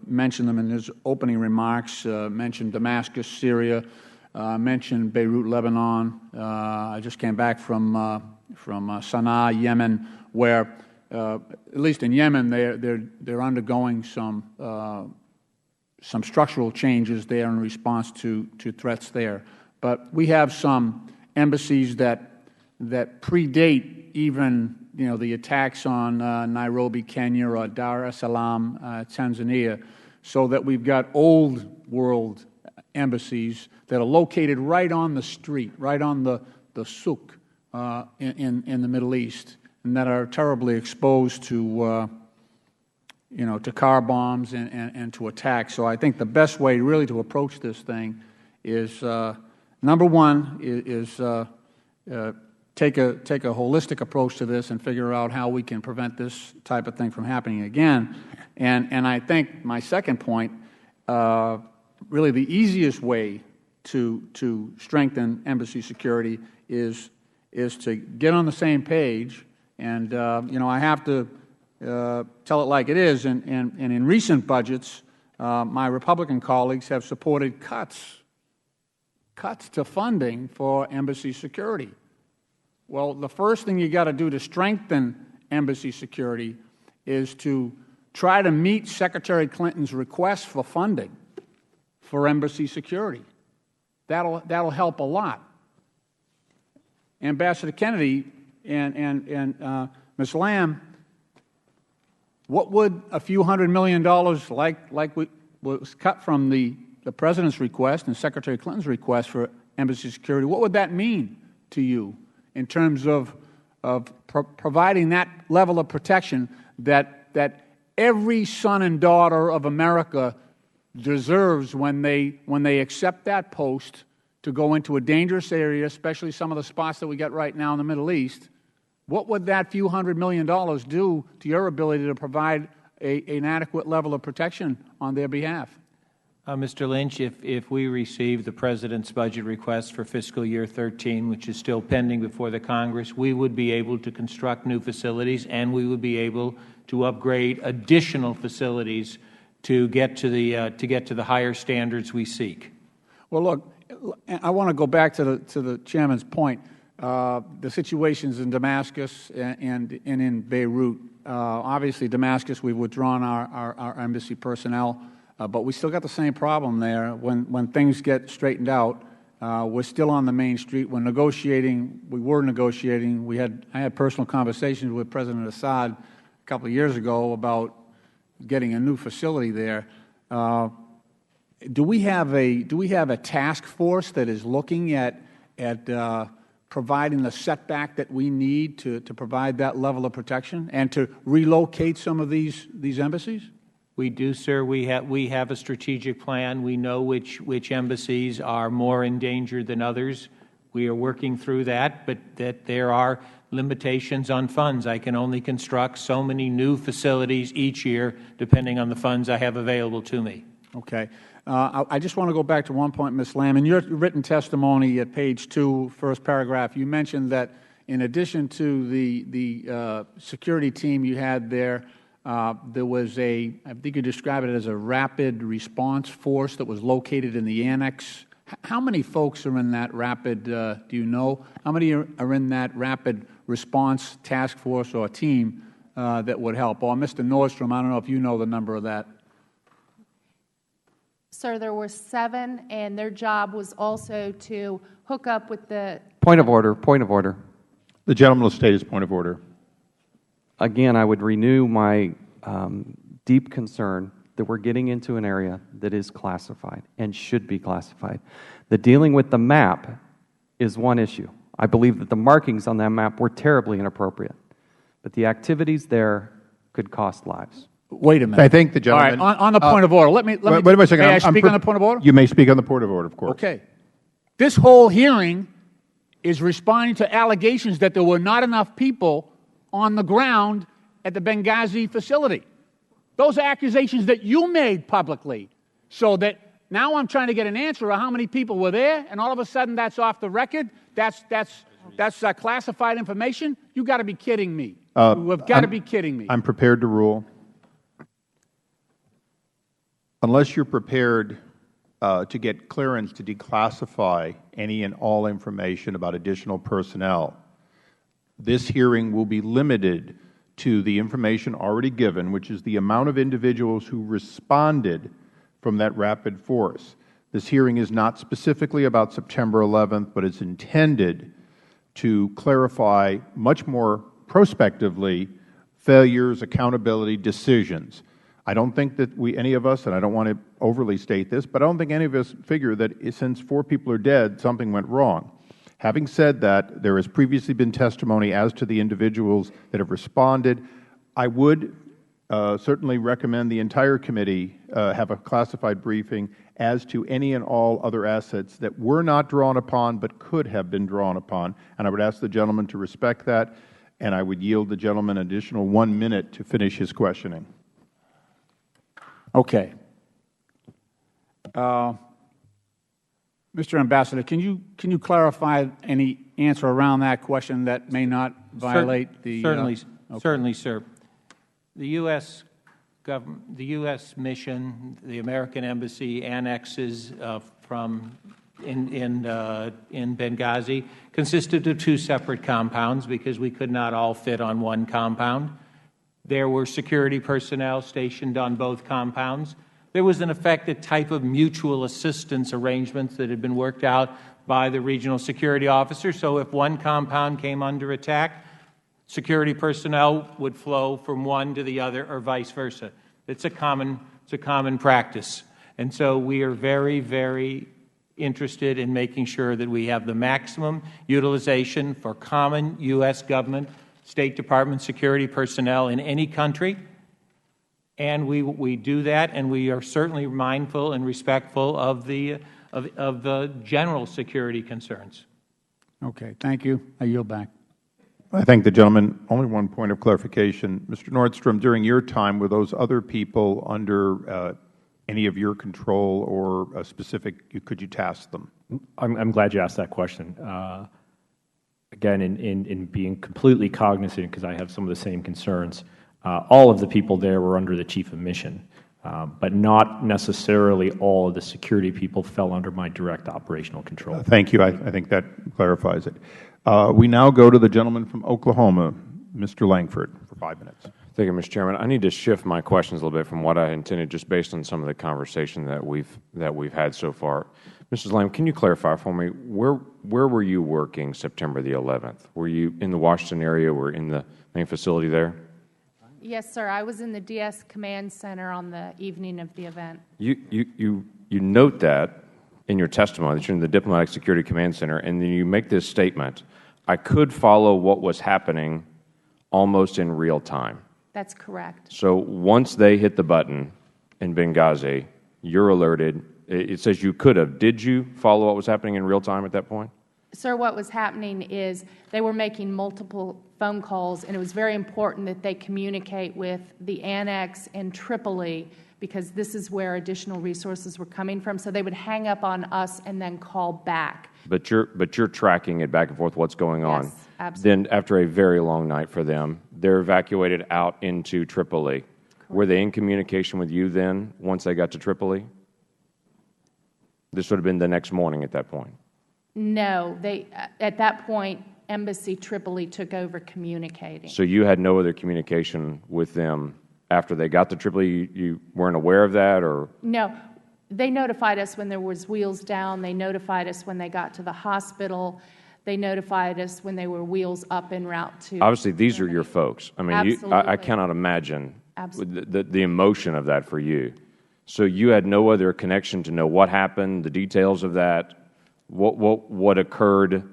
mentioned them in his opening remarks, mentioned Damascus, Syria, mentioned Beirut, Lebanon. I just came back from Sana'a, Yemen, where, at least in Yemen, they're undergoing some structural changes there in response to threats there. But we have some embassies that predate even the attacks on Nairobi, Kenya, or Dar es Salaam, Tanzania, so that we've got old world embassies that are located right on the street, right on the souk in the Middle East, and that are terribly exposed to car bombs and to attacks. So I think the best way really to approach this thing is, number one, is take a holistic approach to this and figure out how we can prevent this type of thing from happening again. And I think my second point, really the easiest way to strengthen embassy security is to get on the same page. And I have to tell it like it is. And in recent budgets, my Republican colleagues have supported cuts to funding for embassy security. Well, the first thing you got to do to strengthen embassy security is to try to meet Secretary Clinton's request for funding for embassy security. That'll help a lot. Ambassador Kennedy and Ms. Lamb, what would a few $100 million like was cut from the President's request and Secretary Clinton's request for embassy security, what would that mean to you in terms of providing that level of protection that every son and daughter of America deserves when they accept that post to go into a dangerous area, especially some of the spots that we got right now in the Middle East? What would that few $100 million do to your ability to provide an adequate level of protection on their behalf? Mr. Lynch, if we receive the President's budget request for fiscal year 13, which is still pending before the Congress, we would be able to construct new facilities, and we would be able to upgrade additional facilities to get to the higher standards we seek. Well, look, I want to go back to the Chairman's point. The situations in Damascus and in Beirut. Obviously, Damascus, we've withdrawn our embassy personnel. But we still got the same problem there. When things get straightened out, we're still on the main street. We're negotiating. We were negotiating. I had personal conversations with President Assad a couple of years ago about getting a new facility there. Do we have a task force that is looking at providing the setback that we need to provide that level of protection and to relocate some of these embassies? We do, sir. We have a strategic plan. We know which embassies are more in danger than others. We are working through that, but that there are limitations on funds. I can only construct so many new facilities each year, depending on the funds I have available to me. Okay. I just want to go back to one point, Ms. Lamb. In your written testimony at page 2, first paragraph, you mentioned that in addition to the security team you had there, there was I think you described it as a rapid response force that was located in the annex. How many folks are in that rapid, do you know? How many are in that rapid response task force or team that would help? Or Mr. Nordstrom, I don't know if you know the number of that. Sir, there were 7, and their job was also to hook up with the... Point of order. Point of order. The gentleman will state his point of order. Again, I would renew my deep concern that we're getting into an area that is classified and should be classified. The dealing with the map is one issue. I believe that the markings on that map were terribly inappropriate, but the activities there could cost lives. Wait a minute. I think the gentleman... All right, on the point of order, let me wait a second. May I speak on the point of order? You may speak on the point of order, of course. Okay. This whole hearing is responding to allegations that there were not enough people on the ground at the Benghazi facility. Those are accusations that you made publicly. So that now I'm trying to get an answer of how many people were there, and all of a sudden that's off the record? That's classified information? You've got to be kidding me. You've got to be kidding me. I'm prepared to rule. Unless you're prepared to get clearance to declassify any and all information about additional personnel, this hearing will be limited to the information already given, which is the amount of individuals who responded from that rapid force. This hearing is not specifically about September 11th, but it's intended to clarify much more prospectively failures, accountability, decisions. I don't think that any of us, and I don't want to overly state this, but I don't think any of us figure that since 4 people are dead, something went wrong. Having said that, there has previously been testimony as to the individuals that have responded. I would certainly recommend the entire committee have a classified briefing as to any and all other assets that were not drawn upon but could have been drawn upon. And I would ask the gentleman to respect that, and I would yield the gentleman an additional 1 minute to finish his questioning. Okay. Mr. Ambassador, can you clarify any answer around that question that may not violate the Certainly, okay. certainly, sir. The U.S. government, the U.S. mission, the American embassy annexes in Benghazi consisted of 2 separate compounds because we could not all fit on one compound. There were security personnel stationed on both compounds. There was, in effect, a type of mutual assistance arrangements that had been worked out by the regional security officer. So if one compound came under attack, security personnel would flow from one to the other or vice versa. It's a common practice. And so we are very, very interested in making sure that we have the maximum utilization for common U.S. government, State Department security personnel in any country. And we do that, and we are certainly mindful and respectful of the general security concerns. Okay, thank you. I yield back. I thank the gentleman. Only one point of clarification. Mr. Nordstrom, during your time, were those other people under any of your control or a specific, could you task them? I'm glad you asked that question. Again, in being completely cognizant, because I have some of the same concerns, all of the people there were under the chief of mission, but not necessarily all of the security people fell under my direct operational control. Thank you. I think that clarifies it. We now go to the gentleman from Oklahoma, Mr. Langford, for 5 minutes. Thank you, Mr. Chairman. I need to shift my questions a little bit from what I intended, just based on some of the conversation that we've had so far. Mrs. Lamb, can you clarify for me, where were you working September the 11th? Were you in the Washington area or in the main facility there? Yes, sir. I was in the DS Command Center on the evening of the event. You note that in your testimony, that you're in the Diplomatic Security Command Center, and then you make this statement, I could follow what was happening almost in real time. That's correct. So once they hit the button in Benghazi, you're alerted. It says you could have. Did you follow what was happening in real time at that point? Sir, what was happening is they were making multiple phone calls, and it was very important that they communicate with the annex in Tripoli, because this is where additional resources were coming from. So they would hang up on us and then call back. But you're tracking it back and forth, what's going on. Yes, absolutely. Then after a very long night for them, they're evacuated out into Tripoli. Correct. Were they in communication with you then once they got to Tripoli? This would have been the next morning at that point. No. At that point, Embassy Tripoli took over communicating. So you had no other communication with them after they got to Tripoli? You weren't aware of that? Or no. They notified us when there was wheels down. They notified us when they got to the hospital. They notified us when they were wheels up en route to obviously, these are your folks. I mean, I cannot imagine the emotion of that for you. So you had no other connection to know what happened, the details of that, what occurred,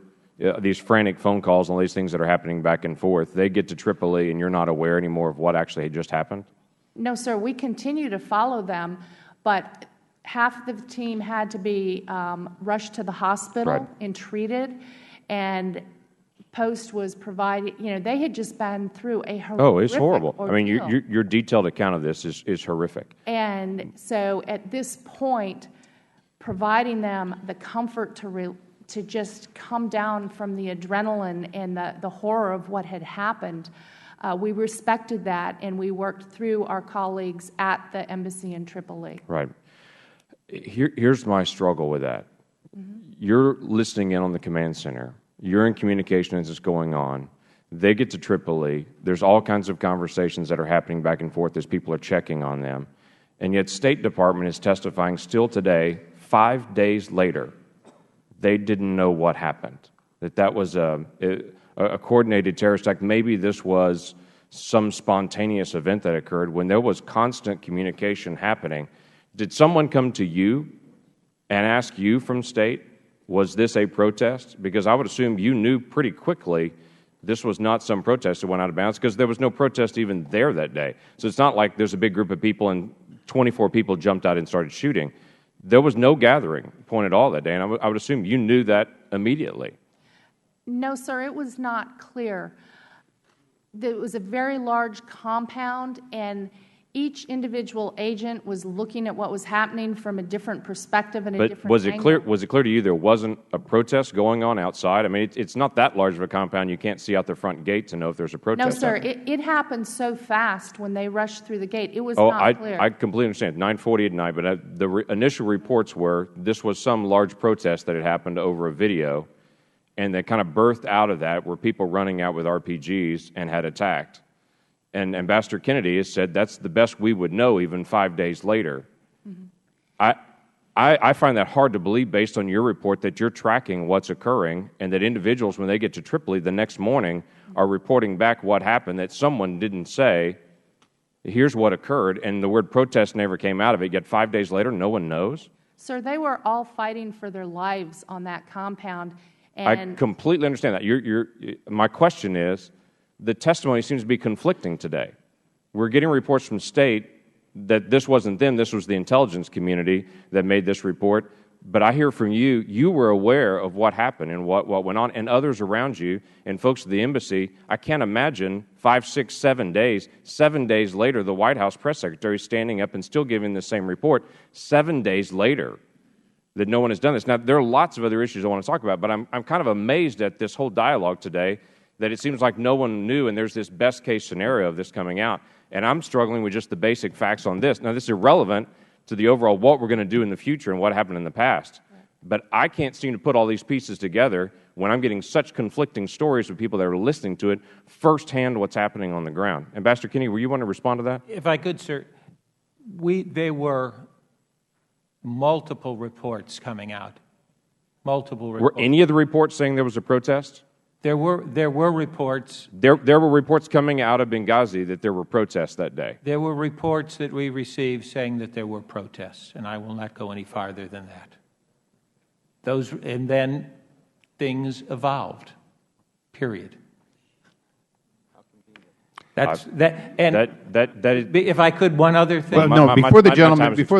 these frantic phone calls and all these things that are happening back and forth. They get to Tripoli, and you're not aware anymore of what actually had just happened? No, sir. We continue to follow them, but half of the team had to be rushed to the hospital and treated, and post was provided. You know, they had just been through a horrific it's horrible. ordeal. I mean, your detailed account of this is horrific. And so at this point, providing them the comfort to just come down from the adrenaline and the horror of what had happened, we respected that, and we worked through our colleagues at the embassy in Tripoli. Right. Here's my struggle with that. You're listening in on the command center. You're in communication as it's going on. They get to Tripoli. There's all kinds of conversations that are happening back and forth as people are checking on them. And yet State Department is testifying still today, 5 days later, they didn't know what happened, that was a coordinated terrorist attack. Maybe this was some spontaneous event that occurred when there was constant communication happening. Did someone come to you and ask you from State, was this a protest? Because I would assume you knew pretty quickly This was not some protest that went out of bounds, because there was no protest even there that day. So it's not like there's a big group of people and 24 people jumped out and started shooting. There was no gathering point at all that day, and I would assume you knew that immediately. No, sir, it was not clear. It was a very large compound, and each individual agent was looking at what was happening from a different perspective and a different angle. But was it clear to you there wasn't a protest going on outside? I mean, it's not that large of a compound. You can't see out the front gate to know if there's a protest. No, sir. It happened so fast when they rushed through the gate. It was not clear. I completely understand. 9:40 at night, but the initial reports were this was some large protest that had happened over a video, and that kind of birthed out of that were people running out with RPGs and had attacked. And Ambassador Kennedy has said that's the best we would know even 5 days later. I find that hard to believe based on your report that you're tracking what's occurring and that individuals, when they get to Tripoli the next morning, are reporting back what happened, that someone didn't say, here's what occurred, and the word protest never came out of it, yet 5 days later no one knows? Sir, they were all fighting for their lives on that compound. I completely understand that. My question is, the testimony seems to be conflicting today. We're getting reports from State that this wasn't them, this was the intelligence community that made this report. But I hear from you, you were aware of what happened and what went on, and others around you and folks at the embassy. I can't imagine 5, 6, 7 days, 7 days later, the White House press secretary standing up and still giving the same report 7 days later that no one has done this. Now, there are lots of other issues I want to talk about, but I'm kind of amazed at this whole dialogue today that it seems like no one knew, and there's this best-case scenario of this coming out. And I'm struggling with just the basic facts on this. Now, this is irrelevant to the overall what we're going to do in the future and what happened in the past. But I can't seem to put all these pieces together when I'm getting such conflicting stories from people that are listening to it firsthand what's happening on the ground. Ambassador Kennedy, were you want to respond to that? If I could, sir. There were multiple reports coming out. Multiple reports. Were any of the reports saying there was a protest? There were reports. There were reports coming out of Benghazi that there were protests that day. There were reports that we received saying that there were protests, and I will not go any farther than that. And then things evolved. Period. If I could, one other thing. Well, no, before the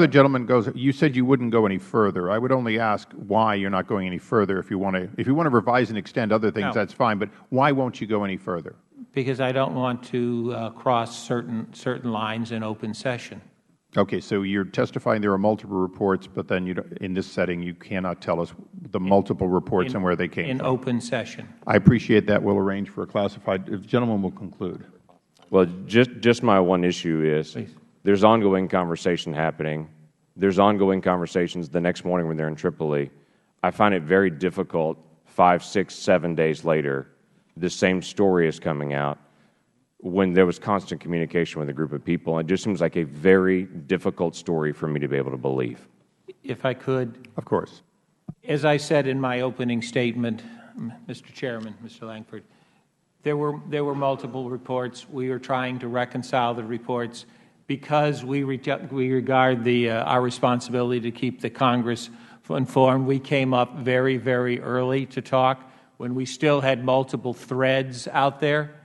gentleman goes, you said you wouldn't go any further. I would only ask why you're not going any further. If you want to revise and extend other things, that's fine. But why won't you go any further? Because I don't want to cross certain lines in open session. Okay, so you're testifying there are multiple reports, but then in this setting you cannot tell us the multiple reports and where they came from. In open session. I appreciate that. We'll arrange for a classified. The gentleman will conclude. Well, just my one issue is there's ongoing conversation happening. There's ongoing conversations the next morning when they're in Tripoli. I find it very difficult 5, 6, 7 days later, the same story is coming out when there was constant communication with a group of people. It just seems like a very difficult story for me to be able to believe. If I could. Of course. As I said in my opening statement, Mr. Chairman, Mr. Langford, there were multiple reports. We are trying to reconcile the reports because we regard our responsibility to keep the Congress informed. We came up very, very early to talk when we still had multiple threads out there.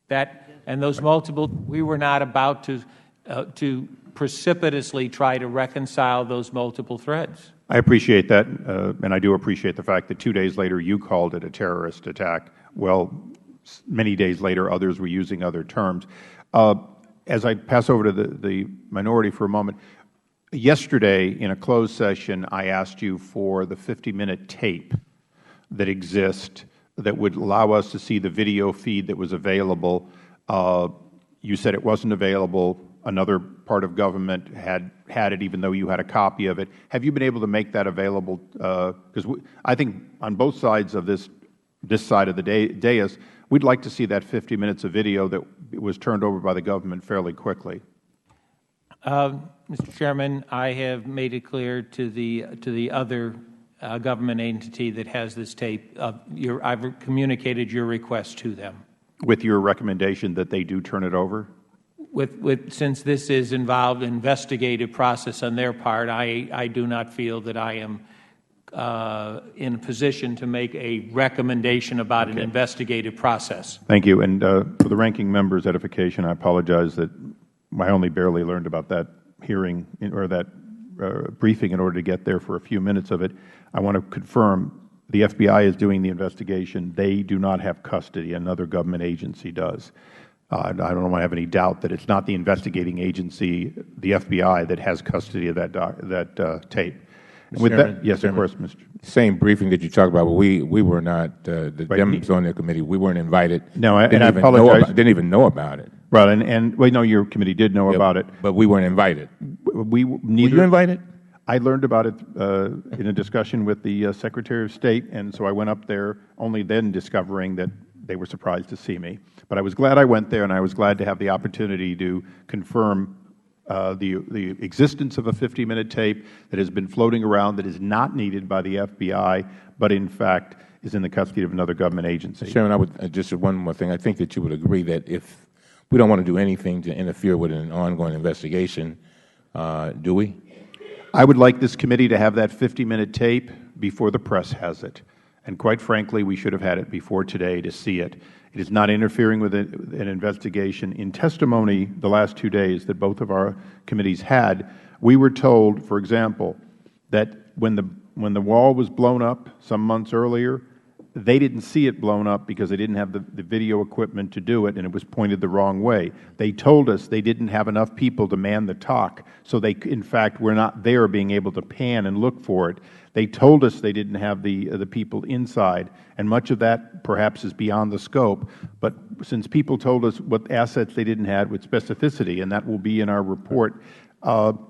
We were not about to precipitously try to reconcile those multiple threads. I appreciate that, and I do appreciate the fact that 2 days later you called it a terrorist attack. Well, many days later others were using other terms. As I pass over to the minority for a moment, yesterday in a closed session I asked you for the 50-minute tape that exists that would allow us to see the video feed that was available. You said it wasn't available. Another part of government had it, even though you had a copy of it. Have you been able to make that available? Because I think on both sides of this side of the dais, we'd like to see that 50 minutes of video that was turned over by the government fairly quickly. Mr. Chairman, I have made it clear to the other government entity that has this tape. I've communicated your request to them. With your recommendation that they do turn it over? Since this is involved in investigative process on their part, I do not feel that I am in a position to make a recommendation about an investigative process. Thank you. And for the ranking member's edification, I apologize that I only barely learned about that hearing or that briefing in order to get there for a few minutes of it. I want to confirm the FBI is doing the investigation. They do not have custody. Another government agency does. I don't want to have any doubt that it's not the investigating agency, the FBI, that has custody of that tape. And with that, yes, of course, Mr. Same briefing that you talked about, but we were not, the Democrats on the committee, we weren't invited. No, and I apologize. Didn't even know about it. Right, and well, no, your committee did know about it. But we weren't invited. Were you invited? I learned about it in a discussion with the Secretary of State, and so I went up there, only then discovering that they were surprised to see me. But I was glad I went there, and I was glad to have the opportunity to confirm the existence of a 50-minute tape that has been floating around that is not needed by the FBI, but in fact is in the custody of another government agency. Chairman, I would just one more thing. I think that you would agree that if we don't want to do anything to interfere with an ongoing investigation, do we? I would like this committee to have that 50-minute tape before the press has it. And quite frankly, we should have had it before today to see it. It is not interfering with an investigation. In testimony the last 2 days that both of our committees had, we were told, for example, that when the wall was blown up some months earlier, they didn't see it blown up because they didn't have the video equipment to do it, and it was pointed the wrong way. They told us they didn't have enough people to man the TOC, so they, in fact, were not there being able to pan and look for it. They told us they didn't have the people inside, and much of that perhaps is beyond the scope. But since people told us what assets they didn't have with specificity, and that will be in our report,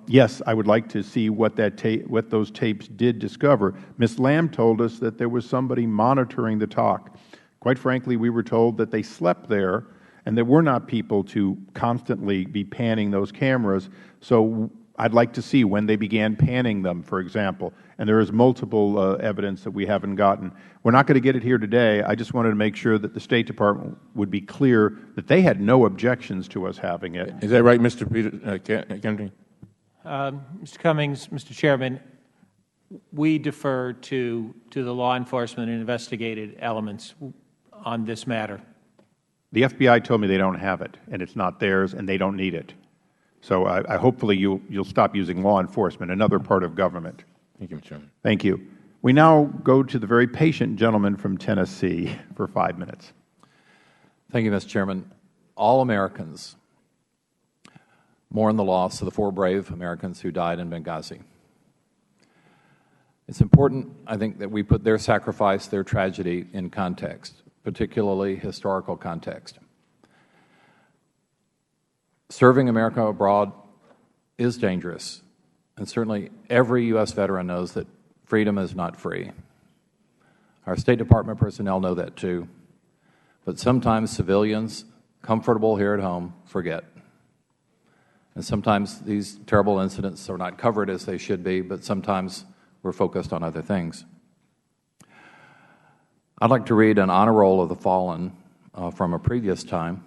yes, I would like to see what those tapes did discover. Ms. Lamb told us that there was somebody monitoring the TOC. Quite frankly, we were told that they slept there and there were not people to constantly be panning those cameras. So I'd like to see when they began panning them, for example. And there is multiple evidence that we haven't gotten. We're not going to get it here today. I just wanted to make sure that the State Department would be clear that they had no objections to us having it. Is that right, Mr. Kennedy? Mr. Cummings, Mr. Chairman, we defer to the law enforcement and investigative elements on this matter. The FBI told me they don't have it, and it's not theirs, and they don't need it. So hopefully you'll stop using law enforcement, another part of government. Thank you, Mr. Chairman. Thank you. We now go to the very patient gentleman from Tennessee for 5 minutes. Thank you, Mr. Chairman. All Americans mourn the loss of the 4 brave Americans who died in Benghazi. It's important, I think, that we put their sacrifice, their tragedy in context, particularly historical context. Serving America abroad is dangerous, and certainly every U.S. veteran knows that freedom is not free. Our State Department personnel know that too, but sometimes civilians, comfortable here at home, forget. And sometimes these terrible incidents are not covered as they should be, but sometimes we're focused on other things. I'd like to read an honor roll of the fallen from a previous time.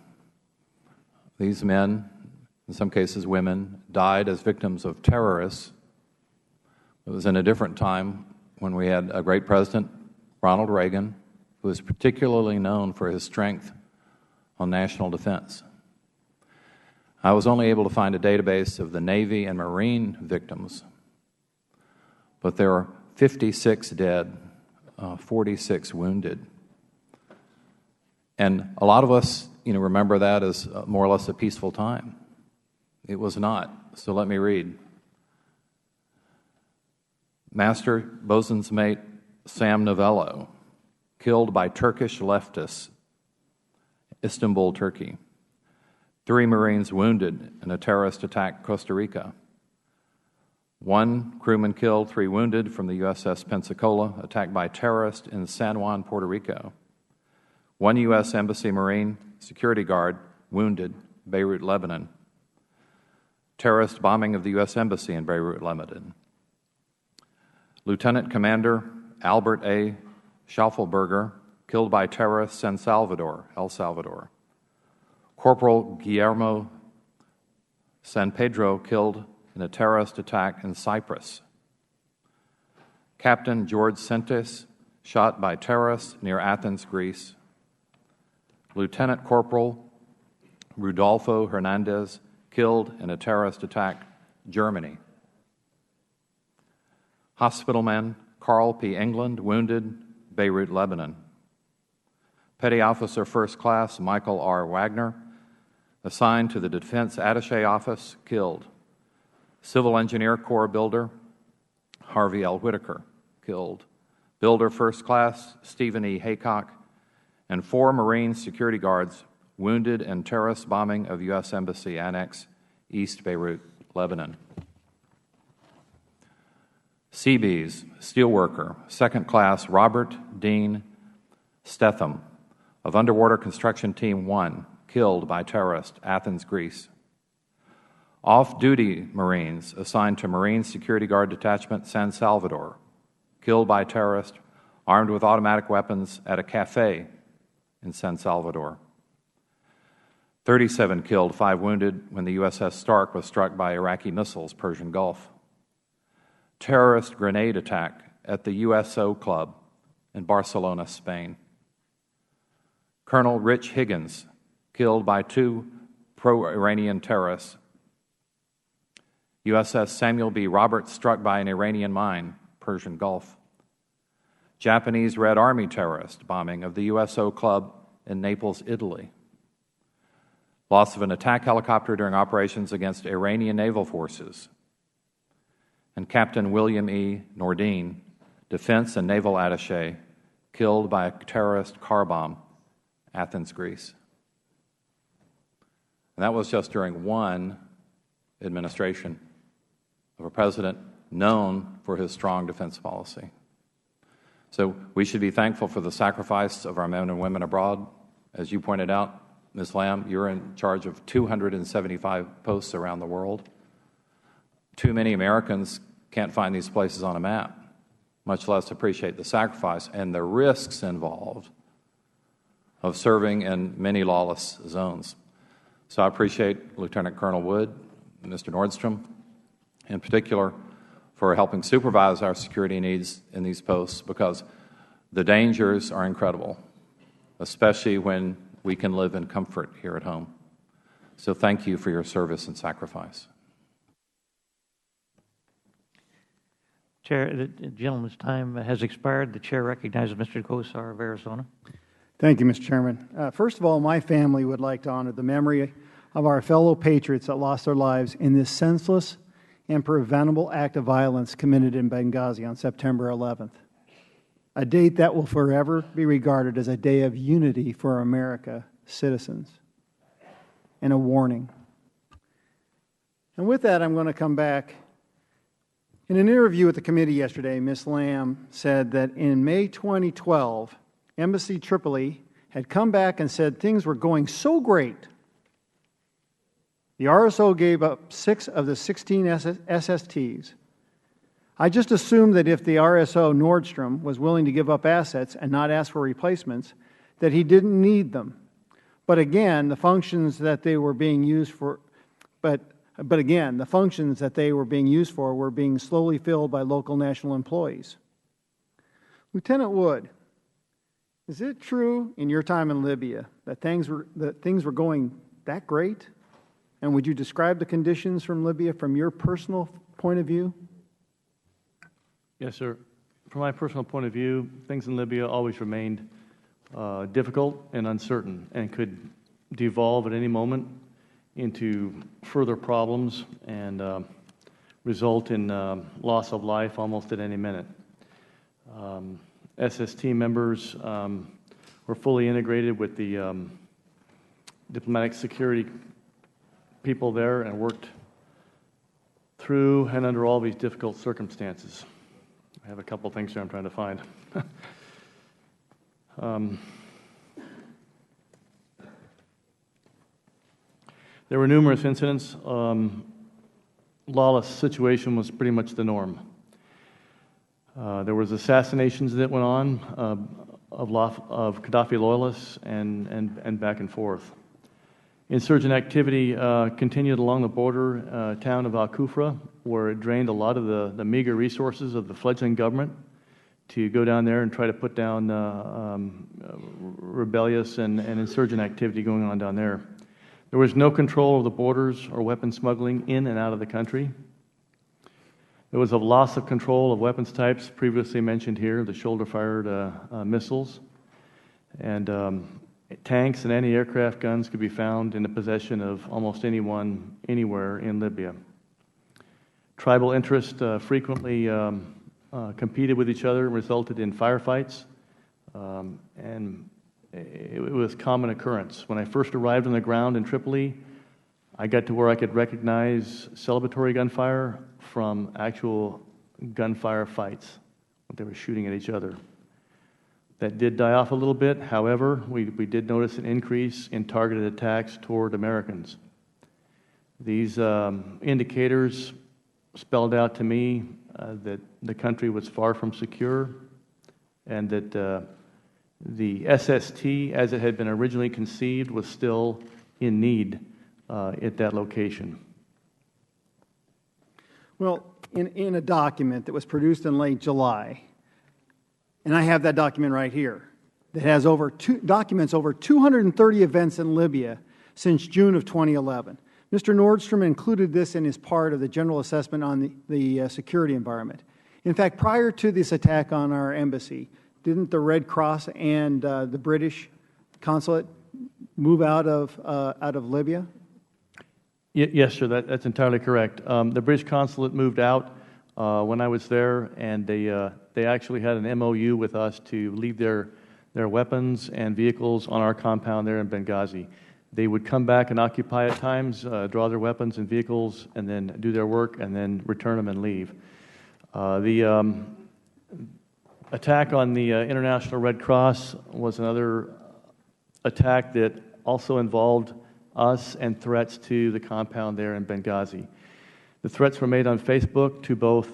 These men, in some cases women, died as victims of terrorists. It was in a different time when we had a great president, Ronald Reagan, who was particularly known for his strength on national defense. I was only able to find a database of the Navy and Marine victims, but there are 56 dead, 46 wounded. And a lot of us, remember that as more or less a peaceful time. It was not. So let me read. Master Bosun's mate Sam Novello, killed by Turkish leftists, Istanbul, Turkey. 3 Marines wounded in a terrorist attack, Costa Rica. 1 crewman killed, 3 wounded from the USS Pensacola, attacked by terrorists in San Juan, Puerto Rico. 1 U.S. Embassy Marine security guard wounded, Beirut, Lebanon. Terrorist bombing of the U.S. Embassy in Beirut, Lebanon. Lieutenant Commander Albert A. Schaufelberger, killed by terrorists in Salvador, El Salvador. Corporal Guillermo San Pedro, killed in a terrorist attack in Cyprus. Captain George Sentes, shot by terrorists near Athens, Greece. Lieutenant Corporal Rudolfo Hernandez, killed in a terrorist attack, Germany. Hospitalman Carl P. England, wounded, Beirut, Lebanon. Petty Officer First Class Michael R. Wagner, assigned to the Defense Attaché Office, killed. Civil Engineer Corps builder Harvey L. Whitaker, killed. Builder First Class Stephen E. Haycock, and 4 Marine security guards wounded in terrorist bombing of U.S. Embassy Annex, East Beirut, Lebanon. Seabees steelworker Second Class Robert Dean Stetham of Underwater Construction Team 1, killed by terrorist, Athens, Greece. Off-duty Marines assigned to Marine Security Guard Detachment San Salvador, killed by terrorist armed with automatic weapons at a cafe in San Salvador. 37 killed, 5 wounded when the USS Stark was struck by Iraqi missiles, Persian Gulf. Terrorist grenade attack at the USO Club in Barcelona, Spain. Colonel Rich Higgins, killed by 2 pro-Iranian terrorists. USS Samuel B. Roberts struck by an Iranian mine, Persian Gulf. Japanese Red Army terrorist bombing of the USO Club in Naples, Italy. Loss of an attack helicopter during operations against Iranian naval forces. And Captain William E. Nordine, Defense and Naval Attaché, killed by a terrorist car bomb, Athens, Greece. And that was just during one administration of a president known for his strong defense policy. So we should be thankful for the sacrifice of our men and women abroad. As you pointed out, Ms. Lamb, you're in charge of 275 posts around the world. Too many Americans can't find these places on a map, much less appreciate the sacrifice and the risks involved of serving in many lawless zones. So I appreciate Lieutenant Colonel Wood and Mr. Nordstrom, in particular, for helping supervise our security needs in these posts, because the dangers are incredible, especially when we can live in comfort here at home. So thank you for your service and sacrifice. Chair, the gentleman's time has expired. The Chair recognizes Mr. Gosar of Arizona. Thank you, Mr. Chairman. First of all, my family would like to honor the memory of our fellow patriots that lost their lives in this senseless and preventable act of violence committed in Benghazi on September 11th, a date that will forever be regarded as a day of unity for America citizens and a warning. And with that, I'm going to come back. In an interview with the committee yesterday, Ms. Lamb said that in May 2012, Embassy Tripoli had come back and said things were going so great. The RSO gave up 6 of the 16 SSTs. I just assumed that if the RSO, Nordstrom, was willing to give up assets and not ask for replacements, that he didn't need them. But again, the functions that they were being used for, but again, the functions that they were being used for were being slowly filled by local national employees. Lieutenant Wood, is it true in your time in Libya that things were going that great? And would you describe the conditions from Libya from your personal point of view? Yes, sir. From my personal point of view, things in Libya always remained difficult and uncertain, and could devolve at any moment into further problems and result in loss of life almost at any minute. SST members were fully integrated with the diplomatic security people there and worked through and under all these difficult circumstances. I have a couple things here I'm trying to find. There were numerous incidents. Lawless situation was pretty much the norm. There was assassinations that went on of Gaddafi loyalists and back and forth. Insurgent activity continued along the border town of Al Kufra, where it drained a lot of the meager resources of the fledgling government to go down there and try to put down rebellious and insurgent activity going on down there. There was no control of the borders or weapon smuggling in and out of the country. There was a loss of control of weapons types previously mentioned here, the shoulder-fired missiles. And tanks and anti-aircraft guns could be found in the possession of almost anyone, anywhere in Libya. Tribal interests frequently competed with each other and resulted in firefights, and it was a common occurrence. When I first arrived on the ground in Tripoli, I got to where I could recognize celebratory gunfire from actual gunfire fights when they were shooting at each other. That did die off a little bit. However, we did notice an increase in targeted attacks toward Americans. These indicators spelled out to me that the country was far from secure, and that the SST, as it had been originally conceived, was still in need at that location. Well, in a document that was produced in late July, and I have that document right here, that has documents over 230 events in Libya since June of 2011. Mr. Nordstrom included this in his part of the general assessment on the security environment. In fact, prior to this attack on our embassy, didn't the Red Cross and the British Consulate move out of Libya? Yes, sir, that's entirely correct. The British Consulate moved out when I was there, and they actually had an MOU with us to leave their weapons and vehicles on our compound there in Benghazi. They would come back and occupy at times, draw their weapons and vehicles, and then do their work, and then return them and leave. The attack on the International Red Cross was another attack that also involved us and threats to the compound there in Benghazi. The threats were made on Facebook to both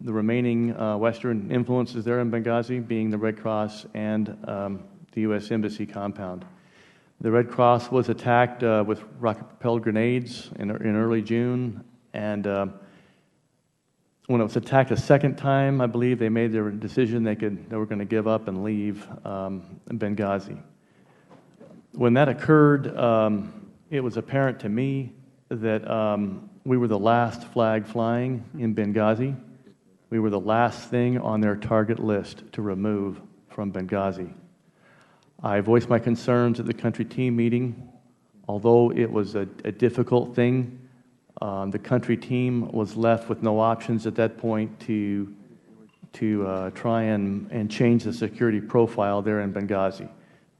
the remaining Western influences there in Benghazi, being the Red Cross and the U.S. Embassy compound. The Red Cross was attacked with rocket-propelled grenades in early June, and when it was attacked a second time, I believe they made their decision they were going to give up and leave Benghazi. When that occurred, it was apparent to me that we were the last flag flying in Benghazi. We were the last thing on their target list to remove from Benghazi. I voiced my concerns at the country team meeting. Although it was a difficult thing, the country team was left with no options at that point to try and change the security profile there in Benghazi.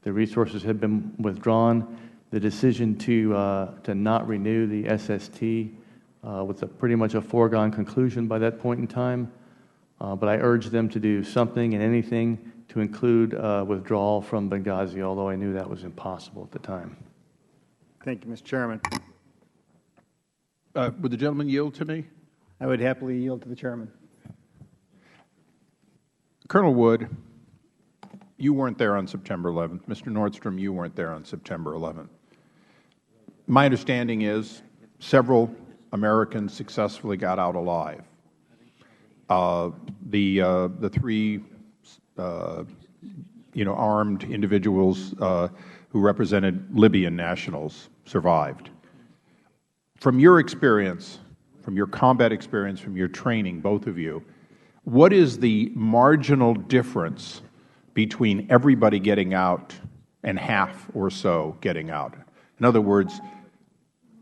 The resources had been withdrawn. The decision to not renew the SST was pretty much a foregone conclusion by that point in time. But I urged them to do something and anything to include withdrawal from Benghazi, although I knew that was impossible at the time. Thank you, Mr. Chairman. Would the gentleman yield to me? I would happily yield to the Chairman. Colonel Wood, you weren't there on September 11th. Mr. Nordstrom, you weren't there on September 11th. My understanding is several Americans successfully got out alive. The three armed individuals who represented Libyan nationals survived. From your experience, from your combat experience, from your training, both of you, what is the marginal difference between everybody getting out and half or so getting out? In other words,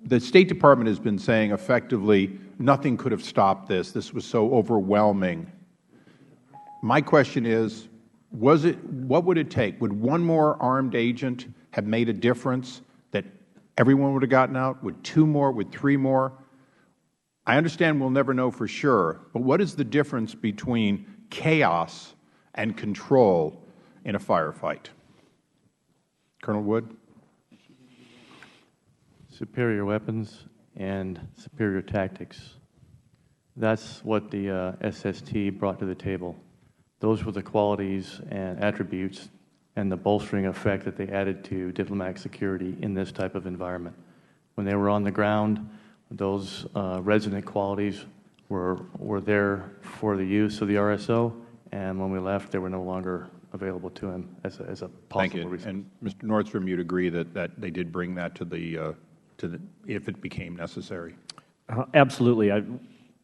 the State Department has been saying effectively nothing could have stopped this. This was so overwhelming. My question is, what would it take? Would one more armed agent have made a difference that everyone would have gotten out? Would two more? Would three more? I understand we'll never know for sure, but what is the difference between chaos and control in a firefight? Colonel Wood? Superior weapons and superior tactics. That's what the SST brought to the table. Those were the qualities and attributes and the bolstering effect that they added to diplomatic security in this type of environment. When they were on the ground, those resident qualities were there for the use of the RSO, and when we left, they were no longer available to him as a possible resource. And Mr. Nordstrom, you'd agree that they did bring that to the if it became necessary? Absolutely.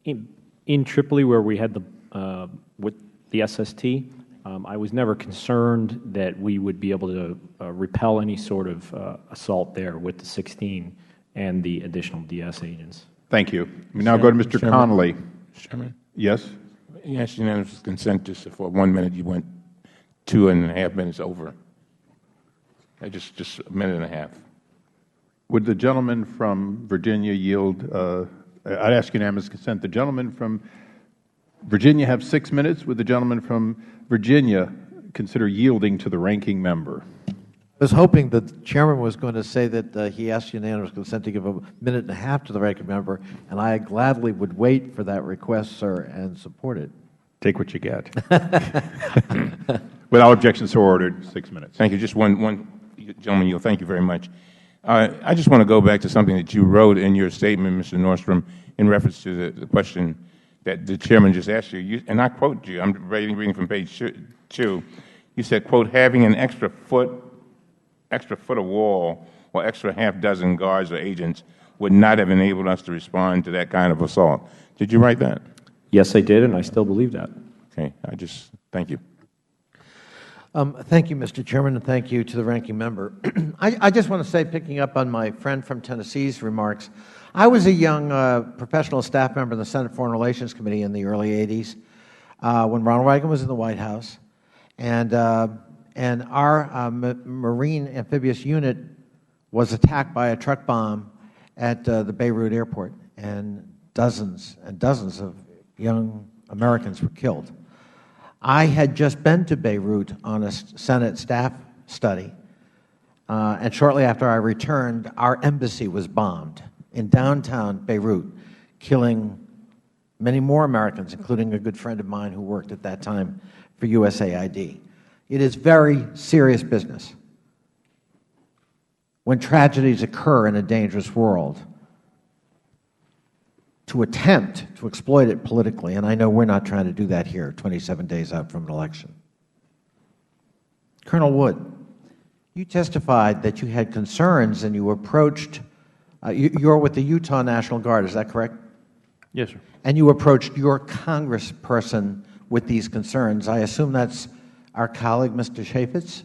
In Tripoli, where we had with the SST, I was never concerned that we would be able to repel any sort of assault there with the 16 and the additional DS agents. Thank you. We now go to Mr. Connolly. Mr. Chairman? Yes? Yes, unanimous consent. Just for 1 minute, you went 2.5 minutes over. Just a minute and a half. Would the gentleman from Virginia yield? I'd ask unanimous consent. The gentleman from Virginia have 6 minutes. Would the gentleman from Virginia consider yielding to the ranking member? I was hoping that the Chairman was going to say that he asked unanimous consent to give a minute and a half to the ranking member, and I gladly would wait for that request, sir, and support it. Take what you get. Without objection, so ordered. 6 minutes. Thank you. Just one gentleman, thank you very much. I just want to go back to something that you wrote in your statement, Mr. Nordstrom, in reference to the question that the Chairman just asked you. And I quote you. I'm reading from page 2. You said, quote, having an extra foot of wall or extra half dozen guards or agents would not have enabled us to respond to that kind of assault. Did you write that? Yes, I did, and I still believe that. Okay. Thank you. Thank you, Mr. Chairman, and thank you to the ranking member. I just want to say, picking up on my friend from Tennessee's remarks, I was a young professional staff member in the Senate Foreign Relations Committee in the early 80s when Ronald Reagan was in the White House, and our Marine amphibious unit was attacked by a truck bomb at the Beirut airport, and dozens of young Americans were killed. I had just been to Beirut on a Senate staff study, and shortly after I returned, our embassy was bombed in downtown Beirut, killing many more Americans, including a good friend of mine who worked at that time for USAID. It is very serious business when tragedies occur in a dangerous world to attempt to exploit it politically, and I know we're not trying to do that here 27 days out from an election. Colonel Wood, you testified that you had concerns and you approached, you're with the Utah National Guard, is that correct? Yes, sir. And you approached your congressperson with these concerns. I assume that's our colleague, Mr. Chaffetz?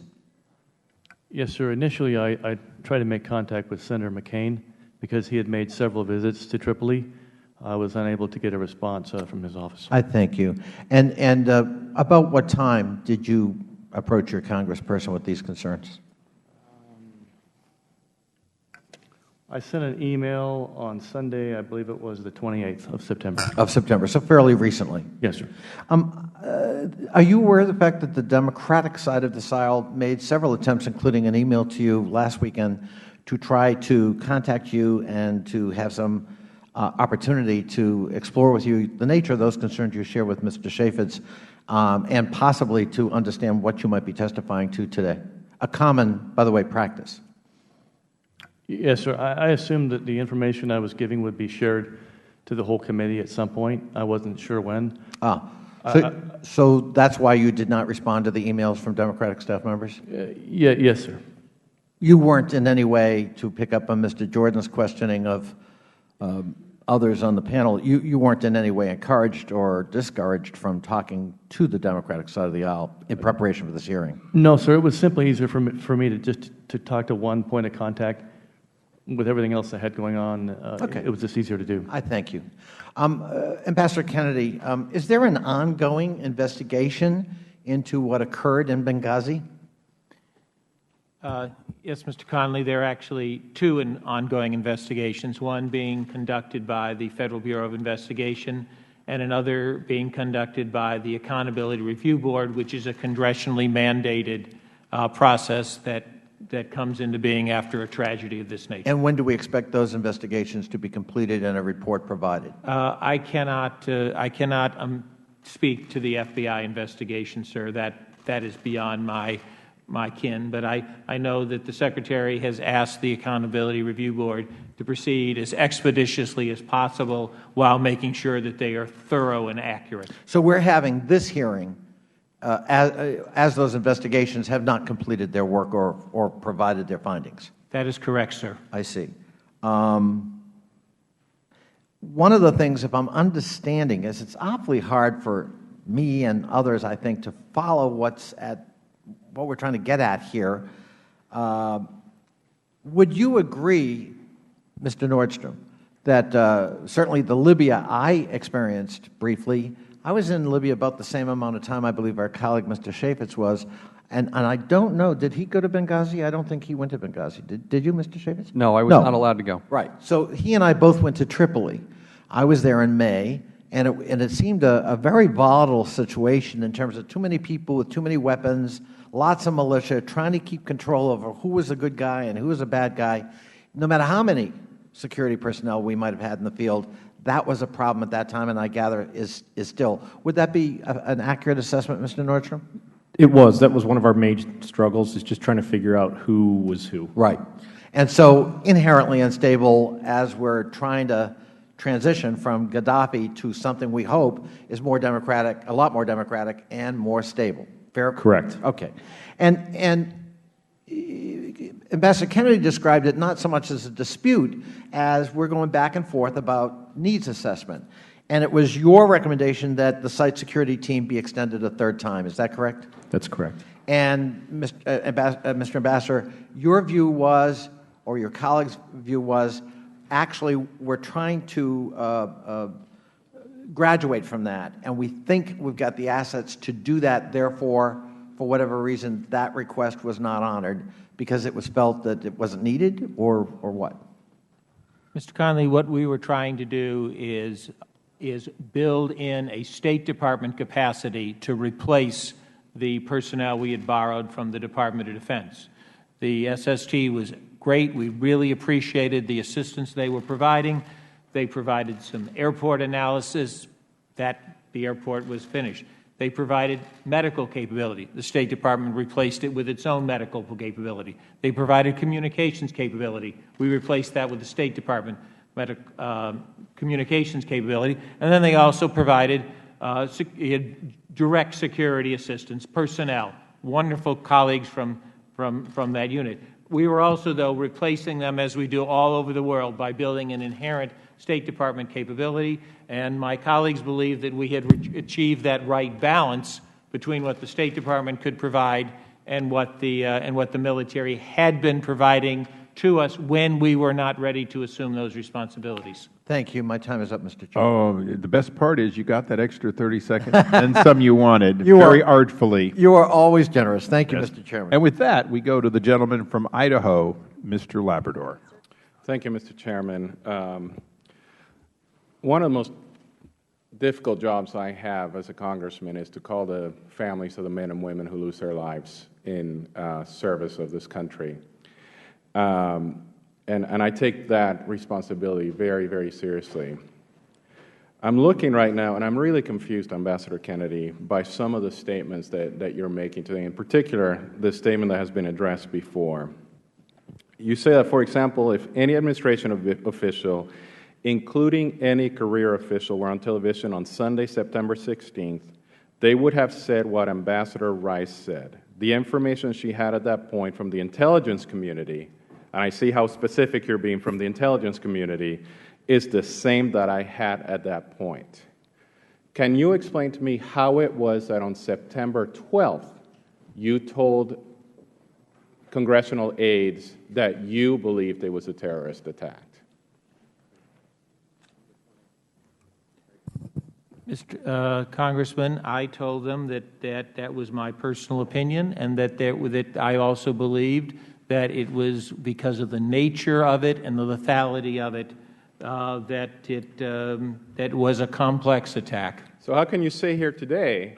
Yes, sir. Initially, I tried to make contact with Senator McCain because he had made several visits to Tripoli. I was unable to get a response from his office. I thank you. And about what time did you approach your congressperson with these concerns? I sent an email on Sunday, I believe it was the 28th of September. Of September, so fairly recently. Yes, sir. Are you aware of the fact that the Democratic side of the aisle made several attempts, including an email to you last weekend, to try to contact you and to have some opportunity to explore with you the nature of those concerns you share with Mr. Chaffetz, and possibly to understand what you might be testifying to today? A common, by the way, practice. Yes, sir. I assumed that the information I was giving would be shared to the whole committee at some point. I wasn't sure when. So that's why you did not respond to the emails from Democratic staff members? Yes, sir. You weren't in any way, to pick up on Mr. Jordan's questioning of others on the panel, you weren't in any way encouraged or discouraged from talking to the Democratic side of the aisle in preparation for this hearing? No, sir. It was simply easier for me to just to talk to one point of contact. With everything else I had going on, it was just easier to do. I thank you. Ambassador Kennedy, is there an ongoing investigation into what occurred in Benghazi? Yes, Mr. Connolly, there are actually two ongoing investigations, one being conducted by the Federal Bureau of Investigation and another being conducted by the Accountability Review Board, which is a congressionally mandated process that comes into being after a tragedy of this nature. And when do we expect those investigations to be completed and a report provided? I cannot speak to the FBI investigation, sir. That is beyond my my kin, but I know that the Secretary has asked the Accountability Review Board to proceed as expeditiously as possible while making sure that they are thorough and accurate. So we're having this hearing as those investigations have not completed their work or provided their findings. That is correct, sir. I see. One of the things, if I'm understanding, is it's awfully hard for me and others, I think, to follow what we're trying to get at here. Would you agree, Mr. Nordstrom, that certainly the Libya I experienced briefly, I was in Libya about the same amount of time I believe our colleague Mr. Chaffetz was, and I don't know, did he go to Benghazi? I don't think he went to Benghazi. Did you, Mr. Chaffetz? No, I was not allowed to go. Right. So he and I both went to Tripoli. I was there in May, and it seemed a very volatile situation in terms of too many people with too many weapons, lots of militia, trying to keep control over who was a good guy and who was a bad guy. No matter how many security personnel we might have had in the field, that was a problem at that time, and I gather is still. Would that be an accurate assessment, Mr. Nordstrom? It was. That was one of our major struggles, is just trying to figure out who was who. Right. And so inherently unstable as we're trying to transition from Gaddafi to something we hope is more democratic, a lot more democratic and more stable. Fair? Correct. Okay. And Ambassador Kennedy described it not so much as a dispute as we're going back and forth about needs assessment. And it was your recommendation that the site security team be extended a third time. Is that correct? That's correct. And, Mr. Ambassador, your view was, or your colleague's view was, actually we're trying to graduate from that, and we think we've got the assets to do that. Therefore, for whatever reason, that request was not honored because it was felt that it wasn't needed, or what? Mr. Conley, what we were trying to do is build in a State Department capacity to replace the personnel we had borrowed from the Department of Defense. The SST was great. We really appreciated the assistance they were providing. They provided some airport analysis. The airport was finished. They provided medical capability. The State Department replaced it with its own medical capability. They provided communications capability. We replaced that with the State Department communications capability. And then they also provided direct security assistance personnel, wonderful colleagues from that unit. We were also, though, replacing them, as we do all over the world, by building an inherent State Department capability, and my colleagues believe that we had achieved that right balance between what the State Department could provide and what the military had been providing to us when we were not ready to assume those responsibilities. Thank you. My time is up, Mr. Chairman. Oh, the best part is you got that extra 30 seconds and some you wanted, very artfully. You are always generous. Thank you, Yes. Mr. Chairman. And with that, we go to the gentleman from Idaho, Mr. Labrador. Thank you, Mr. Chairman. One of the most difficult jobs I have as a congressman is to call the families of the men and women who lose their lives in service of this country. And I take that responsibility very, very seriously. I'm looking right now, and I'm really confused, Ambassador Kennedy, by some of the statements that you're making today, in particular, the statement that has been addressed before. You say that, for example, if any administration official, including any career official, were on television on Sunday, September 16th, they would have said what Ambassador Rice said. The information she had at that point from the intelligence community, and I see how specific you're being from the intelligence community, is the same that I had at that point. Can you explain to me how it was that on September 12th, you told congressional aides that you believed it was a terrorist attack? Mr. Congressman, I told them that was my personal opinion, and that I also believed that it was because of the nature of it and the lethality of it that was a complex attack. So how can you say here today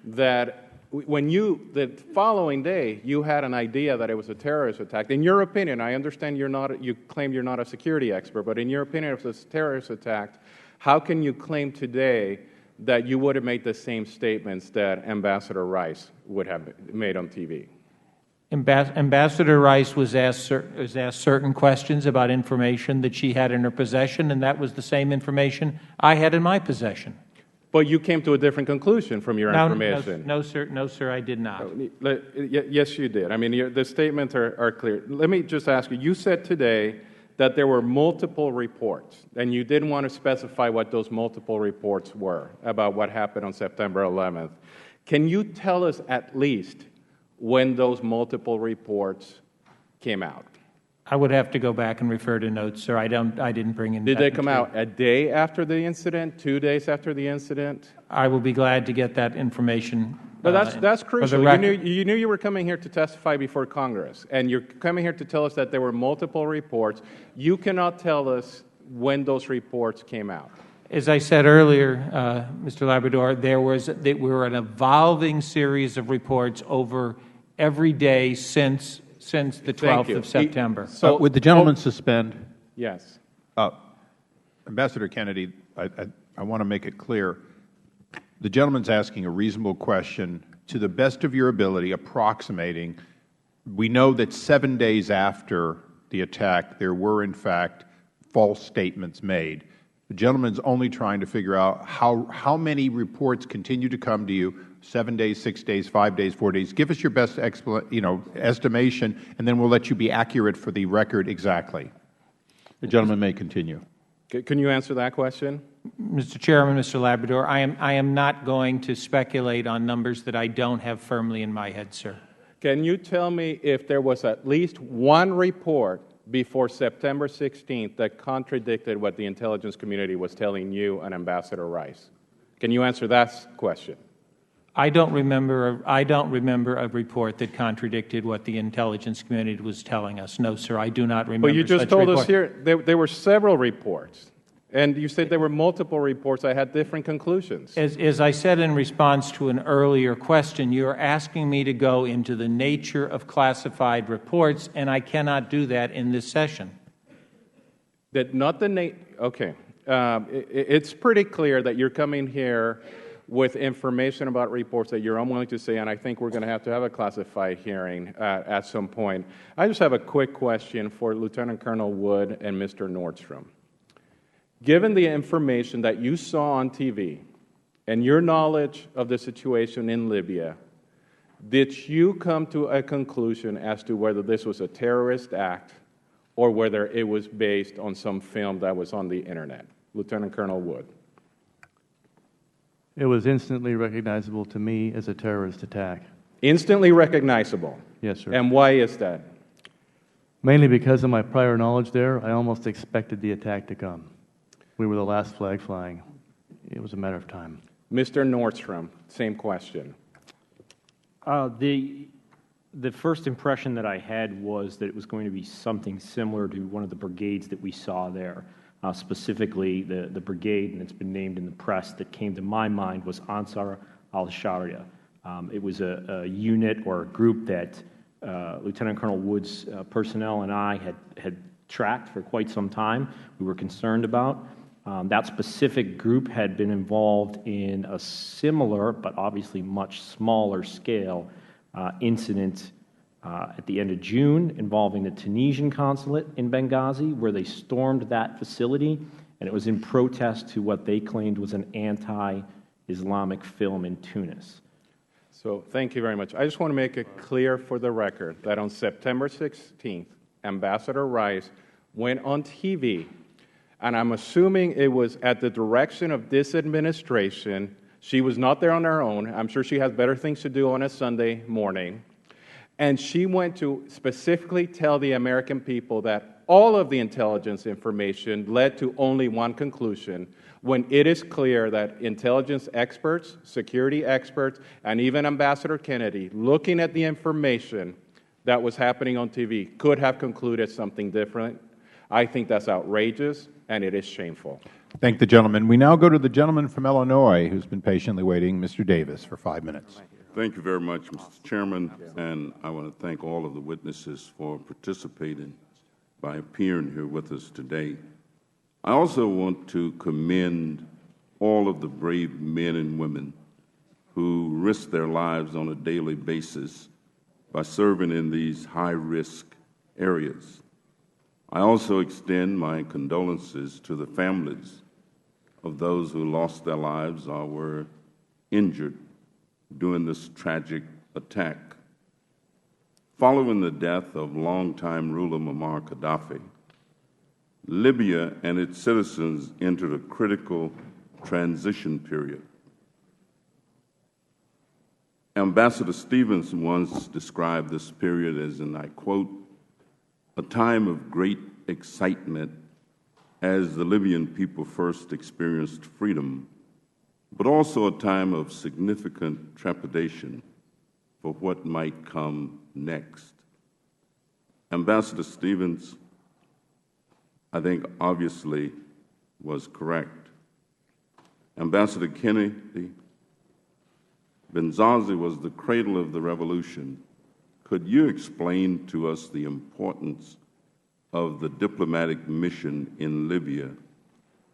that when the following day you had an idea that it was a terrorist attack? In your opinion, I understand you claim you're not a security expert, but in your opinion, if it's a terrorist attack, how can you claim today that you would have made the same statements that Ambassador Rice would have made on TV? Ambassador Rice was asked certain questions about information that she had in her possession, and that was the same information I had in my possession. But you came to a different conclusion from your information. No, sir, I did not. Yes, you did. I mean, the statements are clear. Let me just ask you, you said today that there were multiple reports, and you didn't want to specify what those multiple reports were about what happened on September 11th. Can you tell us at least when those multiple reports came out? I would have to go back and refer to notes, sir. I didn't bring in. Did they come out a day after the incident, 2 days after the incident? I will be glad to get that information. But that's crucial. You knew you were coming here to testify before Congress, and you're coming here to tell us that there were multiple reports. You cannot tell us when those reports came out. As I said earlier, Mr. Labrador, they were an evolving series of reports over every day since the 12th of September. So would the gentleman suspend? Yes. Ambassador Kennedy, I want to make it clear. The gentleman's asking a reasonable question to the best of your ability, approximating. We know that 7 days after the attack, there were, in fact, false statements made. The gentleman's only trying to figure out how many reports continue to come to you, 7 days, 6 days, 5 days, 4 days. Give us your best estimation, and then we'll let you be accurate for the record exactly. The gentleman may continue. Can you answer that question? Mr. Chairman, Mr. Labrador, I am not going to speculate on numbers that I don't have firmly in my head, sir. Can you tell me if there was at least one report before September 16th that contradicted what the intelligence community was telling you and Ambassador Rice? Can you answer that question? I don't remember a report that contradicted what the intelligence community was telling us. No, sir, I do not remember. But you just told us here there were several reports. And you said there were multiple reports that had different conclusions. As I said in response to an earlier question, you are asking me to go into the nature of classified reports, and I cannot do that in this session. Okay. It's pretty clear that you're coming here with information about reports that you're unwilling to say, and I think we're going to have a classified hearing at some point. I just have a quick question for Lieutenant Colonel Wood and Mr. Nordstrom. Given the information that you saw on TV and your knowledge of the situation in Libya, did you come to a conclusion as to whether this was a terrorist act or whether it was based on some film that was on the Internet? Lieutenant Colonel Wood. It was instantly recognizable to me as a terrorist attack. Instantly recognizable? Yes, sir. And why is that? Mainly because of my prior knowledge there, I almost expected the attack to come. We were the last flag flying. It was a matter of time. Mr. Nordstrom, same question. The first impression that I had was that it was going to be something similar to one of the brigades that we saw there. Specifically, the brigade, and it's been named in the press, that came to my mind was Ansar al-Sharia. It was a unit or a group that Lieutenant Colonel Wood's personnel and I had tracked for quite some time. We were concerned about. That specific group had been involved in a similar, but obviously much smaller scale, incident at the end of June involving the Tunisian consulate in Benghazi, where they stormed that facility, and it was in protest to what they claimed was an anti-Islamic film in Tunis. So thank you very much. I just want to make it clear for the record that on September 16th, Ambassador Rice went on TV, and I'm assuming it was at the direction of this administration. She was not there on her own. I'm sure she has better things to do on a Sunday morning. And she went to specifically tell the American people that all of the intelligence information led to only one conclusion, when it is clear that intelligence experts, security experts, and even Ambassador Kennedy, looking at the information that was happening on TV, could have concluded something different. I think that's outrageous, and it is shameful. Thank the gentleman. We now go to the gentleman from Illinois who's been patiently waiting, Mr. Davis, for 5 minutes. Thank you very much, Mr. Chairman, and I want to thank all of the witnesses for participating by appearing here with us today. I also want to commend all of the brave men and women who risk their lives on a daily basis by serving in these high-risk areas. I also extend my condolences to the families of those who lost their lives or were injured during this tragic attack. Following the death of longtime ruler Muammar Gaddafi, Libya and its citizens entered a critical transition period. Ambassador Stevens once described this period as, and I quote, a time of great excitement as the Libyan people first experienced freedom, but also a time of significant trepidation for what might come next. Ambassador Stevens, I think, obviously was correct. Ambassador Kennedy, Benghazi was the cradle of the revolution. Could you explain to us the importance of the diplomatic mission in Libya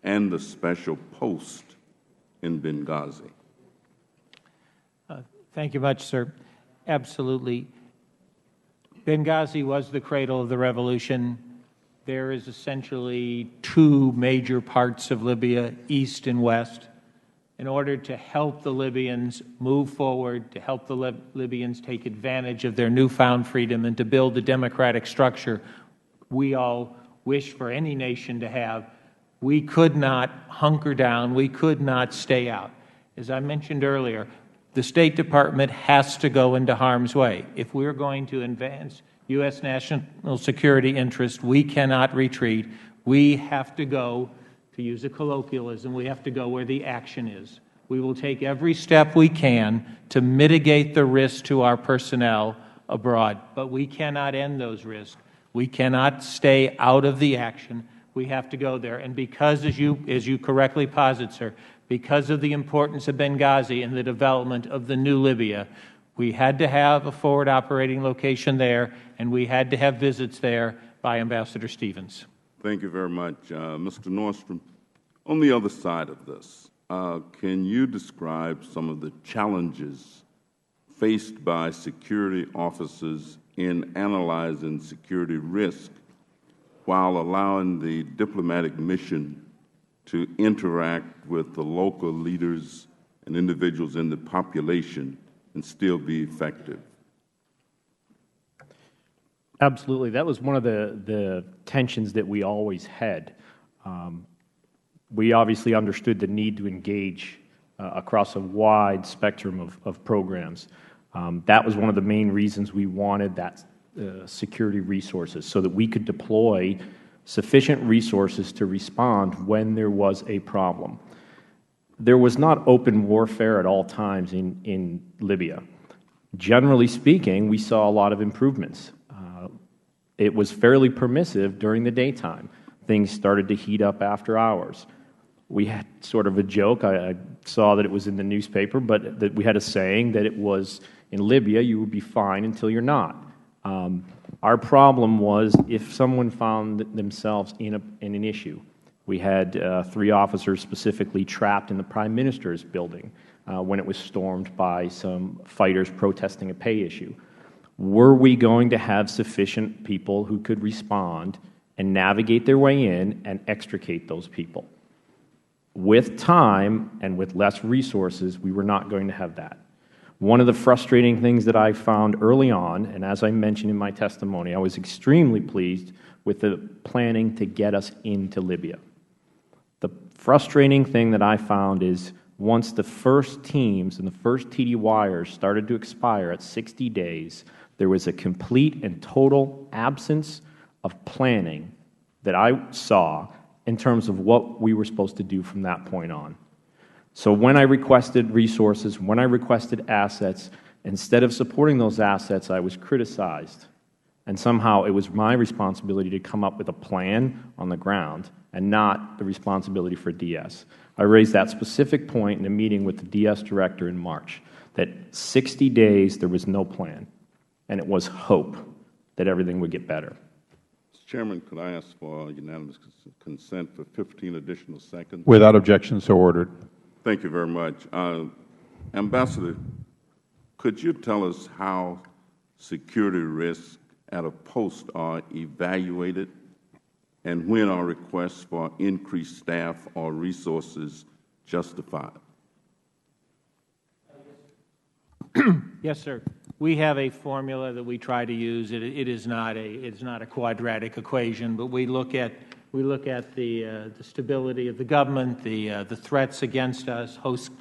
and the special post in Benghazi? Thank you much, sir. Absolutely. Benghazi was the cradle of the revolution. There is essentially two major parts of Libya, east and west. In order to help the Libyans move forward, to help the Libyans take advantage of their newfound freedom and to build the democratic structure we all wish for any nation to have, we could not hunker down, we could not stay out. As I mentioned earlier, the State Department has to go into harm's way. If we're going to advance U.S. national security interest, we cannot retreat. We have to go, to use a colloquialism, we have to go where the action is. We will take every step we can to mitigate the risk to our personnel abroad, but we cannot end those risks. We cannot stay out of the action. We have to go there. And because, as you correctly posit, sir, because of the importance of Benghazi and the development of the new Libya, we had to have a forward operating location there, and we had to have visits there by Ambassador Stevens. Thank you very much. Mr. Nordstrom, on the other side of this, can you describe some of the challenges faced by security officers in analyzing security risk while allowing the diplomatic mission to interact with the local leaders and individuals in the population and still be effective? Absolutely. That was one of the tensions that we always had. We obviously understood the need to engage across a wide spectrum of programs. That was one of the main reasons we wanted that security resources, so that we could deploy sufficient resources to respond when there was a problem. There was not open warfare at all times in Libya. Generally speaking, we saw a lot of improvements. It was fairly permissive during the daytime. Things started to heat up after hours. We had sort of a joke. I saw that it was in the newspaper, but that we had a saying that it was, in Libya, you would be fine until you're not. Our problem was if someone found themselves in an issue. We had 3 officers specifically trapped in the Prime Minister's building when it was stormed by some fighters protesting a pay issue. Were we going to have sufficient people who could respond and navigate their way in and extricate those people? With time and with less resources, we were not going to have that. One of the frustrating things that I found early on, and as I mentioned in my testimony, I was extremely pleased with the planning to get us into Libya. The frustrating thing that I found is once the first teams and the first TDYers started to expire at 60 days, there was a complete and total absence of planning that I saw in terms of what we were supposed to do from that point on. So when I requested resources, when I requested assets, instead of supporting those assets, I was criticized. And somehow it was my responsibility to come up with a plan on the ground and not the responsibility for DS. I raised that specific point in a meeting with the DS director in March, that 60 days there was no plan, and it was hope that everything would get better. Mr. Chairman, could I ask for unanimous consent for 15 additional seconds? Without objection, so ordered. Thank you very much. Ambassador, could you tell us how security risks at a post are evaluated, and when are requests for increased staff or resources justified? Yes, sir. We have a formula that we try to use. It is not a quadratic equation, but we look at the stability of the government, the threats against us, host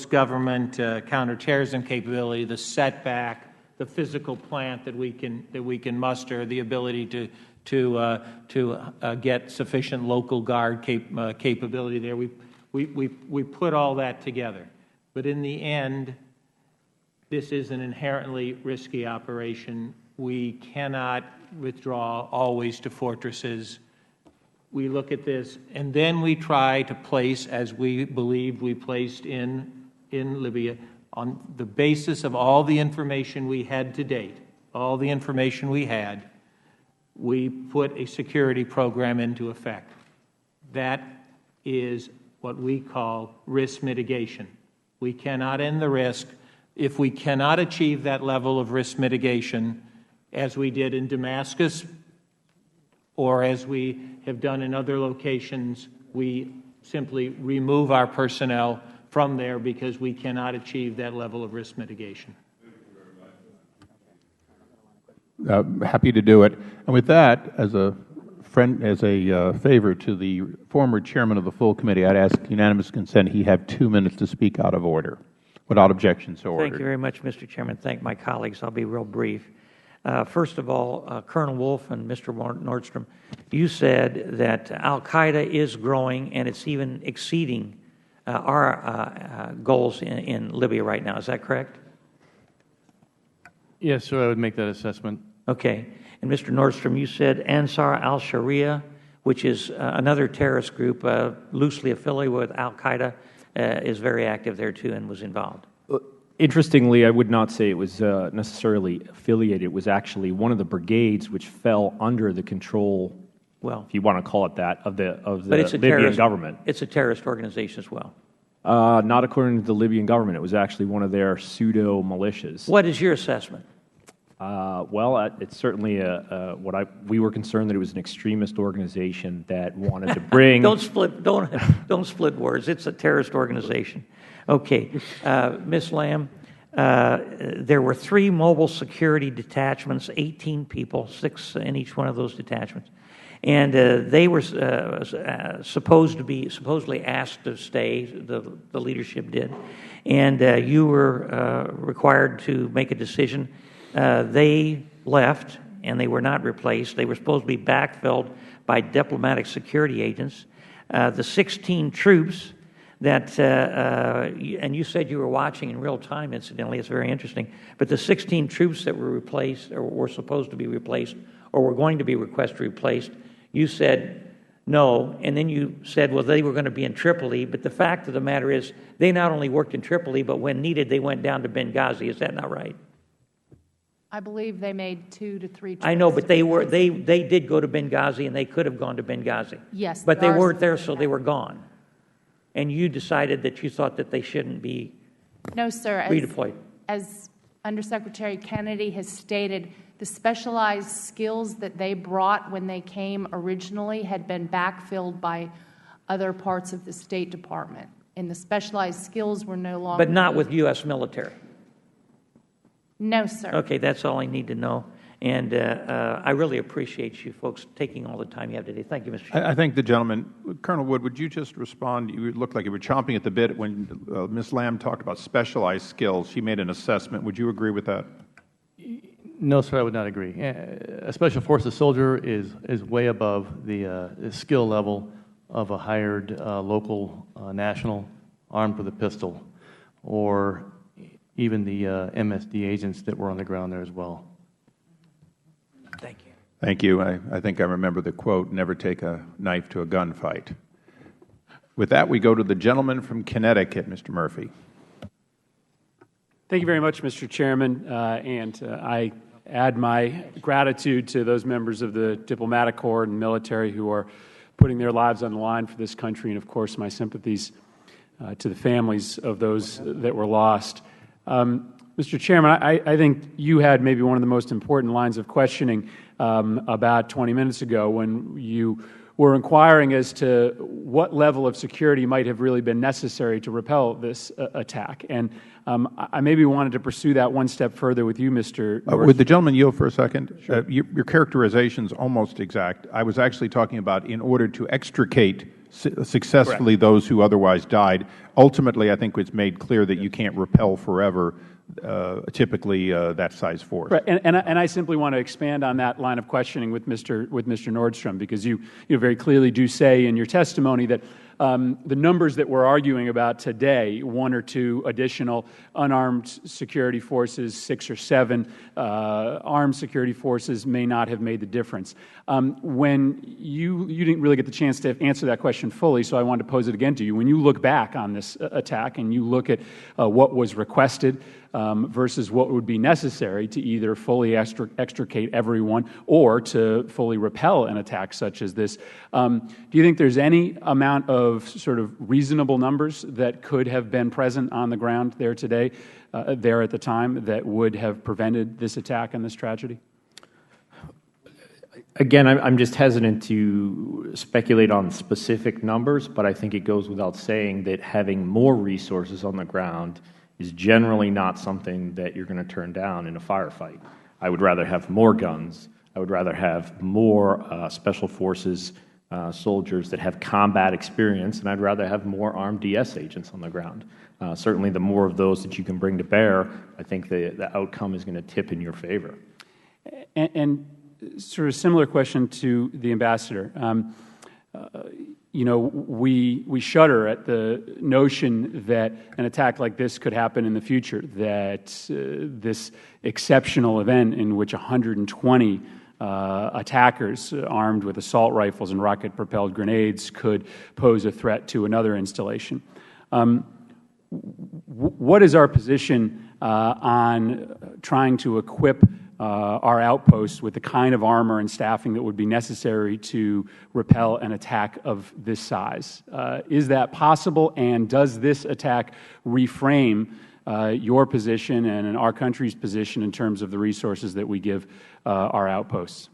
government, counterterrorism capability, the setback, the physical plant that we can muster, the ability to get sufficient local guard capability there. We put all that together, but in the end, this is an inherently risky operation. We cannot withdraw always to fortresses. We look at this, and then we try to place, as we believe we placed in Libya, on the basis of all the information we had to date, all the information we had, we put a security program into effect. That is what we call risk mitigation. We cannot end the risk if we cannot achieve that level of risk mitigation, as we did in Damascus or as we have done in other locations. We simply remove our personnel from there because we cannot achieve that level of risk mitigation. Happy to do it. And with that, as a favor to the former chairman of the full committee, I'd ask unanimous consent he have 2 minutes to speak out of order. Without objection, so ordered. Thank you very much, Mr. Chairman. Thank my colleagues. I'll be real brief. First of all, Colonel Wolf and Mr. Nordstrom, you said that al-Qaeda is growing and it's even exceeding our goals in Libya right now. Is that correct? Yes, sir, I would make that assessment. Okay. And Mr. Nordstrom, you said Ansar al-Sharia, which is another terrorist group loosely affiliated with al-Qaeda, is very active there too and was involved. Interestingly, I would not say it was necessarily affiliated. It was actually one of the brigades which fell under the control, well, if you want to call it that, of the Libyan government. It's a terrorist organization as well. Not according to the Libyan government. It was actually one of their pseudo militias. What is your assessment? Well, it's certainly we were concerned that it was an extremist organization that wanted to bring. Don't split words. It's a terrorist organization. Okay, Ms. Lamb, there were 3 mobile security detachments, 18 people, 6 in each one of those detachments, and they were supposedly asked to stay. The leadership did, and you were required to make a decision. They left, and they were not replaced. They were supposed to be backfilled by diplomatic security agents. The 16 troops that, and you said you were watching in real time, incidentally, it's very interesting, but the 16 troops that were replaced, or were supposed to be replaced, or were going to be requested replaced, you said no, and then you said, well, they were going to be in Tripoli, but the fact of the matter is, they not only worked in Tripoli, but when needed, they went down to Benghazi. Is that not right? I believe they made 2 to 3 trips. I know, but they did go to Benghazi, and they could have gone to Benghazi. Yes. But they weren't there, so they were gone. And you decided that you thought that they shouldn't be redeployed. As Undersecretary Kennedy has stated, the specialized skills that they brought when they came originally had been backfilled by other parts of the State Department, and the specialized skills were no longer. But not with U.S. military. No, sir. Okay, that's all I need to know. And I really appreciate you folks taking all the time you have today. Thank you, Mr. Chairman. I thank the gentleman. Colonel Wood, would you just respond? You looked like you were chomping at the bit when Ms. Lamb talked about specialized skills. She made an assessment. Would you agree with that? No, sir, I would not agree. A Special Forces soldier is way above the skill level of a hired local national armed with a pistol, or even the MSD agents that were on the ground there as well. Thank you. Thank you. I think I remember the quote, never take a knife to a gunfight. With that, we go to the gentleman from Connecticut, Mr. Murphy. Thank you very much, Mr. Chairman, and I add my gratitude to those members of the diplomatic corps and military who are putting their lives on the line for this country, and of course my sympathies to the families of those that were lost. Mr. Chairman, I think you had maybe one of the most important lines of questioning about 20 minutes ago when you were inquiring as to what level of security might have really been necessary to repel this attack. And I maybe wanted to pursue that one step further with you, Mr. North. Would the gentleman yield for a second? Sure. Your characterization is almost exact. I was actually talking about in order to extricate successfully Correct. Those who otherwise died. Ultimately, I think it's made clear that you can't repel forever typically that size force. Right. And I simply want to expand on that line of questioning with Mr. Nordstrom, because you very clearly do say in your testimony that the numbers that we're arguing about today, 1 or 2 additional unarmed security forces, 6 or 7 armed security forces may not have made the difference. When you didn't really get the chance to answer that question fully, so I wanted to pose it again to you. When you look back on this attack and you look at what was requested versus what would be necessary to either fully extricate everyone or to fully repel an attack such as this, do you think there's any amount of sort of reasonable numbers that could have been present on the ground there today, there at the time, that would have prevented this attack and this tragedy? Again, I'm just hesitant to speculate on specific numbers, but I think it goes without saying that having more resources on the ground is generally not something that you're going to turn down in a firefight. I would rather have more guns. I would rather have more special forces soldiers that have combat experience, and I'd rather have more armed DS agents on the ground. Certainly, the more of those that you can bring to bear, I think the outcome is going to tip in your favor. And sort of similar question to the Ambassador. We shudder at the notion that an attack like this could happen in the future, that this exceptional event in which 120 attackers armed with assault rifles and rocket-propelled grenades could pose a threat to another installation. What is our position on trying to equip our outposts with the kind of armor and staffing that would be necessary to repel an attack of this size? Is that possible, and does this attack reframe your position and our country's position in terms of the resources that we give our outposts?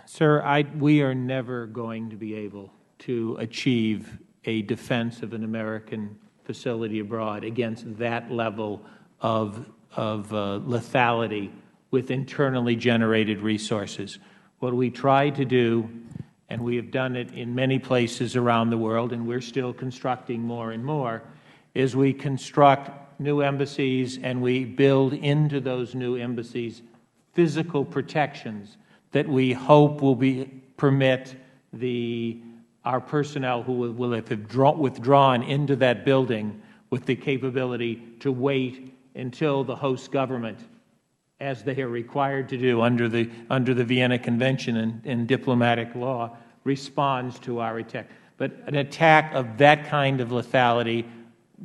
Sir, we are never going to be able to achieve a defense of an American facility abroad against that level of lethality with internally generated resources. What we try to do, and we have done it in many places around the world, and we're still constructing more and more, is we construct new embassies and we build into those new embassies physical protections that we hope will permit our personnel who will have withdrawn into that building with the capability to wait until the host government, as they are required to do under the Vienna Convention and diplomatic law, responds to our attack. But an attack of that kind of lethality,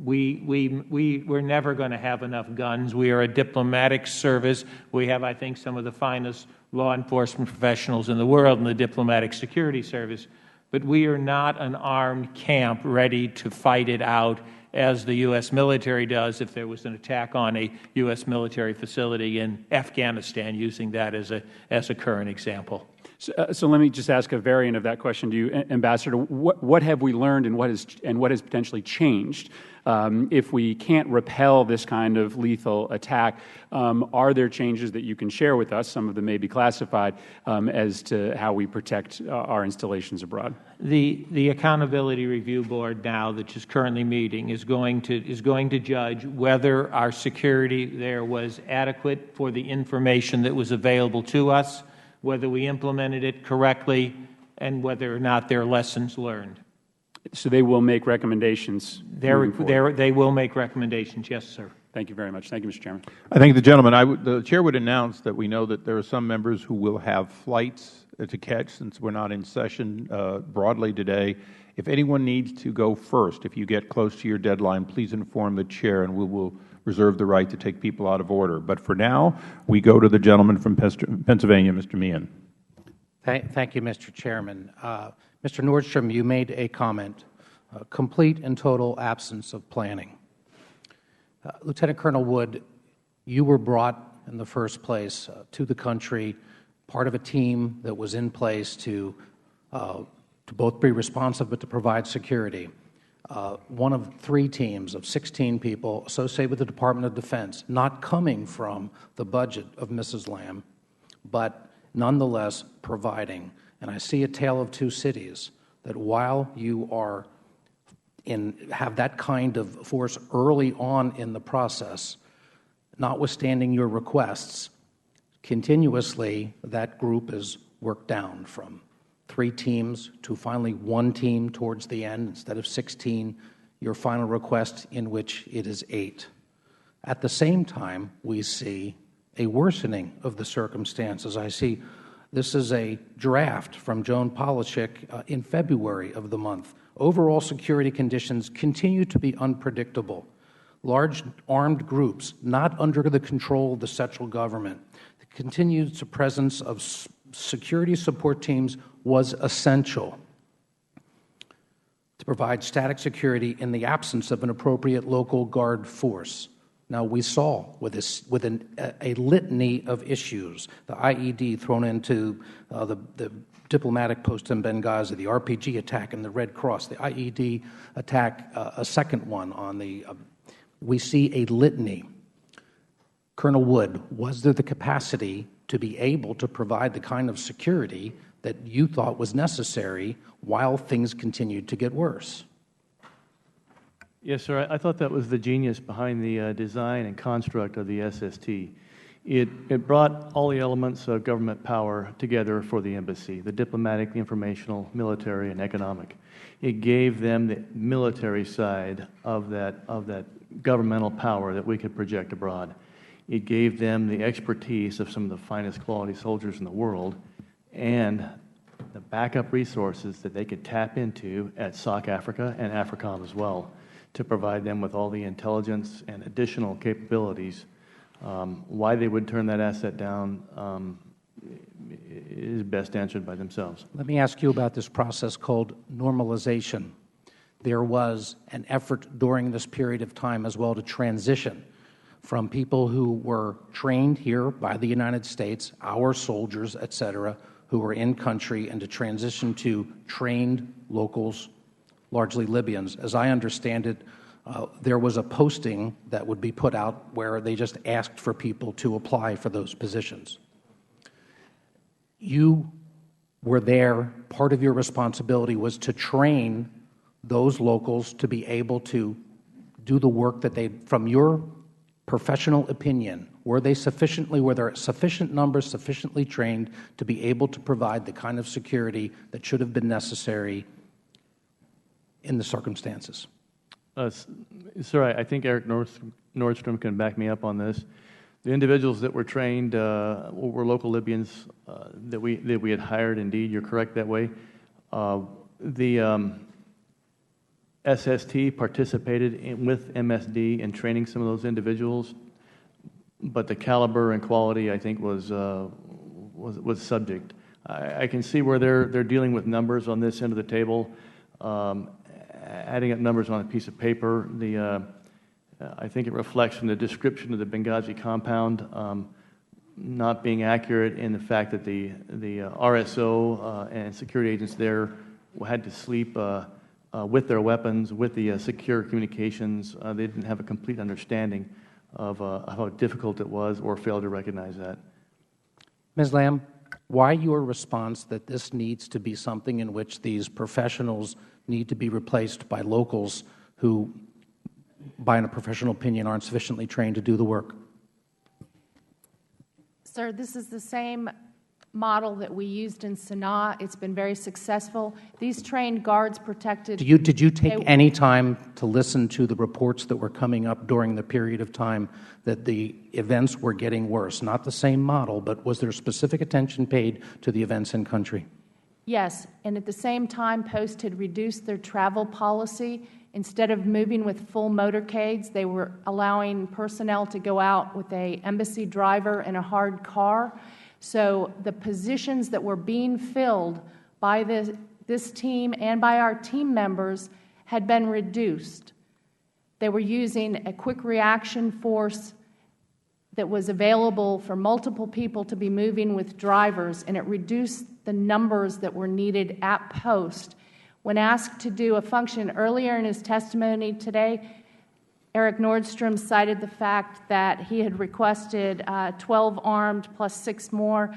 we're never going to have enough guns. We are a diplomatic service. We have, I think, some of the finest law enforcement professionals in the world in the diplomatic security service. But we are not an armed camp ready to fight it out as the U.S. military does if there was an attack on a U.S. military facility in Afghanistan, using that as a current example. So let me just ask a variant of that question to you, Ambassador. What have we learned and what has potentially changed? If we can't repel this kind of lethal attack, are there changes that you can share with us? Some of them may be classified as to how we protect our installations abroad. The Accountability Review Board now, that is currently meeting, is going to judge whether our security there was adequate for the information that was available to us, whether we implemented it correctly, and whether or not there are lessons learned. So they will make recommendations? They will make recommendations, yes, sir. Thank you very much. Thank you, Mr. Chairman. I thank the gentleman. The Chair would announce that we know that there are some members who will have flights to catch since we're not in session broadly today. If anyone needs to go first, if you get close to your deadline, please inform the Chair and we will reserve the right to take people out of order. But for now, we go to the gentleman from Pennsylvania, Mr. Meehan. Thank you, Mr. Chairman. Mr. Nordstrom, you made a comment, complete and total absence of planning. Lieutenant Colonel Wood, you were brought in the first place to the country, part of a team that was in place to both be responsive but to provide security. One of 3 teams of 16 people associated with the Department of Defense, not coming from the budget of Mrs. Lamb, but nonetheless providing. And I see a tale of 2 cities, that while you are have that kind of force early on in the process, notwithstanding your requests, continuously that group is worked down from 3 teams to finally 1 team towards the end instead of 16, your final request in which it is 8. At the same time, we see a worsening of the circumstances. I see this is a draft from Joan Polachek in February of the month. Overall security conditions continue to be unpredictable. Large armed groups not under the control of the central government. The continued presence of security support teams was essential to provide static security in the absence of an appropriate local guard force. Now, we saw with a litany of issues, the IED thrown into the diplomatic post in Benghazi, the RPG attack in the Red Cross, the IED attack, a second one on the we see a litany. Colonel Wood, was there the capacity to be able to provide the kind of security that you thought was necessary while things continued to get worse? Yes, sir. I thought that was the genius behind the design and construct of the SST. It brought all the elements of government power together for the embassy, the diplomatic, the informational, military, and economic. It gave them the military side of that governmental power that we could project abroad. It gave them the expertise of some of the finest quality soldiers in the world and the backup resources that they could tap into at SOC Africa and AFRICOM as well to provide them with all the intelligence and additional capabilities. Why they would turn that asset down is best answered by themselves. Let me ask you about this process called normalization. There was an effort during this period of time as well to transition from people who were trained here by the United States, our soldiers, et cetera, who were in country, and to transition to trained locals, largely Libyans. As I understand it, there was a posting that would be put out where they just asked for people to apply for those positions. You were there. Part of your responsibility was to train those locals to be able to do the work that they, from your professional opinion, were there sufficient numbers, sufficiently trained to be able to provide the kind of security that should have been necessary in the circumstances? Sir, I think Eric Nordstrom can back me up on this. The individuals that were trained were local Libyans that we had hired. Indeed, you're correct that way. The SST participated with MSD in training some of those individuals, but the caliber and quality, I think, was subject. I can see where they're dealing with numbers on this end of the table. Adding up numbers on a piece of paper, I think it reflects from the description of the Benghazi compound not being accurate in the fact that the RSO and security agents there had to sleep with their weapons, with the secure communications. They didn't have a complete understanding of how difficult it was or failed to recognize that. Ms. Lamb, why your response that this needs to be something in which these professionals need to be replaced by locals who, by a professional opinion, aren't sufficiently trained to do the work? Sir, this is the same model that we used in Sana'a. It's been very successful. These trained guards protected. Did you take any time to listen to the reports that were coming up during the period of time that the events were getting worse? Not the same model, but was there specific attention paid to the events in country? Yes, and at the same time, Post had reduced their travel policy. Instead of moving with full motorcades, they were allowing personnel to go out with an embassy driver in a hard car. So the positions that were being filled by the this team and by our team members had been reduced. They were using a quick reaction force that was available for multiple people to be moving with drivers, and it reduced the numbers that were needed at post. When asked to do a function earlier in his testimony today, Eric Nordstrom cited the fact that he had requested 12 armed plus 6 more.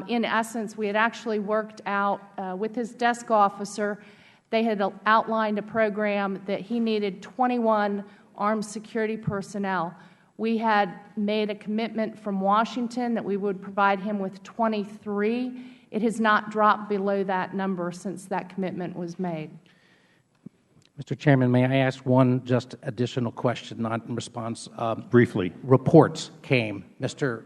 In essence, we had actually worked out with his desk officer. They had outlined a program that he needed 21 armed security personnel. We had made a commitment from Washington that we would provide him with 23. It has not dropped below that number since that commitment was made. Mr. Chairman, may I ask one just additional question, not in response? Briefly. Reports came. Mr.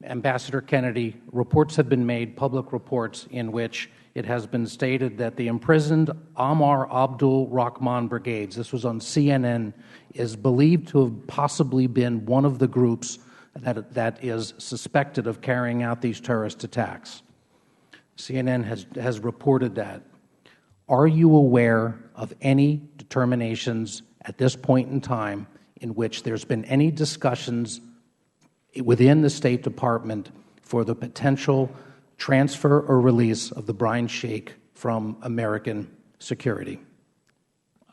Ambassador Kennedy, reports have been made, public reports, in which it has been stated that the imprisoned Ammar Abdul Rahman brigades, this was on CNN, is believed to have possibly been one of the groups that is suspected of carrying out these terrorist attacks. CNN has reported that. Are you aware of any determinations at this point in time in which there's been any discussions within the State Department for the potential transfer or release of the Brian Sheikh from American security?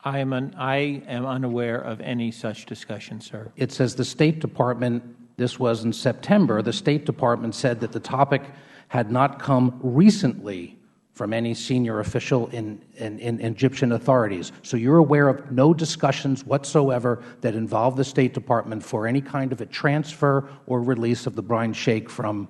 I am unaware of any such discussion, sir. It says the State Department, this was in September, the State Department said that the topic had not come recently from any senior official in Egyptian authorities. So you're aware of no discussions whatsoever that involve the State Department for any kind of a transfer or release of the Brian Sheikh from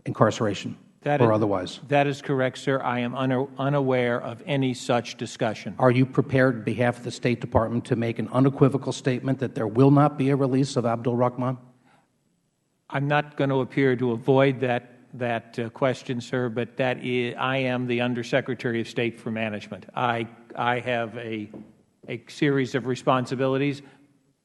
incarceration or otherwise? That is correct, sir. I am unaware of any such discussion. Are you prepared on behalf of the State Department to make an unequivocal statement that there will not be a release of Abdul Rahman? I'm not going to appear to avoid that question, sir, but I am the Undersecretary of State for Management. I have a series of responsibilities,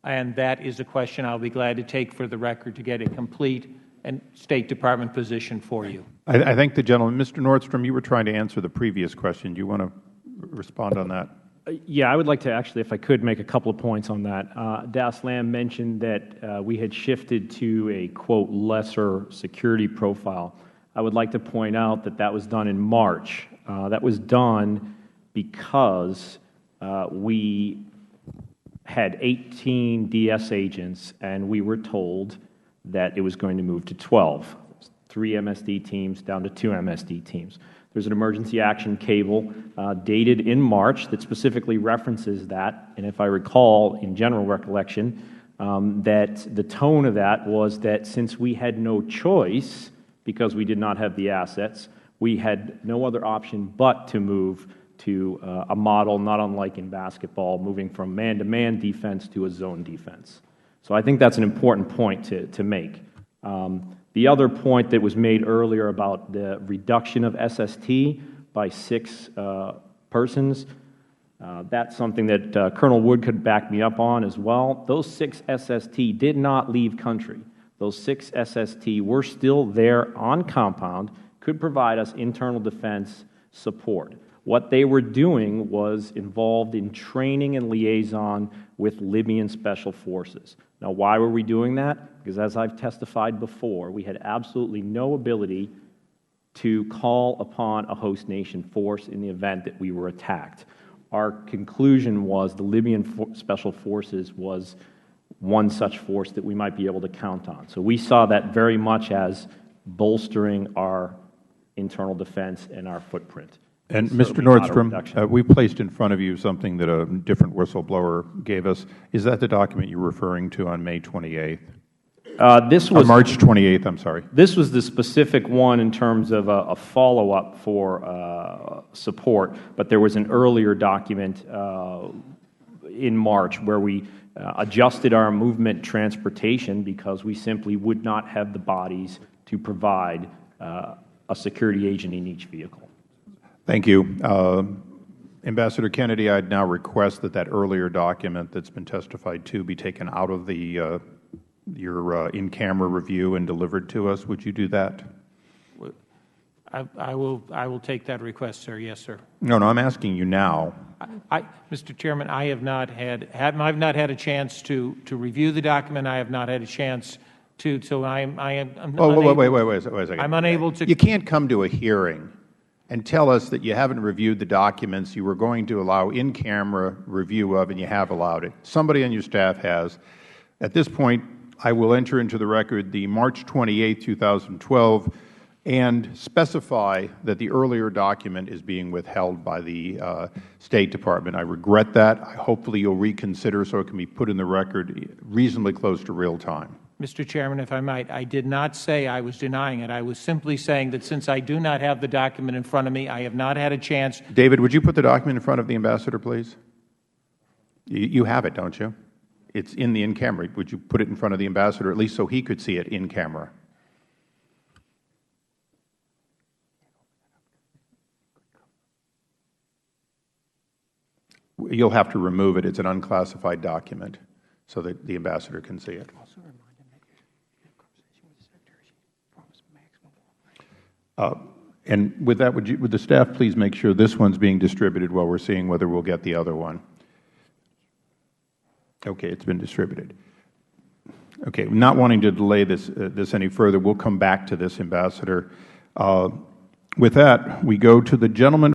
and that is a question I'll be glad to take for the record to get a complete and State Department position for you. I thank the gentleman. Mr. Nordstrom, you were trying to answer the previous question. Do you want to respond on that? Yeah, I would like to actually, if I could, make a couple of points on that. Das Lamb mentioned that we had shifted to a, quote, lesser security profile. I would like to point out that that was done in March. That was done because we had 18 DS agents, and we were told that it was going to move to 12, 3 MSD teams down to 2 MSD teams. There's an emergency action cable dated in March that specifically references that, and if I recall in general recollection, that the tone of that was that since we had no choice, because we did not have the assets, we had no other option but to move to a model not unlike in basketball, moving from man-to-man defense to a zone defense. So I think that's an important point to make. The other point that was made earlier about the reduction of SST by 6 persons, that's something that Colonel Wood could back me up on as well. Those 6 SST did not leave country. Those 6 SST were still there on compound, could provide us internal defense support. What they were doing was involved in training and liaison with Libyan special forces. Now, why were we doing that? Because as I've testified before, we had absolutely no ability to call upon a host nation force in the event that we were attacked. Our conclusion was the Libyan special forces was one such force that we might be able to count on. So we saw that very much as bolstering our internal defense and our footprint. And Mr. Nordstrom, we placed in front of you something that a different whistleblower gave us. Is that the document you're referring to on May 28th? This was March 28th, I'm sorry. This was the specific one in terms of a follow-up for support, but there was an earlier document in March where we adjusted our movement transportation because we simply would not have the bodies to provide a security agent in each vehicle. Thank you. Ambassador Kennedy, I'd now request that earlier document that's been testified to be taken out of the your in-camera review and delivered to us. Would you do that? I will take that request, sir. Yes, sir. No, I'm asking you now. Mr. Chairman, I have not had a chance to review the document. I have not had a chance to. So I'm Wait a second. I'm unable to. You can't come to a hearing and tell us that you haven't reviewed the documents you were going to allow in-camera review of, and you have allowed it. Somebody on your staff has. At this point, I will enter into the record the March 28, 2012, and specify that the earlier document is being withheld by the State Department. I regret that. Hopefully you'll reconsider so it can be put in the record reasonably close to real time. Mr. Chairman, if I might, I did not say I was denying it. I was simply saying that since I do not have the document in front of me, I have not had a chance. David, would you put the document in front of the Ambassador, please? You have it, don't you? It's in the in-camera. Would you put it in front of the Ambassador, at least so he could see it in camera? You'll have to remove it. It's an unclassified document so that the Ambassador can see it. And with that, would the staff please make sure this one's being distributed while we're seeing whether we'll get the other one? Okay, it's been distributed. Okay, not wanting to delay this any further, we'll come back to this, Ambassador. With that, we go to the gentleman